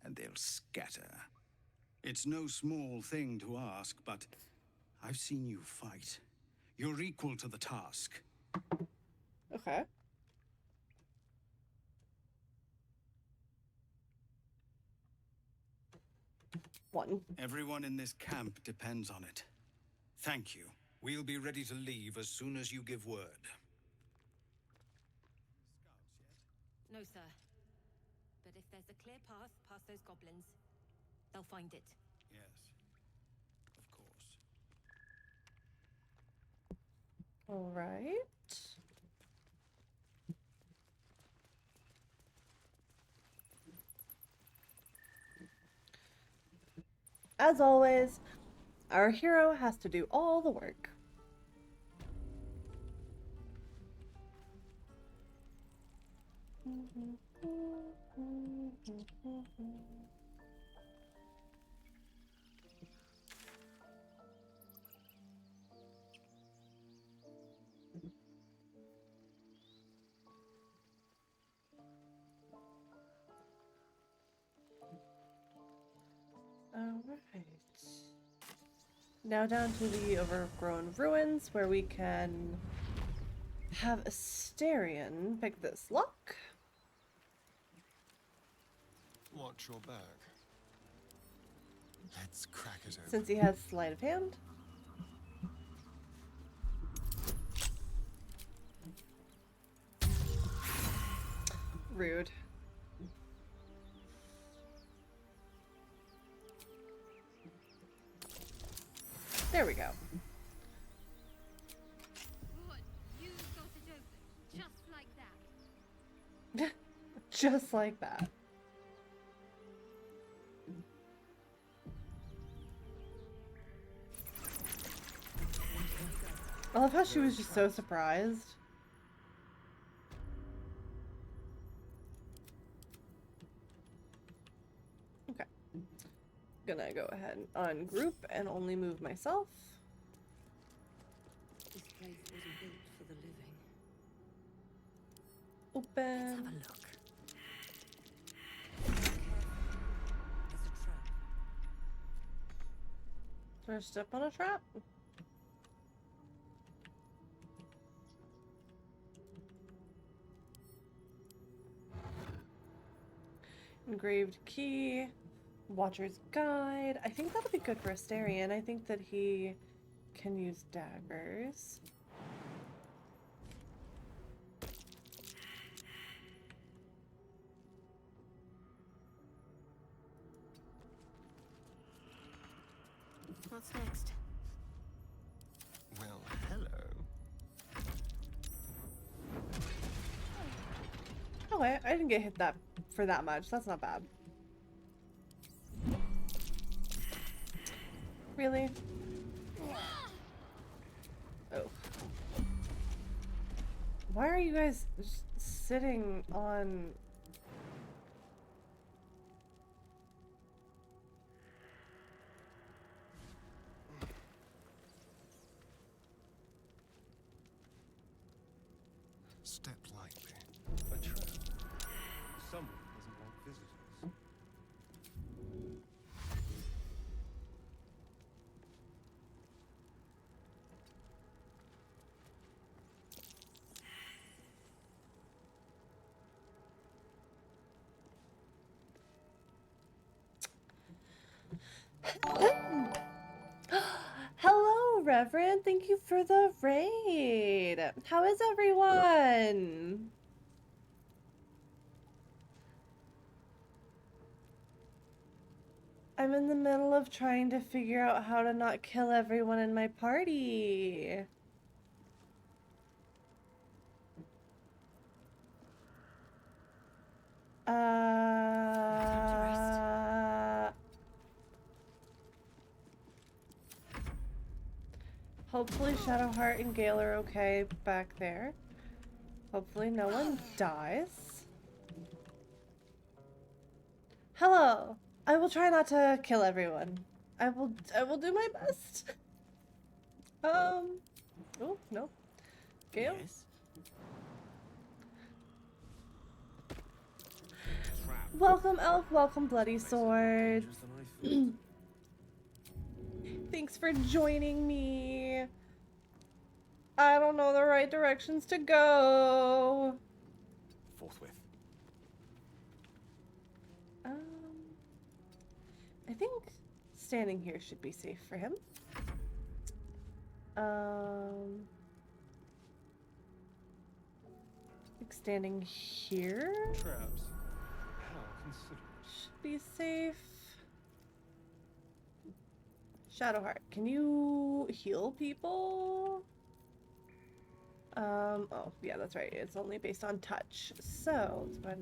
and they'll scatter. It's no small thing to ask, but I've seen you fight. You're equal to the task. Okay. One. Everyone in this camp depends on it. Thank you. We'll be ready to leave as soon as you give word. No, sir. But if there's a clear path past those goblins, they'll find it. Yes, of course. All right. As always, our hero has to do all the work. Alright. Now down to the overgrown ruins where we can have Asterion pick this lock. Watch your back. Let's crack it open. Since he has sleight of hand. Rude. There we go. Good. You got it open. Just like that. Just like that. I love how she was just so surprised. Okay. Gonna go ahead and ungroup and only move myself. This place wasn't built for the living. Open. Let's have a look. First step on a trap. Engraved key, Watcher's Guide. I think that'll be good for Asterion. I think that he can use daggers. What's next? Well, hello. Okay, I didn't get hit that for that much. That's not bad. Really? Oh. Why are you guys just sitting on... Step lightly. A trap. Someone doesn't like visitors. Hello, Reverend. Thank you for the raid. How is everyone? I'm in the middle of trying to figure out how to not kill everyone in my party. Hopefully Shadowheart and Gale are okay back there. Hopefully no one dies. Hello. I will try not to kill everyone. I will do my best. Oh, no. Gale? Yes? Welcome, Elf. Welcome, Bloody Sword. Thanks for joining me. I don't know the right directions to go. Forthwith. I think standing here should be safe for him. Like standing here Traps. How considerate. should be safe. Shadowheart, can you heal people? Oh, yeah, that's right. It's only based on touch. So, let's go ahead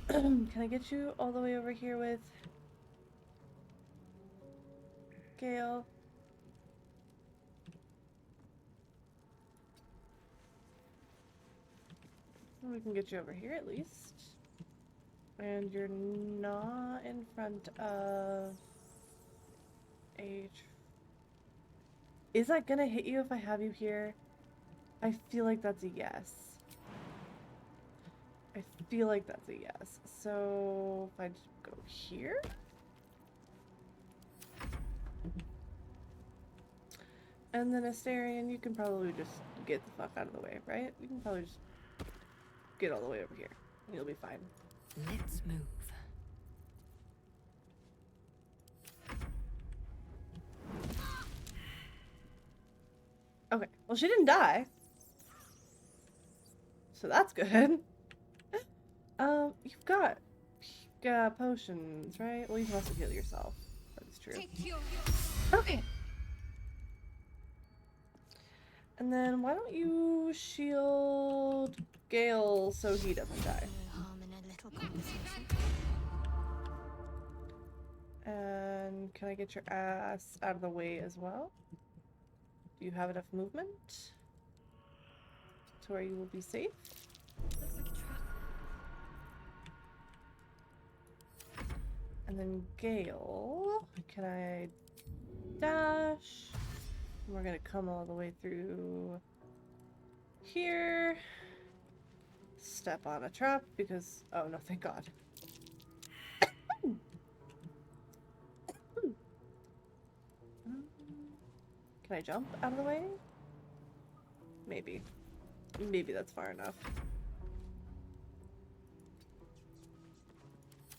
and can I get you all the way over here with Gale? We can get you over here at least. And you're not in front of H. Is that gonna hit you if I have you here? I feel like that's a yes. I feel like that's a yes. So if I just go here. And then Astarion, you can probably just get the fuck out of the way, right? You can probably just get all the way over here. And you'll be fine. Let's move. Okay, well she didn't die. So that's good. You've got potions, right? Well, you can also heal yourself. That is true. Okay. And then why don't you shield Gale so he doesn't die? And can I get your ass out of the way as well? Do you have enough movement to where you will be safe? Looks like a trap. And then Gale, can I dash? We're gonna come all the way through here. Step on a trap because, oh no, thank God. Can I jump out of the way? Maybe. Maybe that's far enough.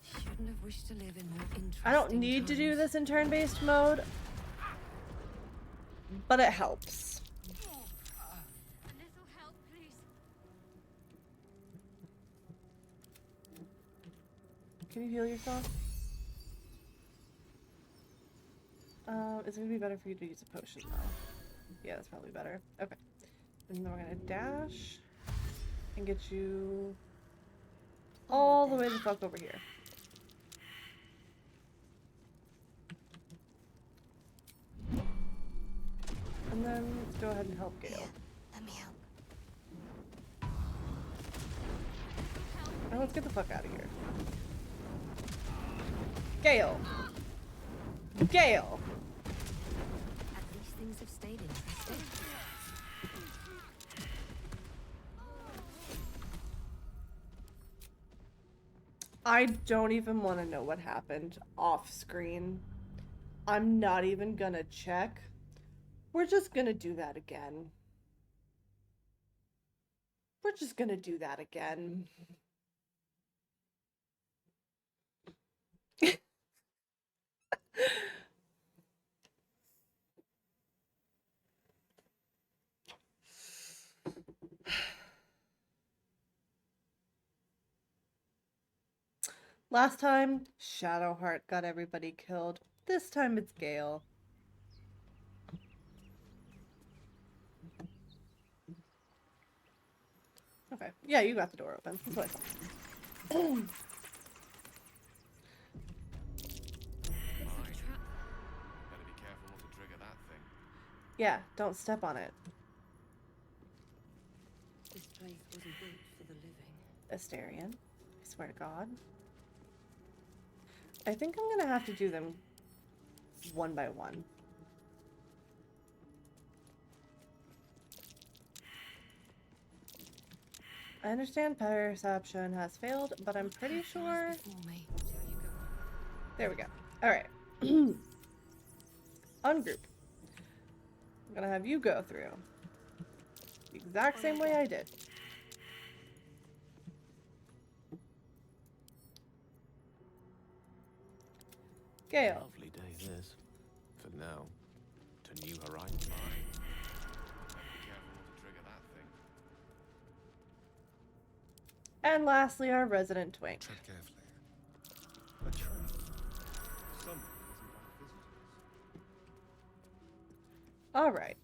Shouldn't have wished to live in more interesting I don't need to do this in turn-based mode, but it helps. A little help, please. Can you heal yourself? It's gonna be better for you to use a potion though. Yeah, that's probably better. Okay. And then we're gonna dash and get you all the way the fuck over here. And then let's go ahead and help Gale. Let me help. Now let's get the fuck out of here. Gale! Gale! At least things have stayed interesting. I don't even want to know what happened off screen. I'm not even gonna check. We're just gonna do that again. We're just gonna do that again. Last time, Shadowheart got everybody killed. This time it's Gale. Okay. Yeah, you got the door open. That's what I thought. Better be careful not to trigger that thing. Yeah, don't step on it. This place wasn't built for the living. Astarion. I swear to God. I think I'm gonna have to do them one by one. I understand perception has failed, but I'm pretty sure... There we go. Alright. Ungroup. I'm gonna have you go through. The exact same way I did. Gale. Lovely day this. For now. To new horizons. Be careful not to trigger that thing. And lastly, our resident twink. Tread carefully. A train. Someone doesn't like visitors. All right.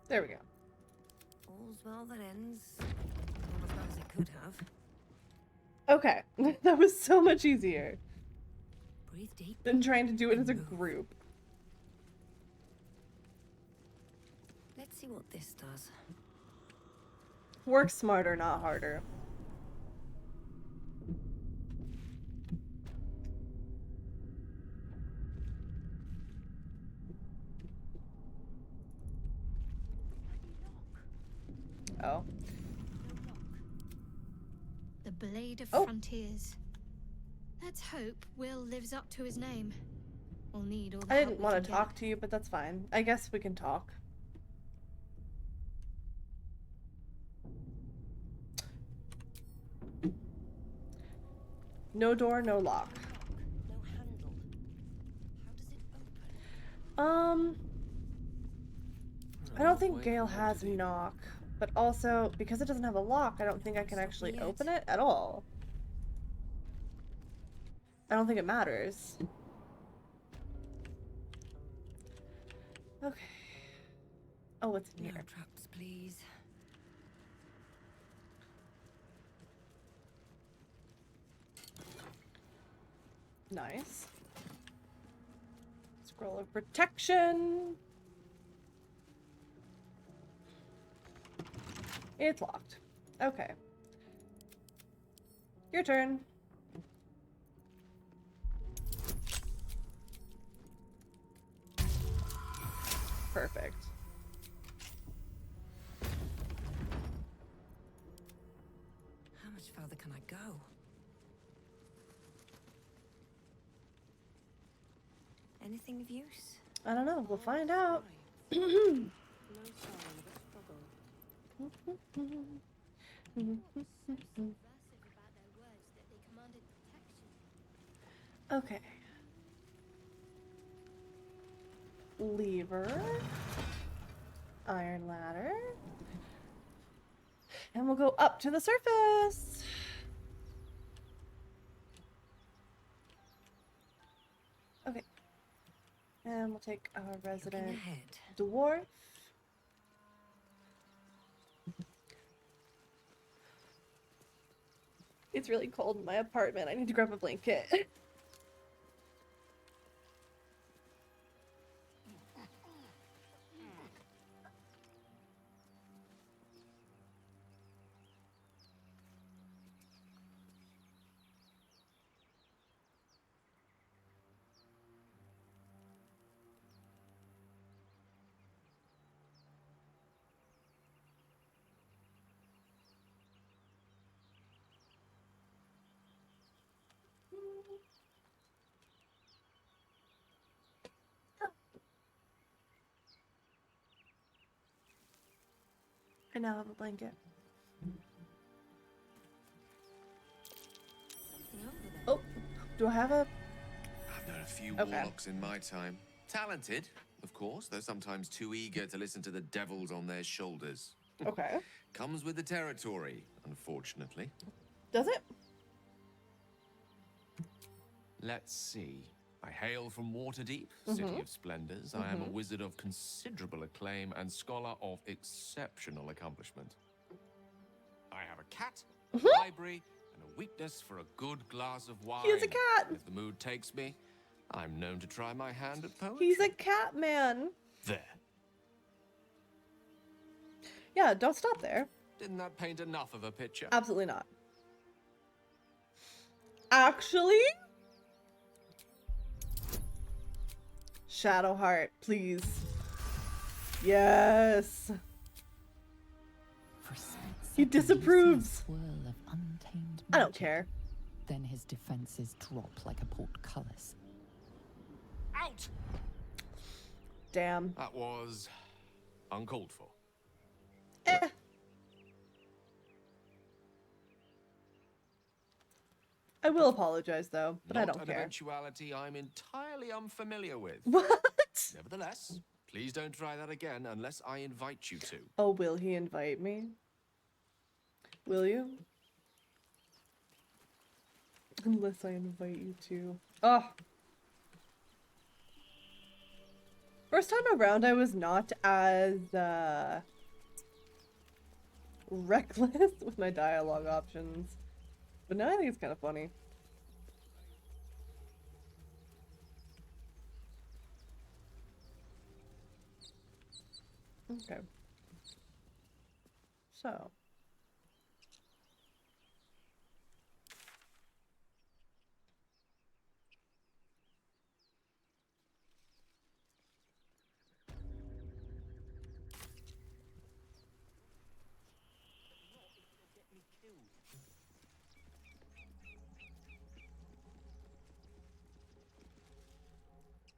There we go. All's well that ends. Not as bad as it could have. Okay. That was so much easier Breathe deep. than trying to do it as a group. Let's see what this does. Work smarter, not harder. Oh. The Blade of Oh. Frontiers. Let's hope Will lives up to his name. We'll need all the I help didn't we want can to get. talk to you, but that's fine. I guess we can talk. No door, no lock. No handle. How does it open? I don't think Gale has knock, but also because it doesn't have a lock, I don't think I can actually open it at all. I don't think it matters. Okay. Oh, what's in No here? traps, please. Nice. Scroll of protection. It's locked. Okay. Your turn. Perfect. How much further can I go? Anything of use? I don't know. We'll find out. No sign of a struggle. Okay. Lever. Iron ladder. And we'll go up to the surface. Okay. And we'll take our resident dwarf. It's really cold in my apartment. I need to grab a blanket. I now have a blanket. Oh, do I have a... I've known a few Okay. warlocks in my time. Talented, of course, though sometimes too eager to listen to the devils on their shoulders. Okay. Comes with the territory, unfortunately. Does it? Let's see. I hail from Waterdeep, City Mhm. of Splendors. I am a wizard of considerable acclaim and scholar of exceptional accomplishment. I have a cat, a library, and a weakness for a good glass of wine. He's a cat. And if the mood takes me, I'm known to try my hand at poetry. He's a cat man. There. Yeah, don't stop there. Didn't that paint enough of a picture? Absolutely not. Actually? Shadowheart, please. Yes. He disapproves. I don't care. Then his defenses drop like a portcullis. Out! Damn. That was uncalled for. I will apologize though, but I Not don't an care. eventuality I'm entirely unfamiliar with. What? Nevertheless, please don't try that again unless I invite you to. Oh, will he invite me? Will you? Unless I invite you to. Oh. First time around, I was not as reckless with my dialogue options. But now I think it's kind of funny. Okay. So.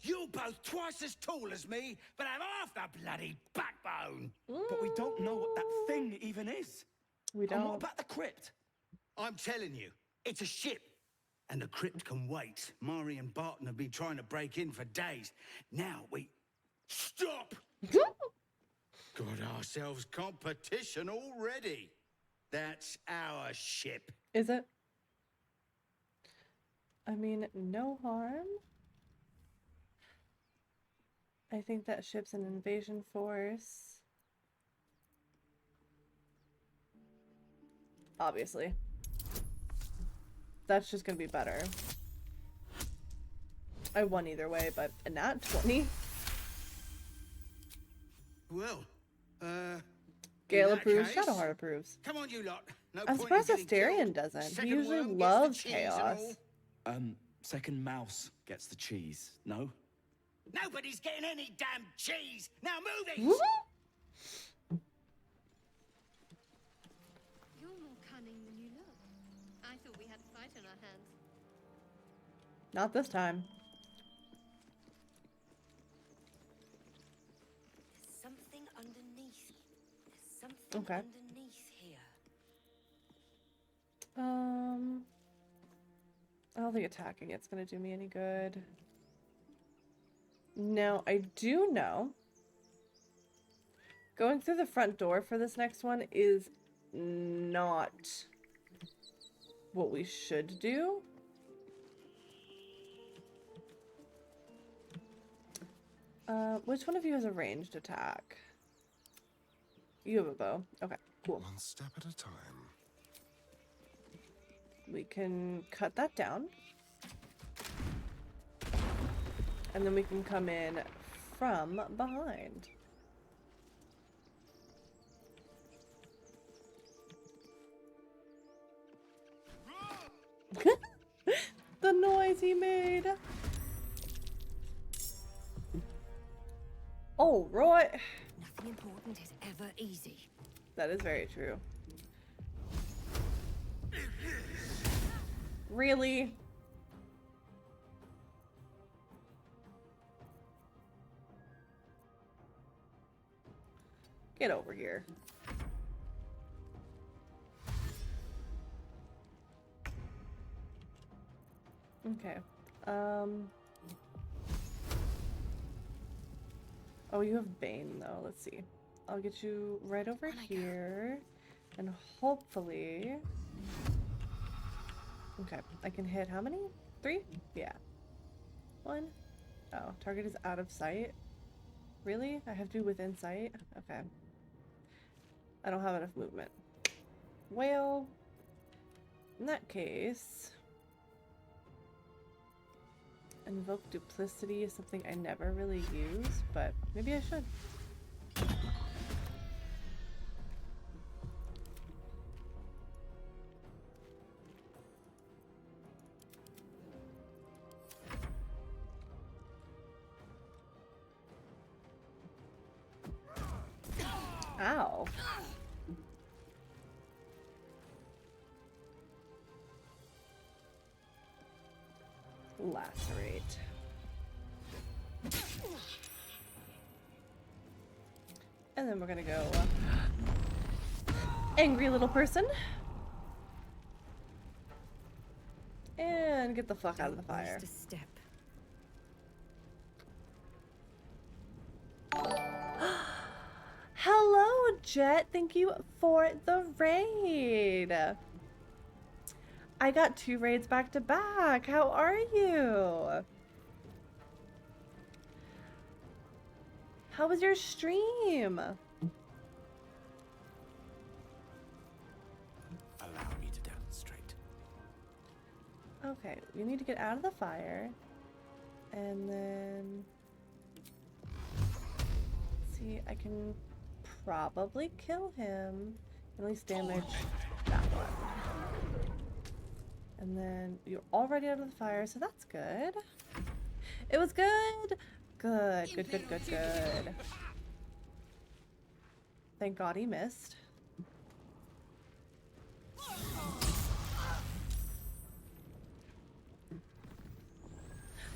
You both twice as tall as me, but have half the bloody backbone. But we don't know what that thing even is. We And what don't. about the crypt? I'm telling you, it's a ship. And the crypt can wait. Mari and Barton have been trying to break in for days. Now we... Stop! Got ourselves competition already. That's our ship. Is it? I mean, no harm. I think that ship's an invasion force. Obviously. That's just gonna be better. I won either way, but a nat 20. Well, Gale in that approves, case, Shadowheart approves. Come on, you lot. No I'm point in surprised getting Asterion killed. doesn't. He Second usually worm gets the loves cheese and chaos. all. Second mouse gets the cheese, no? Nobody's getting any damn cheese. Now move it! You're more cunning than you look. I thought we had a fight on our hands. Not this time. There's something underneath. There's something Okay. underneath here. I don't think attacking it's gonna do me any good. Now, I do know going through the front door for this next one is not what we should do. Which one of you has a ranged attack? You have a bow. Okay, cool. One step at a time. We can cut that down. And then we can come in from behind. The noise he made. Oh, right. Nothing important is ever easy. That is very true. Really? Get over here. Okay. Oh, you have Bane though. Let's see. I'll get you right over here. And hopefully... Okay, I can hit how many? 3? Yeah. 1. Oh, target is out of sight. Really? I have to be within sight? Okay. I don't have enough movement. Well, in that case... Invoke Duplicity is something I never really use, but maybe I should. Ow. Lacerate. And then we're gonna go angry little person. And get the fuck out of the fire. Just a step. Hello, Jet. Thank you for the raid. I got 2 raids back to back. How are you? How was your stream? Allow me to demonstrate. Okay, we need to get out of the fire. And then... see, I can probably kill him. At least damage that one. And then you're already out of the fire, so that's good. It was good! Good, good, good, good, good. Thank God he missed.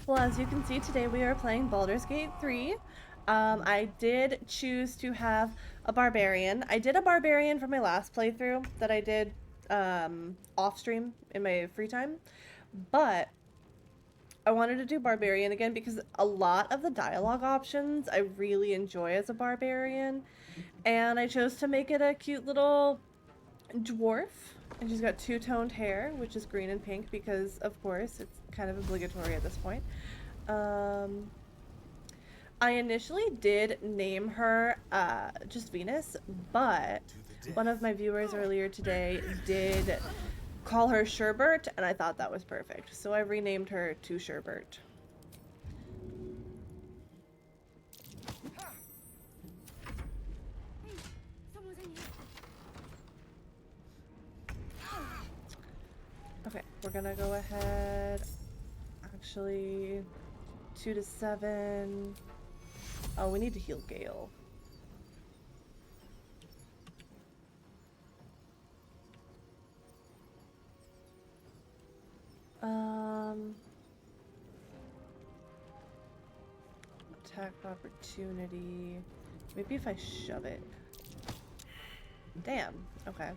Well, as you can see, today we are playing Baldur's Gate 3. I did choose to have a barbarian. I did a barbarian for my last playthrough that I did off stream in my free time, but I wanted to do barbarian again because a lot of the dialogue options I really enjoy as a barbarian, and I chose to make it a cute little dwarf. And she's got 2-toned hair, which is green and pink because, of course, it's kind of obligatory at this point. I initially did name her just Venus, but one of my viewers earlier today did call her Sherbert, and I thought that was perfect. So I renamed her to Sherbert. Okay, we're gonna go ahead. Actually, 2 to 7. Oh, we need to heal Gale. Attack opportunity. Maybe if I shove it. Damn. Okay.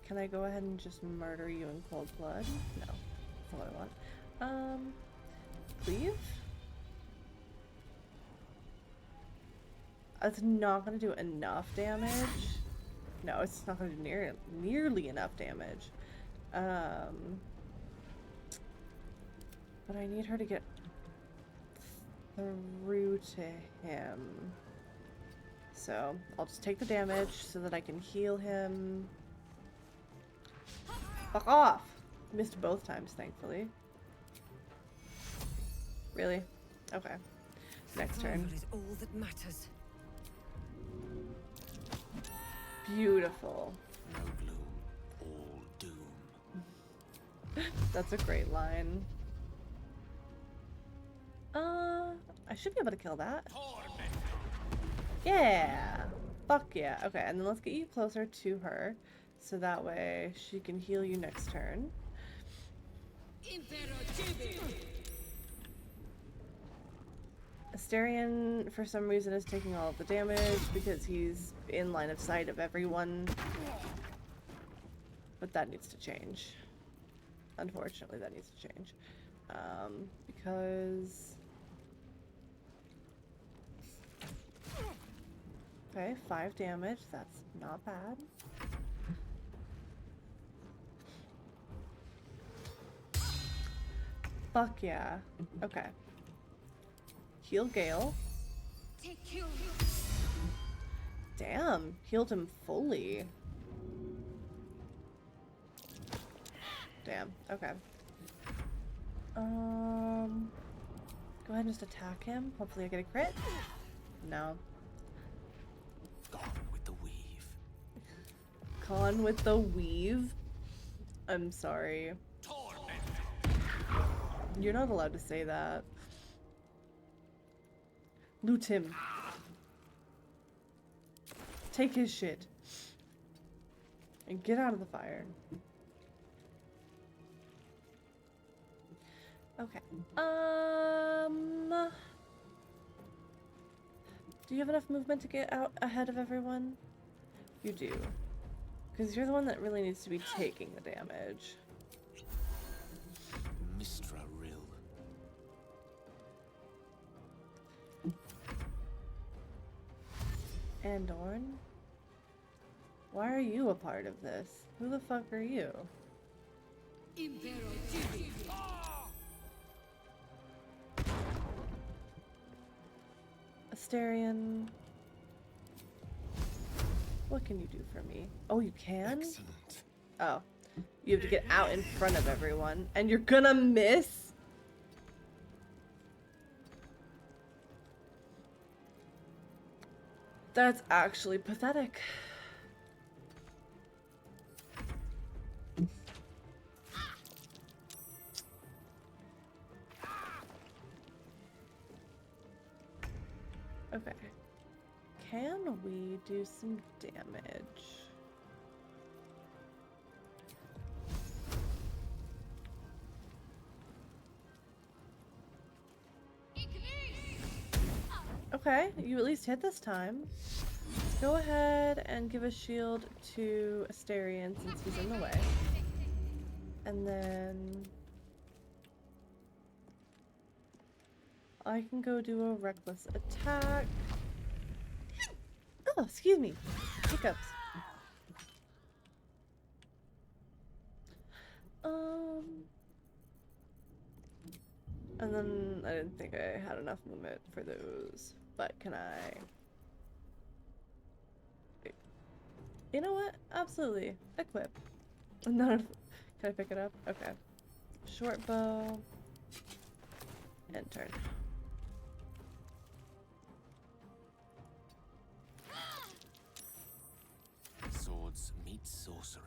Can I go ahead and just murder you in cold blood? No. That's not what I want. Cleave? It's not gonna do enough damage. No, it's not gonna do nearly enough damage. But I need her to get through to him. So I'll just take the damage so that I can heal him. Fuck off! Missed both times, thankfully. Really? Okay. Next turn. Is all that matters. Beautiful. No gloom, all doom. That's a great line. I should be able to kill that. Yeah! Fuck yeah. Okay, and then let's get you closer to her, so that way she can heal you next turn. Asterion, for some reason, is taking all of the damage because he's in line of sight of everyone. But that needs to change. Unfortunately, that needs to change. Because... okay, 5 damage. That's not bad. Fuck yeah. Okay. Heal Gale. Damn, healed him fully. Damn, okay. Go ahead and just attack him. Hopefully I get a crit. No. Gone with the weave. Gone with the weave? I'm sorry. You're not allowed to say that. Loot him. take his shit. And get out of the fire. Okay. Do you have enough movement to get out ahead of everyone? You do. Because you're the one that really needs to be taking the damage. Mistra Rill. Andorn? Why are you a part of this? Who the fuck are you? Asterion. What can you do for me? Oh, you can? Excellent. Oh. You have to get out in front of everyone. And you're gonna miss? That's actually pathetic. Okay. Can we do some damage? Okay, you at least hit this time. Go ahead and give a shield to Asterion since he's in the way. And then I can go do a reckless attack. Oh, excuse me. Hiccups. And then I didn't think I had enough movement for those. But can I... You know what? Absolutely. Equip. Can I pick it up? Okay. Short bow. And turn. Swords meet sorcery.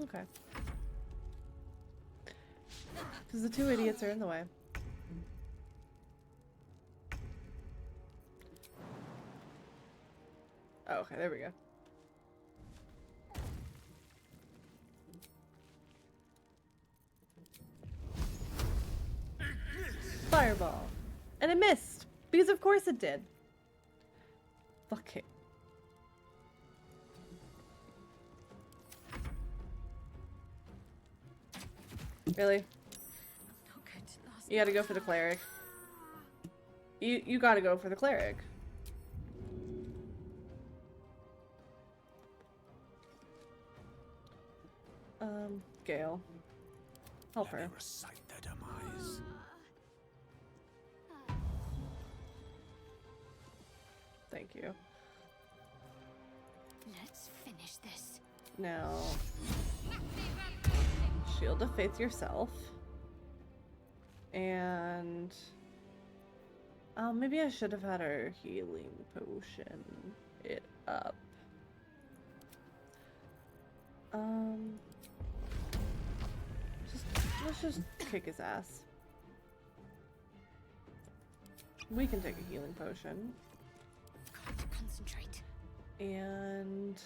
Okay. Because the two idiots are in the way. Oh, okay, there we go. Fireball. And it missed! Because of course it did. Fuck it. Really? You gotta go for the cleric. You gotta go for the cleric. Gale. Help her. Recite their demise. Thank you. Let's finish this. Now, shield of faith yourself. And maybe I should have had our healing potion it up. Let's just kick his ass. We can take a healing potion. Got to concentrate. And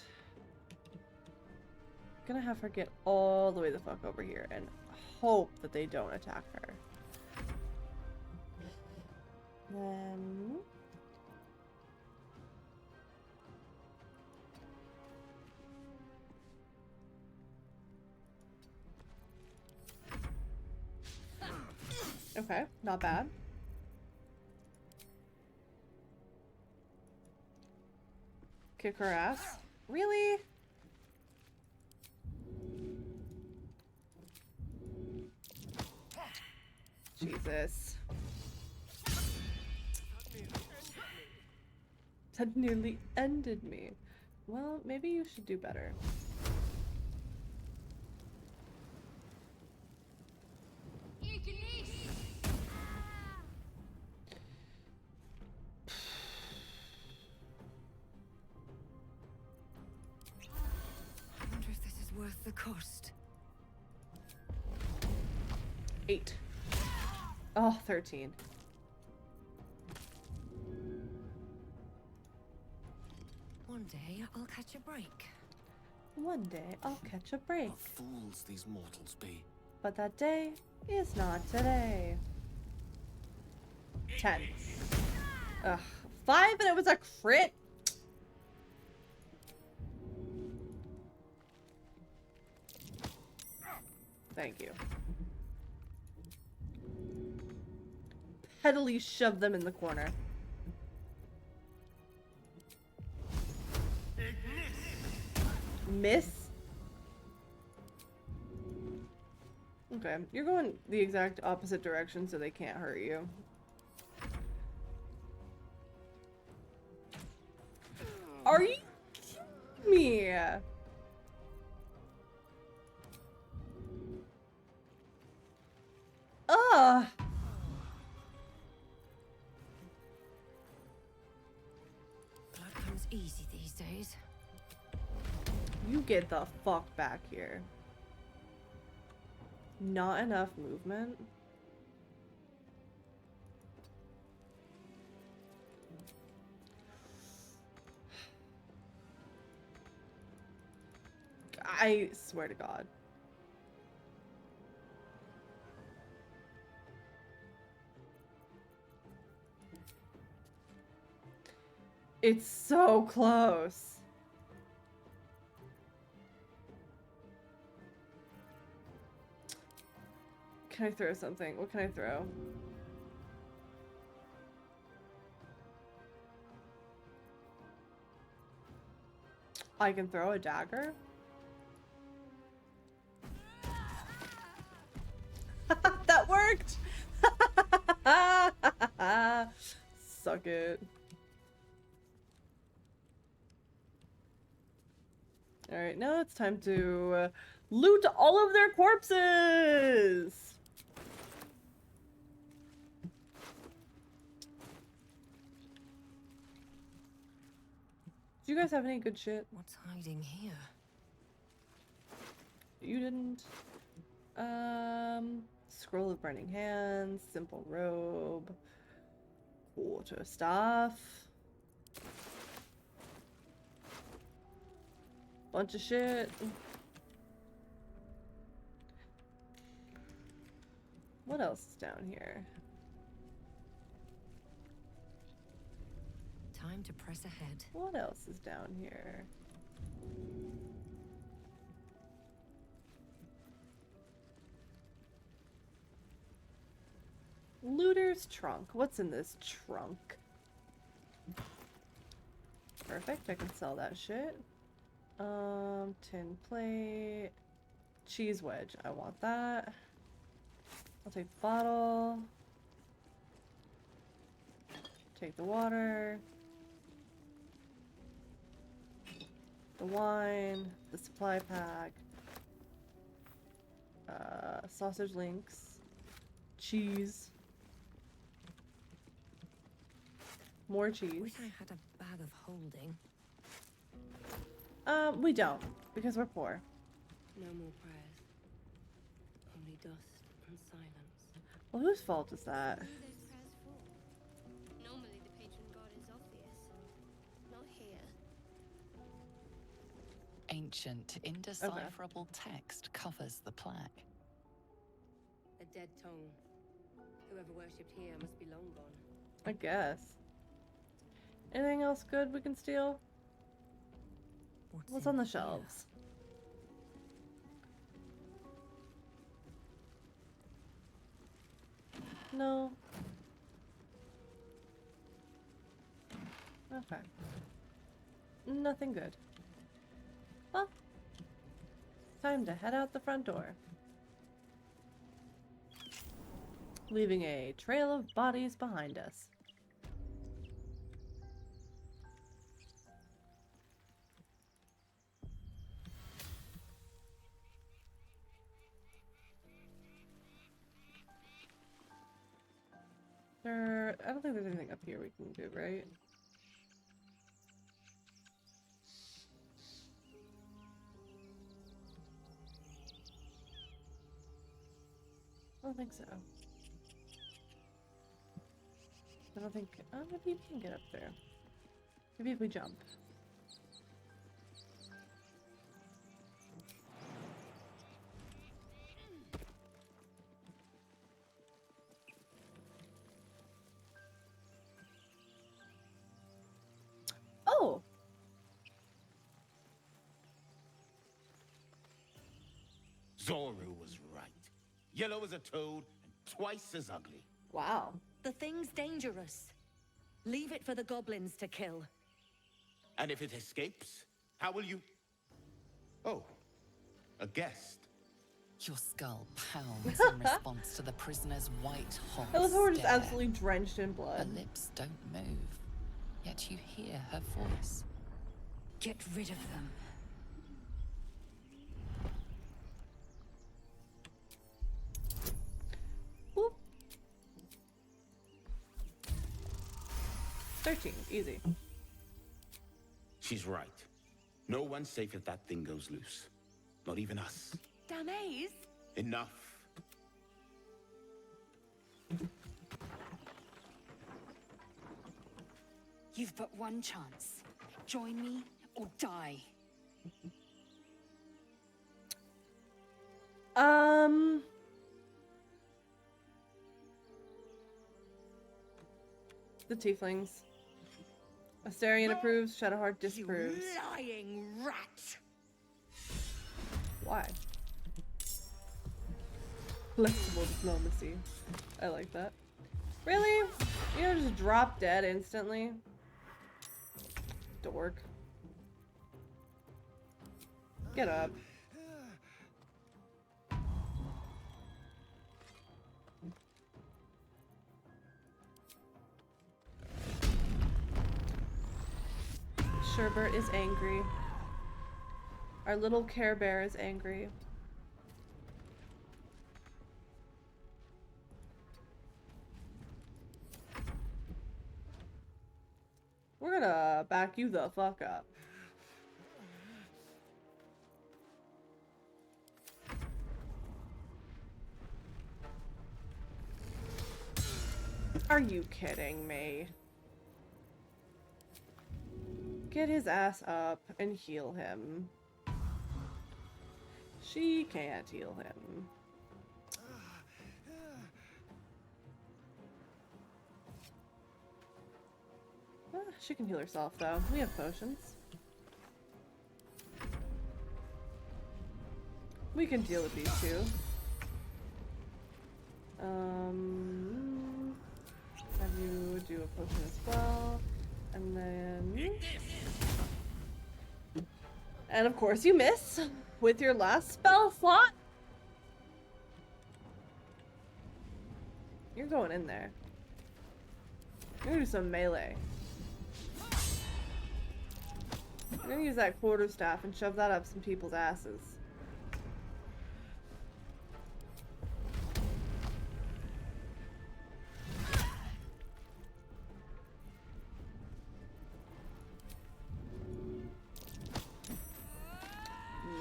gonna have her get all the way the fuck over here and hope that they don't attack her. Then okay, not bad. Kick her ass. Really? Jesus. That nearly ended me. Well, maybe you should do better. I wonder if this is worth the cost. 8. Oh, 13. One day I'll catch a break. One day I'll catch a break. What fools these mortals be. But that day is not today. 10. Ugh. 5 and it was a crit? Thank you. Pettily shove them in the corner. Miss? Okay, you're going the exact opposite direction so they can't hurt you. Are you kidding me? Ugh. Blood comes easy these days. You get the fuck back here. Not enough movement. I swear to God. It's so close. Can I throw something? What can I throw? I can throw a dagger? That worked! Suck it. Alright, now it's time to loot all of their corpses! Do you guys have any good shit? What's hiding here? You didn't. Scroll of burning hands, simple robe, quarter staff, bunch of shit. What else is down here? Time to press ahead. What else is down here? Looter's trunk. What's in this trunk? Perfect. I can sell that shit. Tin plate. Cheese wedge. I want that. I'll take the bottle. Take the water. The wine. The supply pack. Sausage links. Cheese. More cheese. Wish I had a bag of holding. We don't, because we're poor. No more prayers. Only dust and silence. Well, whose fault is that? Who are those prayers for? Normally the patron god is obvious. Not here. Ancient, indecipherable text covers the plaque. A dead tongue. Whoever worshipped here must be long gone. I guess. Anything else good we can steal? What's on the shelves? No. Okay. Nothing good. Well, time to head out the front door. Leaving a trail of bodies behind us. I don't think there's anything up here we can do, right? I don't think so. I don't think. Oh, maybe we can get up there. Maybe if we jump. Oh! Zoru was right. Yellow as a toad and twice as ugly. Wow. The thing's dangerous. Leave it for the goblins to kill. And if it escapes, how will you... Oh, a guest. Your skull pounds in response to the prisoner's white hot I love how we're just stare. absolutely drenched in Her blood. lips don't move, yet you hear her voice. Get rid of them. Boop. 13, easy. She's right. No one's safe if that thing goes loose. Not even us. Danaes? Enough. You've but one chance. Join me or die. The tieflings. Astarion approves, Shadowheart disapproves. You lying rat! Why? Flexible diplomacy. I like that. Really? You know, just drop dead instantly? Dork. Get up. Sherbert is angry. Our little Care Bear is angry. We're gonna back you the fuck up. Are you kidding me? Get his ass up and heal him. She can't heal him. She can heal herself though. We have potions. We can deal with these two. Have you do a potion as well. And then... And of course you miss with your last spell slot. You're going in there. You're gonna do some melee. I'm gonna use that quarterstaff and shove that up some people's asses.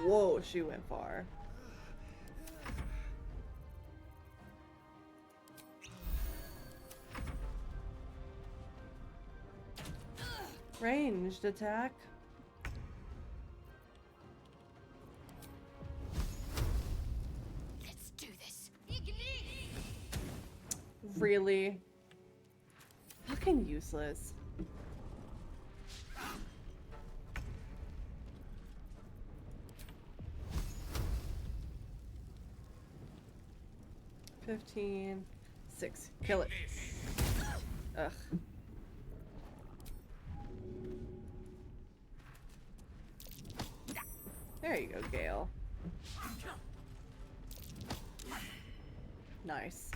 Whoa, she went far. Ranged attack. Let's do this. Really? Fucking useless. $15, 6. Kill it. Ugh. There you go, Gale. Nice.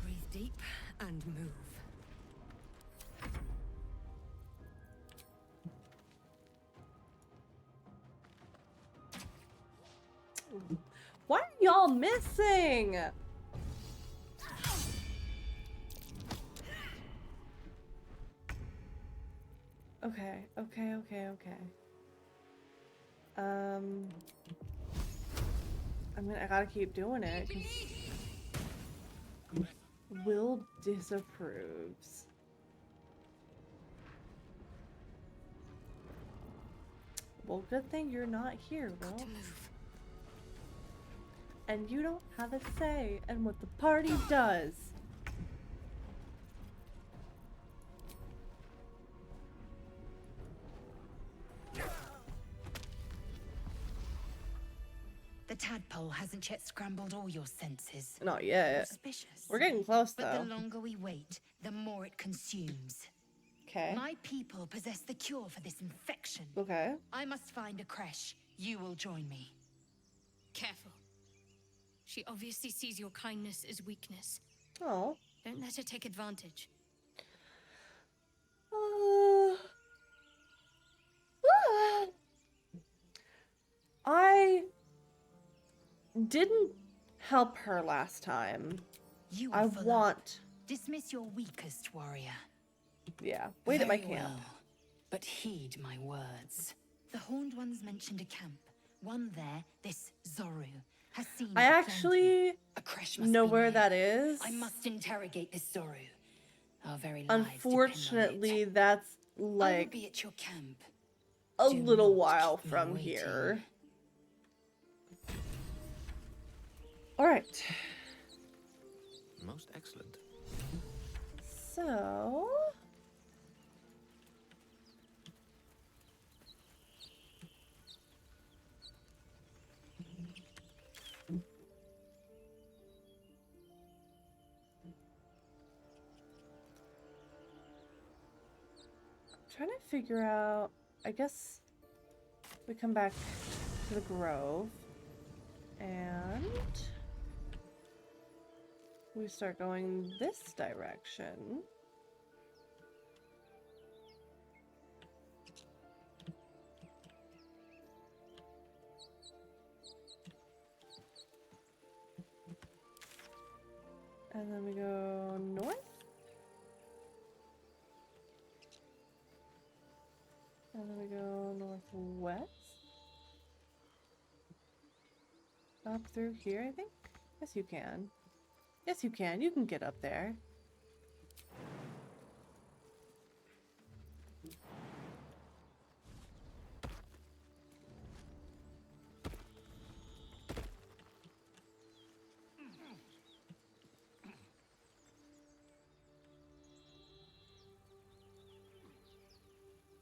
Breathe deep and move. Why are y'all missing? Okay. I gotta keep doing it, 'cause Will disapproves. Well, good thing you're not here, Will. And you don't have a say in what the party does. The tadpole hasn't yet scrambled all your senses. Not yet. Suspicious. We're getting close, But though. the longer we wait, the more it consumes. Okay. My people possess the cure for this infection. Okay. I must find a creche. You will join me. Careful. She obviously sees your kindness as weakness. Oh. Don't let her take advantage. I didn't help her last time. I want. Dismiss your weakest warrior. Yeah. Wait at my Very camp. well, but heed my words. The Horned Ones mentioned a camp. One there, this Zoru, has seen. I actually know where that is. I must interrogate this Zoru. Our very lives Unfortunately, that's I will like be at your camp. a Do little not while keep me from waiting. here. All right. Most excellent. So. Trying to figure out, I guess we come back to the grove and we start going this direction. And then we go north. And then we go northwest. Up through here, I think? Yes, you can. Yes, you can. You can get up there.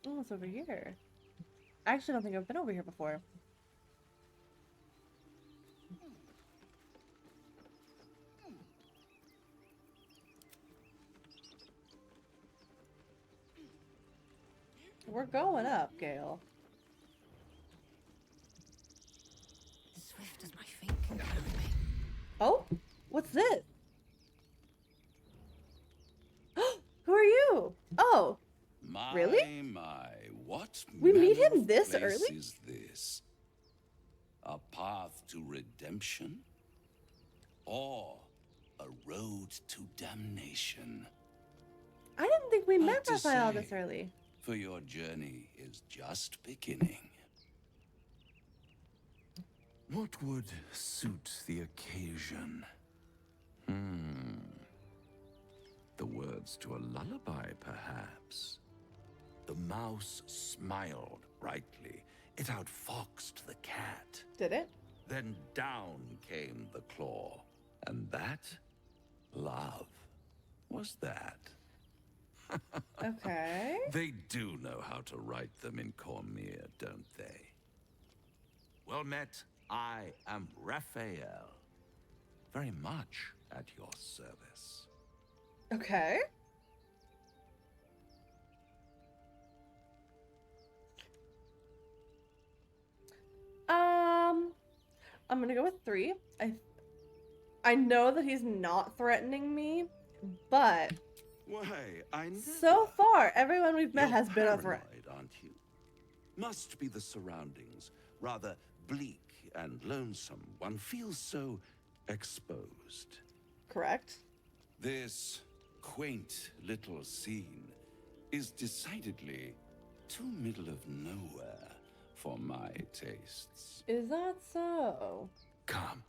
Oh, it's over here. I actually don't think I've been over here before. We're going up, Gale. Swift as my feet can carry me. Oh, what's this? Who are you? Oh, really? My, what We meet manner him of this place early? is this? A path to redemption? Or a road to damnation? I didn't think we met Hard to Raphael this say, early. for your journey is just beginning. What would suit the occasion? The words to a lullaby, perhaps. The mouse smiled brightly. It outfoxed the cat. Did it? Then down came the claw. And that, love, was that. Okay. They do know how to write them in Cormier, don't they? Well met, I am Raphael. Very much at your service. Okay. I'm gonna go with 3. I know that he's not threatening me, but Why, I never... so far everyone we've met You're has been a threat. paranoid, aren't you? Must be the surroundings. Rather bleak and lonesome, one feels so exposed. Correct. This quaint little scene is decidedly too middle of nowhere for my tastes. Is that so? Come.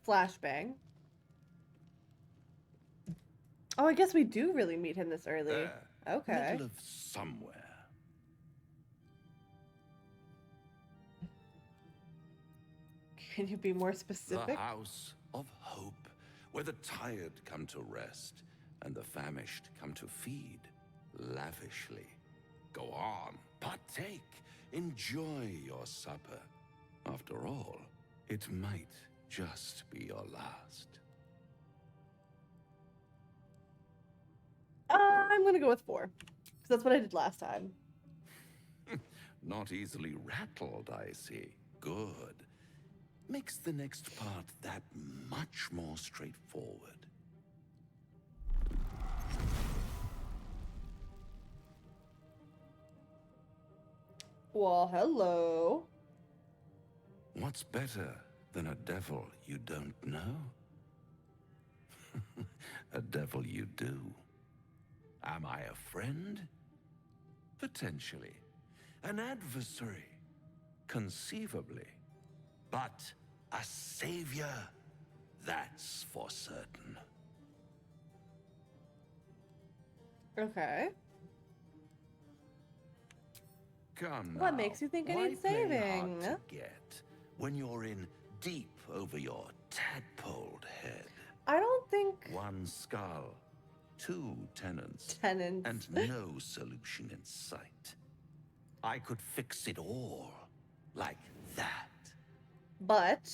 Flashbang. Oh, I guess we do really meet him this early. There, Okay. middle of somewhere. Can you be more The specific? house of hope, where the tired come to rest and the famished come to feed lavishly. Go on, partake, enjoy your supper. After all, it might just be your last. I'm gonna go with 4, because that's what I did last time. Not easily rattled, I see. Good. Makes the next part that much more straightforward. Well, hello. What's better than a devil you don't know? A devil you do. Am I a friend? Potentially. An adversary? Conceivably. But a savior? That's for certain. Okay. Come What now, makes you think I why need play saving? hard to get when you're in deep over your tadpoled head? I don't think... One skull, 2 tenants, Tenants. and no solution in sight. I could fix it all like that. But...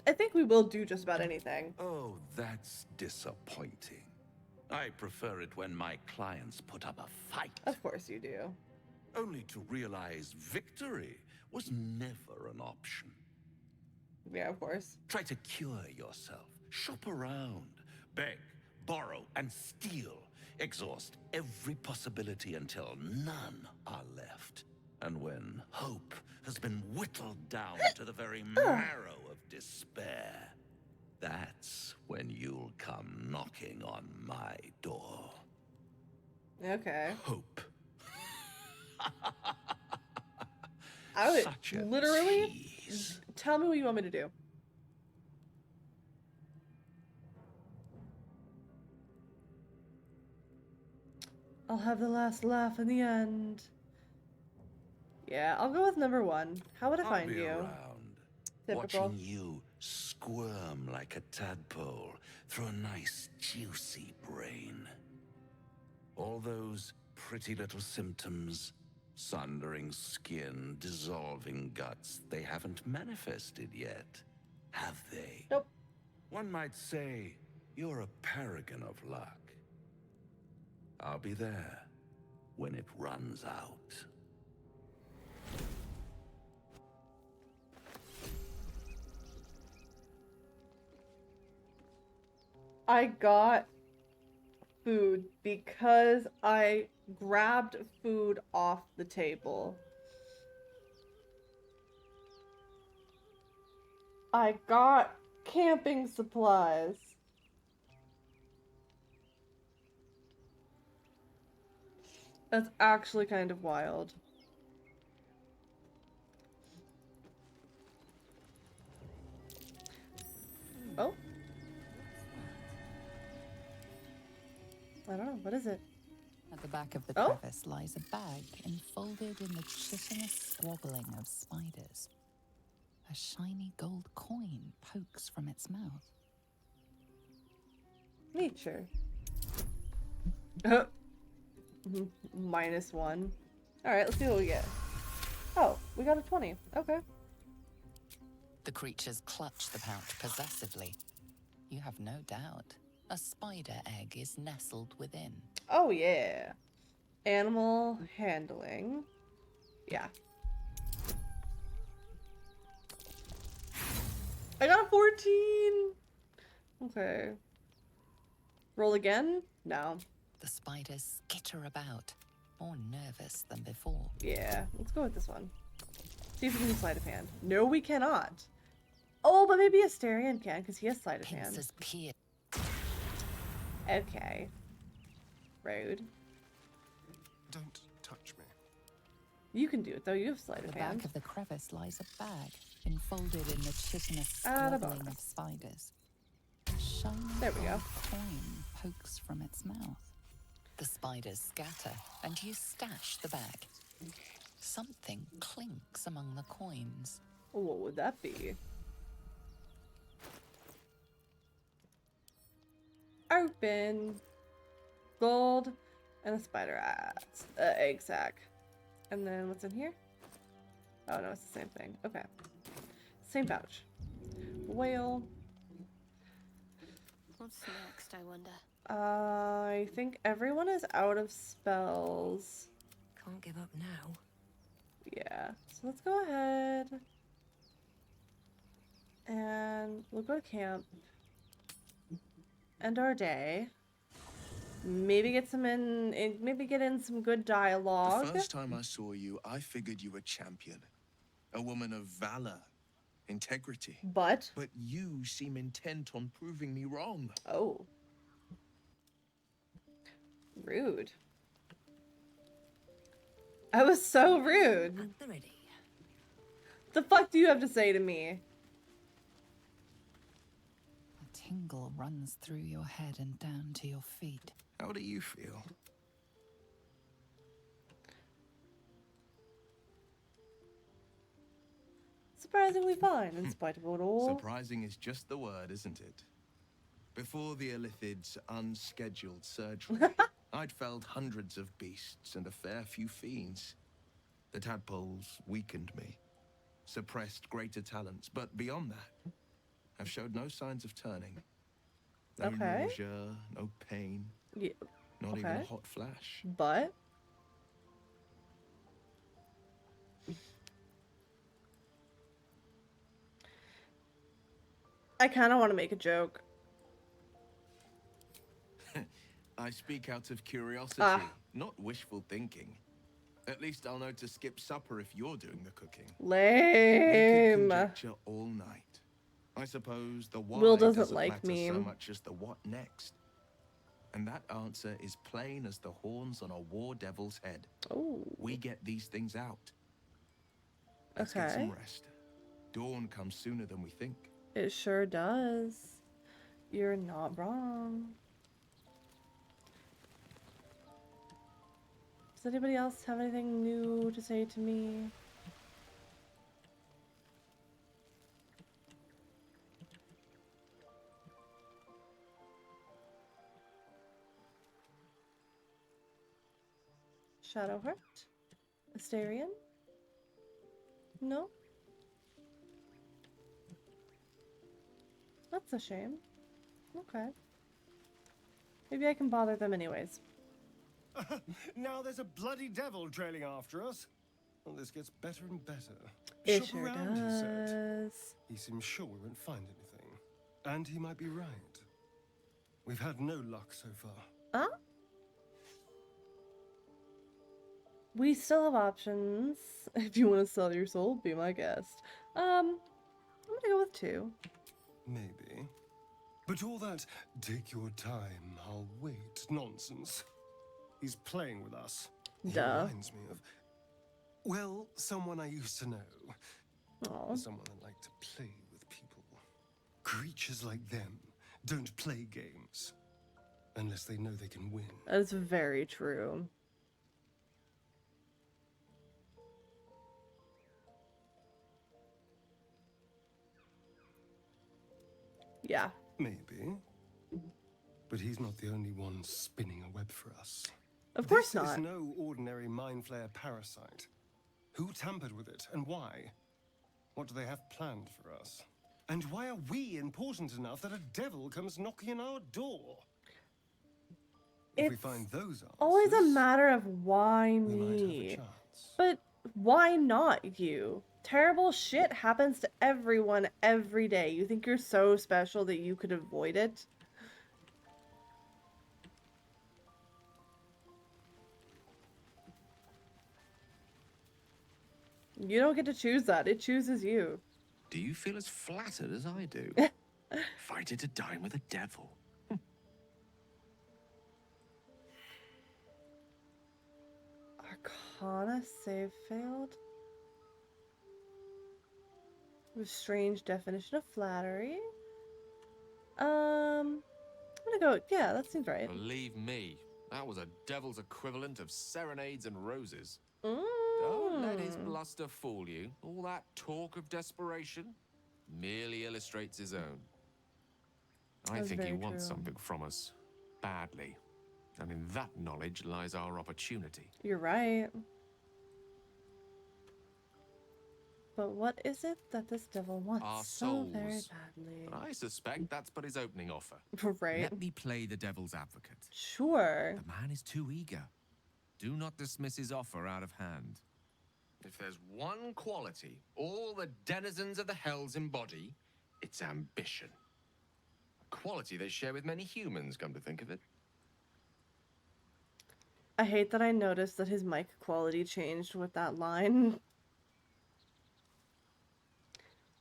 I think we will do just about anything. Oh, that's disappointing. I prefer it when my clients put up a fight. Of course you do. Only to realize victory was never an option. Yeah, of course. Try to cure yourself. Shop around. Beg, borrow, and steal. Exhaust every possibility until none are left. And when hope has been whittled down to the very marrow of despair, that's when you'll come knocking on my door. Okay. Hope. I would Such a literally tell me what you want me to do. I'll have the last laugh in the end. Yeah, I'll go with number 1. How would I find you? Around, Typical. watching you squirm like a tadpole through a nice juicy brain. All those pretty little symptoms, sundering skin, dissolving guts, they haven't manifested yet, have they? Nope. One might say you're a paragon of luck. I'll be there when it runs out. I got food because I grabbed food off the table. I got camping supplies. That's actually kind of wild. Oh. I don't know. What is it? At the back of the Oh? crevice lies a bag enfolded in the chitinous squabbling of spiders. A shiny gold coin pokes from its mouth. Nature. -1. Alright, let's see what we get. Oh, we got a 20. Okay. The creatures clutch the pouch possessively. You have no doubt. A spider egg is nestled within. Oh, yeah. Animal handling. Yeah. I got a 14! Okay. Roll again? No. The spiders skitter about, more nervous than before. Yeah, let's go with this one. See if we can do sleight of hand. No, we cannot. Oh, but maybe Asterion can, because he has sleight of hand. Pincers peer. Okay. Rude. Don't touch me. You can do it, though. You have sleight of At the hand. back of the crevice lies a bag, enfolded in the chitinous Ah, the squabbling bonus. of spiders. A shiny There we go. gold coin pokes from its mouth. The spiders scatter, and you stash the bag. Something clinks among the coins. What would that be? Open. Gold and a spider egg sack. And then what's in here? Oh no, it's the same thing. Okay. Same pouch. Whale. What's next, I wonder? I think everyone is out of spells. Can't give up now. Yeah. So let's go ahead. And we'll go to camp. End our day. Maybe get some maybe get in some good dialogue. The first time I saw you, I figured you were champion. A woman of valor, integrity. But you seem intent on proving me wrong. Oh. Rude. I was so rude. At the ready. The fuck do you have to say to me? A tingle runs through your head and down to your feet. How do you feel? Surprisingly fine, in spite of it all. Surprising is just the word, isn't it? Before the Illithid's unscheduled surgery, I'd felled hundreds of beasts and a fair few fiends. The tadpoles weakened me, suppressed greater talents, but beyond that, I've showed no signs of turning. No Okay. nausea, no pain, Yeah. not even Okay. a hot flash. But I kind of want to make a joke. I speak out of curiosity, not wishful thinking. At least I'll know to skip supper if you're doing the cooking. Lame. We could conjecture all night. I suppose the why Will doesn't like matter so meme. much as the what next. And that answer is plain as the horns on a war devil's head. Oh. We get these things out. Let's get Okay. some rest. Dawn comes sooner than we think. It sure does. You're not wrong. Does anybody else have anything new to say to me? Shadowheart? Asterion? No? That's a shame. Okay. Maybe I can bother them anyways. Now there's a bloody devil trailing after us. Well, this gets better and better. It Shop sure around, he said. does. He seems sure we won't find anything. And he might be right. We've had no luck so far. Huh? We still have options. If you want to sell your soul, be my guest. I'm gonna go with 2. Maybe. But all that, take your time, I'll wait nonsense. He's playing with us. He Duh. reminds me of, well, someone I used to know. Aw. Someone that liked to play with people. Creatures like them don't play games. Unless they know they can win. That is very true. Yeah. Maybe. But he's not the only one spinning a web for us. Of course This not. is no ordinary mind flayer parasite. Who tampered with it and why? What do they have planned for us? And why are we important enough that a devil comes knocking on our door? If we It's find those answers, always a matter of why we might have a me. chance. But why not you? Terrible shit happens to everyone every day. You think you're so special that you could avoid it? You don't get to choose that. It chooses you. Do you feel as flattered as I do? Fighting to dine with a devil. Arcana save failed. Strange definition of flattery. I'm gonna go. Yeah, that seems right. Believe me, that was a devil's equivalent of serenades and roses. Mm. Don't let his bluster fool you. All that talk of desperation merely illustrates his own. I That's think he very wants true. something from us, badly. And in that knowledge lies our opportunity. You're right. But what is it that this devil wants Our so very souls. badly? But I suspect that's but his opening offer. Right. Let me play the devil's advocate. Sure. The man is too eager. Do not dismiss his offer out of hand. If there's one quality all the denizens of the hells embody, it's ambition. A quality they share with many humans, come to think of it. I hate that I noticed that his mic quality changed with that line.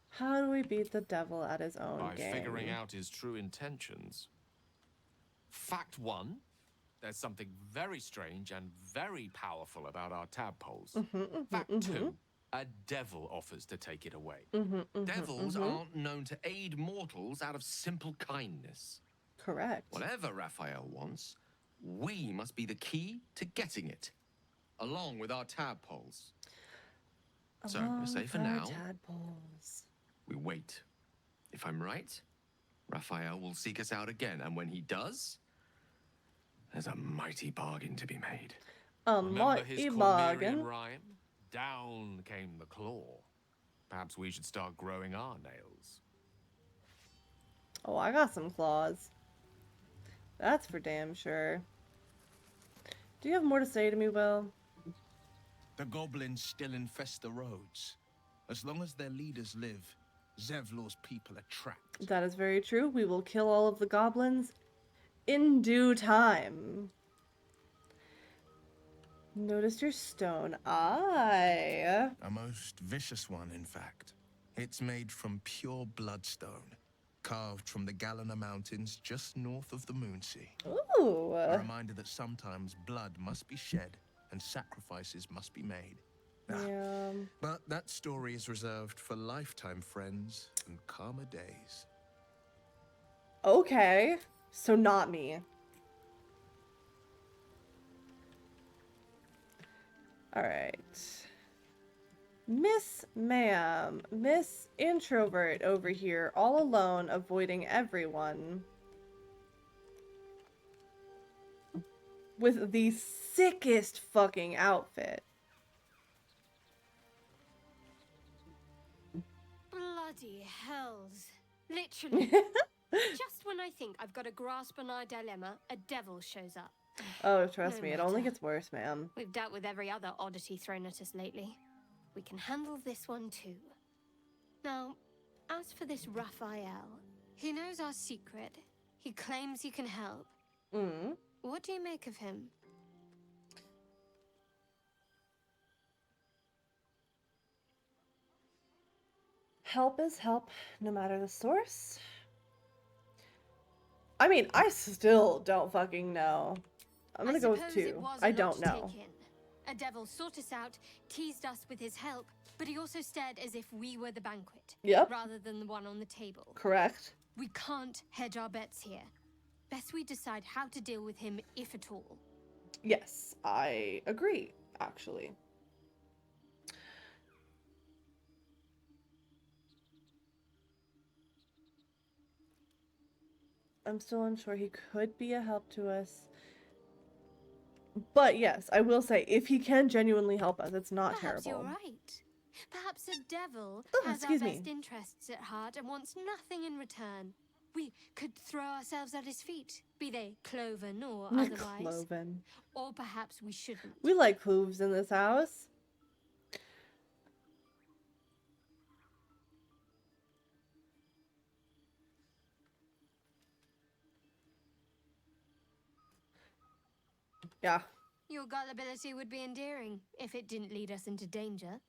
How do we beat the devil at his own By game? figuring out his true intentions. Fact one, there's something very strange and very powerful about our tadpoles. Fact two, a devil offers to take it away. Devils aren't known to aid mortals out of simple kindness. Correct. Whatever Raphael wants, we must be the key to getting it, along with our tadpoles. So, I say for now, tadpoles. we wait. If I'm right, Raphael will seek us out again, and when he does, there's a mighty bargain to be made. Remember his Mighty Cormyrean bargain. rhyme? Down came the claw. Perhaps we should start growing our nails. Oh, I got some claws. That's for damn sure. Do you have more to say to me, Will? The goblins still infest the roads. As long as their leaders live, Zevlor's people are trapped. That is very true. We will kill all of the goblins in due time. Notice your stone eye. A most vicious one, in fact. It's made from pure bloodstone, carved from the Galena Mountains just north of the Moonsea. Ooh. A reminder that sometimes blood must be shed and sacrifices must be made. Yeah. But that story is reserved for lifetime friends and calmer days. Okay. So not me. Alright. Miss Ma'am. Miss Introvert over here, all alone, avoiding everyone. With the sickest fucking outfit. Bloody hells. Literally. Just when I think I've got a grasp on our dilemma, a devil shows up. Oh, trust No me, it matter. only gets worse, ma'am. We've dealt with every other oddity thrown at us lately. We can handle this one too. Now, as for this Raphael, he knows our secret. He claims he can help. What do you make of him? Help is help, no matter the source. I mean, I still don't fucking know. I'm gonna go with suppose it 2. was a I lot don't to know. take in. A devil sought us out, teased us with his help, but he also stared as if we were the banquet, Yep. rather than the one on the table. Correct. We can't hedge our bets here. Best we decide how to deal with him, if at all. Yes, I agree, actually. I'm still unsure. He could be a help to us. But yes, I will say, if he can genuinely help us, it's not Perhaps terrible. you're right. Perhaps a devil Oh, has our excuse me. best interests at heart and wants nothing in return. We could throw ourselves at his feet, be they cloven or otherwise. Cloven. Or perhaps we shouldn't. We like hooves in this house. Yeah. Your gullibility would be endearing if it didn't lead us into danger.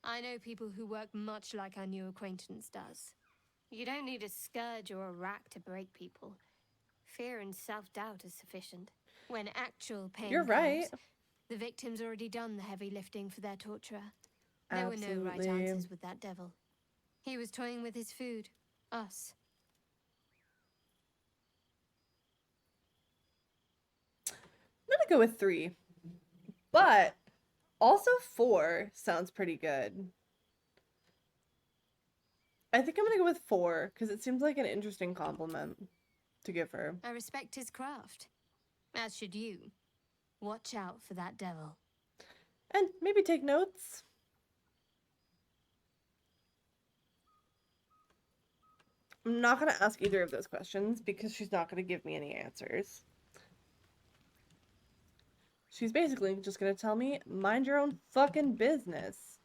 I know people who work much like our new acquaintance does. You don't need a scourge or a rack to break people. Fear and self-doubt is sufficient. When actual pain You're right. comes, the victim's already done the heavy lifting for their torturer. There were no right Absolutely. answers with that devil. He was toying with his food. Us. I'm gonna go with 3. But also 4 sounds pretty good. I think I'm gonna go with 4 because it seems like an interesting compliment to give her. I respect his craft. As should you. Watch out for that devil. And maybe take notes. I'm not going to ask either of those questions because she's not going to give me any answers. She's basically just going to tell me, mind your own fucking business.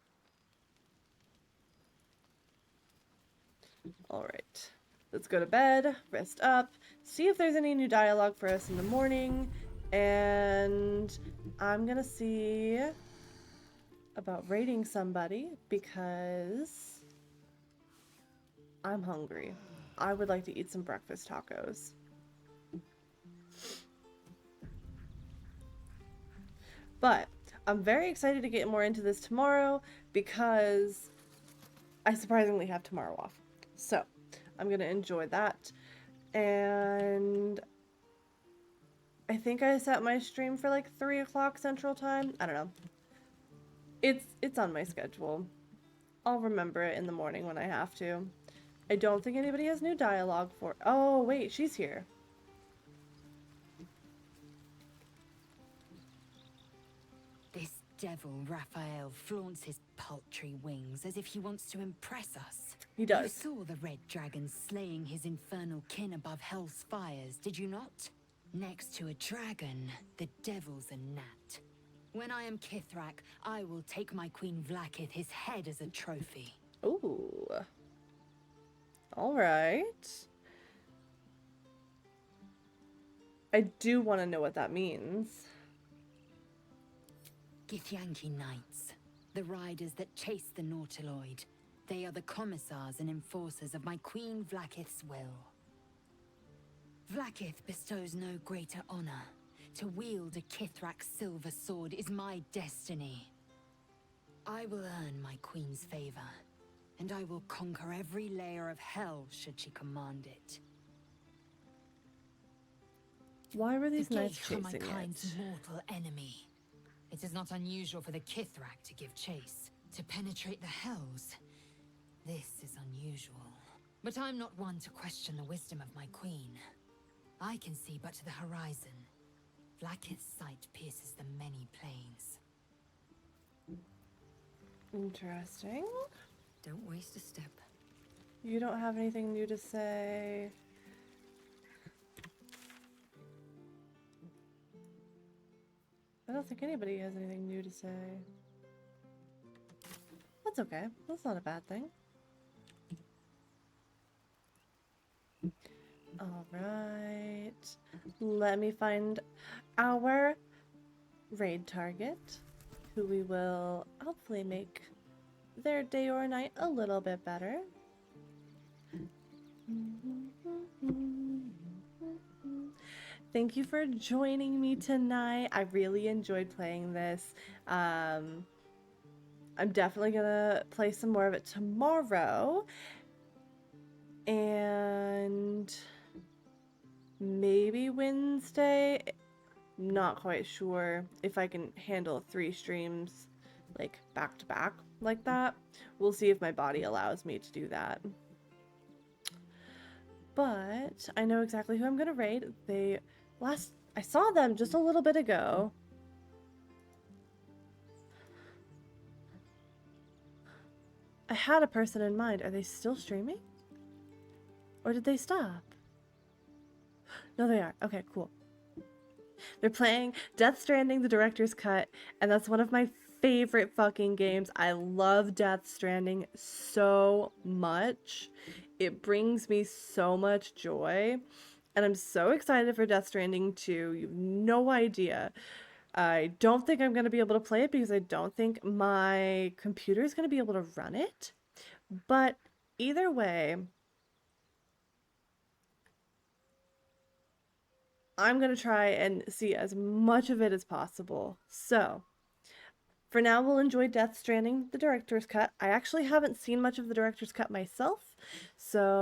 Alright. Let's go to bed, rest up, see if there's any new dialogue for us in the morning, and I'm going to see about raiding somebody because I'm hungry. I would like to eat some breakfast tacos. But I'm very excited to get more into this tomorrow because I surprisingly have tomorrow off. So I'm going to enjoy that. And I think I set my stream for like 3 o'clock Central Time. I don't know. It's on my schedule. I'll remember it in the morning when I have to. I don't think anybody has new dialogue for... Oh, wait, she's here. This devil, Raphael, flaunts his paltry wings as if he wants to impress us. He does. You saw the red dragon slaying his infernal kin above hell's fires, did you not? Next to a dragon, the devil's a gnat. When I am Kithrak, I will take my queen Vlaakith his head as a trophy. Ooh. Alright. I do want to know what that means. Githyanki Knights, the riders that chase the Nautiloid. They are the commissars and enforcers of my queen Vlaakith's will. Vlaakith bestows no greater honor. To wield a Kithrak's silver sword is my destiny. I will earn my queen's favor, and I will conquer every layer of hell should she command it. Why were these the knights gates are my chasing kind's it? mortal enemy. It is not unusual for the Kithrak to give chase, to penetrate the hells. This is unusual. But I'm not one to question the wisdom of my queen. I can see but to the horizon. Vlaakith's sight pierces the many planes. Interesting. Don't waste a step. You don't have anything new to say. I don't think anybody has anything new to say. That's okay. That's not a bad thing. Alright. Let me find our raid target, who we will hopefully make their day or night a little bit better. Thank you for joining me tonight. I really enjoyed playing this. I'm definitely gonna play some more of it tomorrow. And maybe Wednesday. Not quite sure if I can handle 3 streams like back to back like that. We'll see if my body allows me to do that. But I know exactly who I'm gonna raid. I saw them just a little bit ago. I had a person in mind. Are they still streaming? Or did they stop? No, they are. Okay, cool. They're playing Death Stranding, the director's cut, and that's one of my favorite fucking games. I love Death Stranding so much. It brings me so much joy, and I'm so excited for Death Stranding 2. You have no idea. I don't think I'm going to be able to play it because I don't think my computer is going to be able to run it. But either way, I'm going to try and see as much of it as possible. So, for now, we'll enjoy Death Stranding, the director's cut. I actually haven't seen much of the director's cut myself, so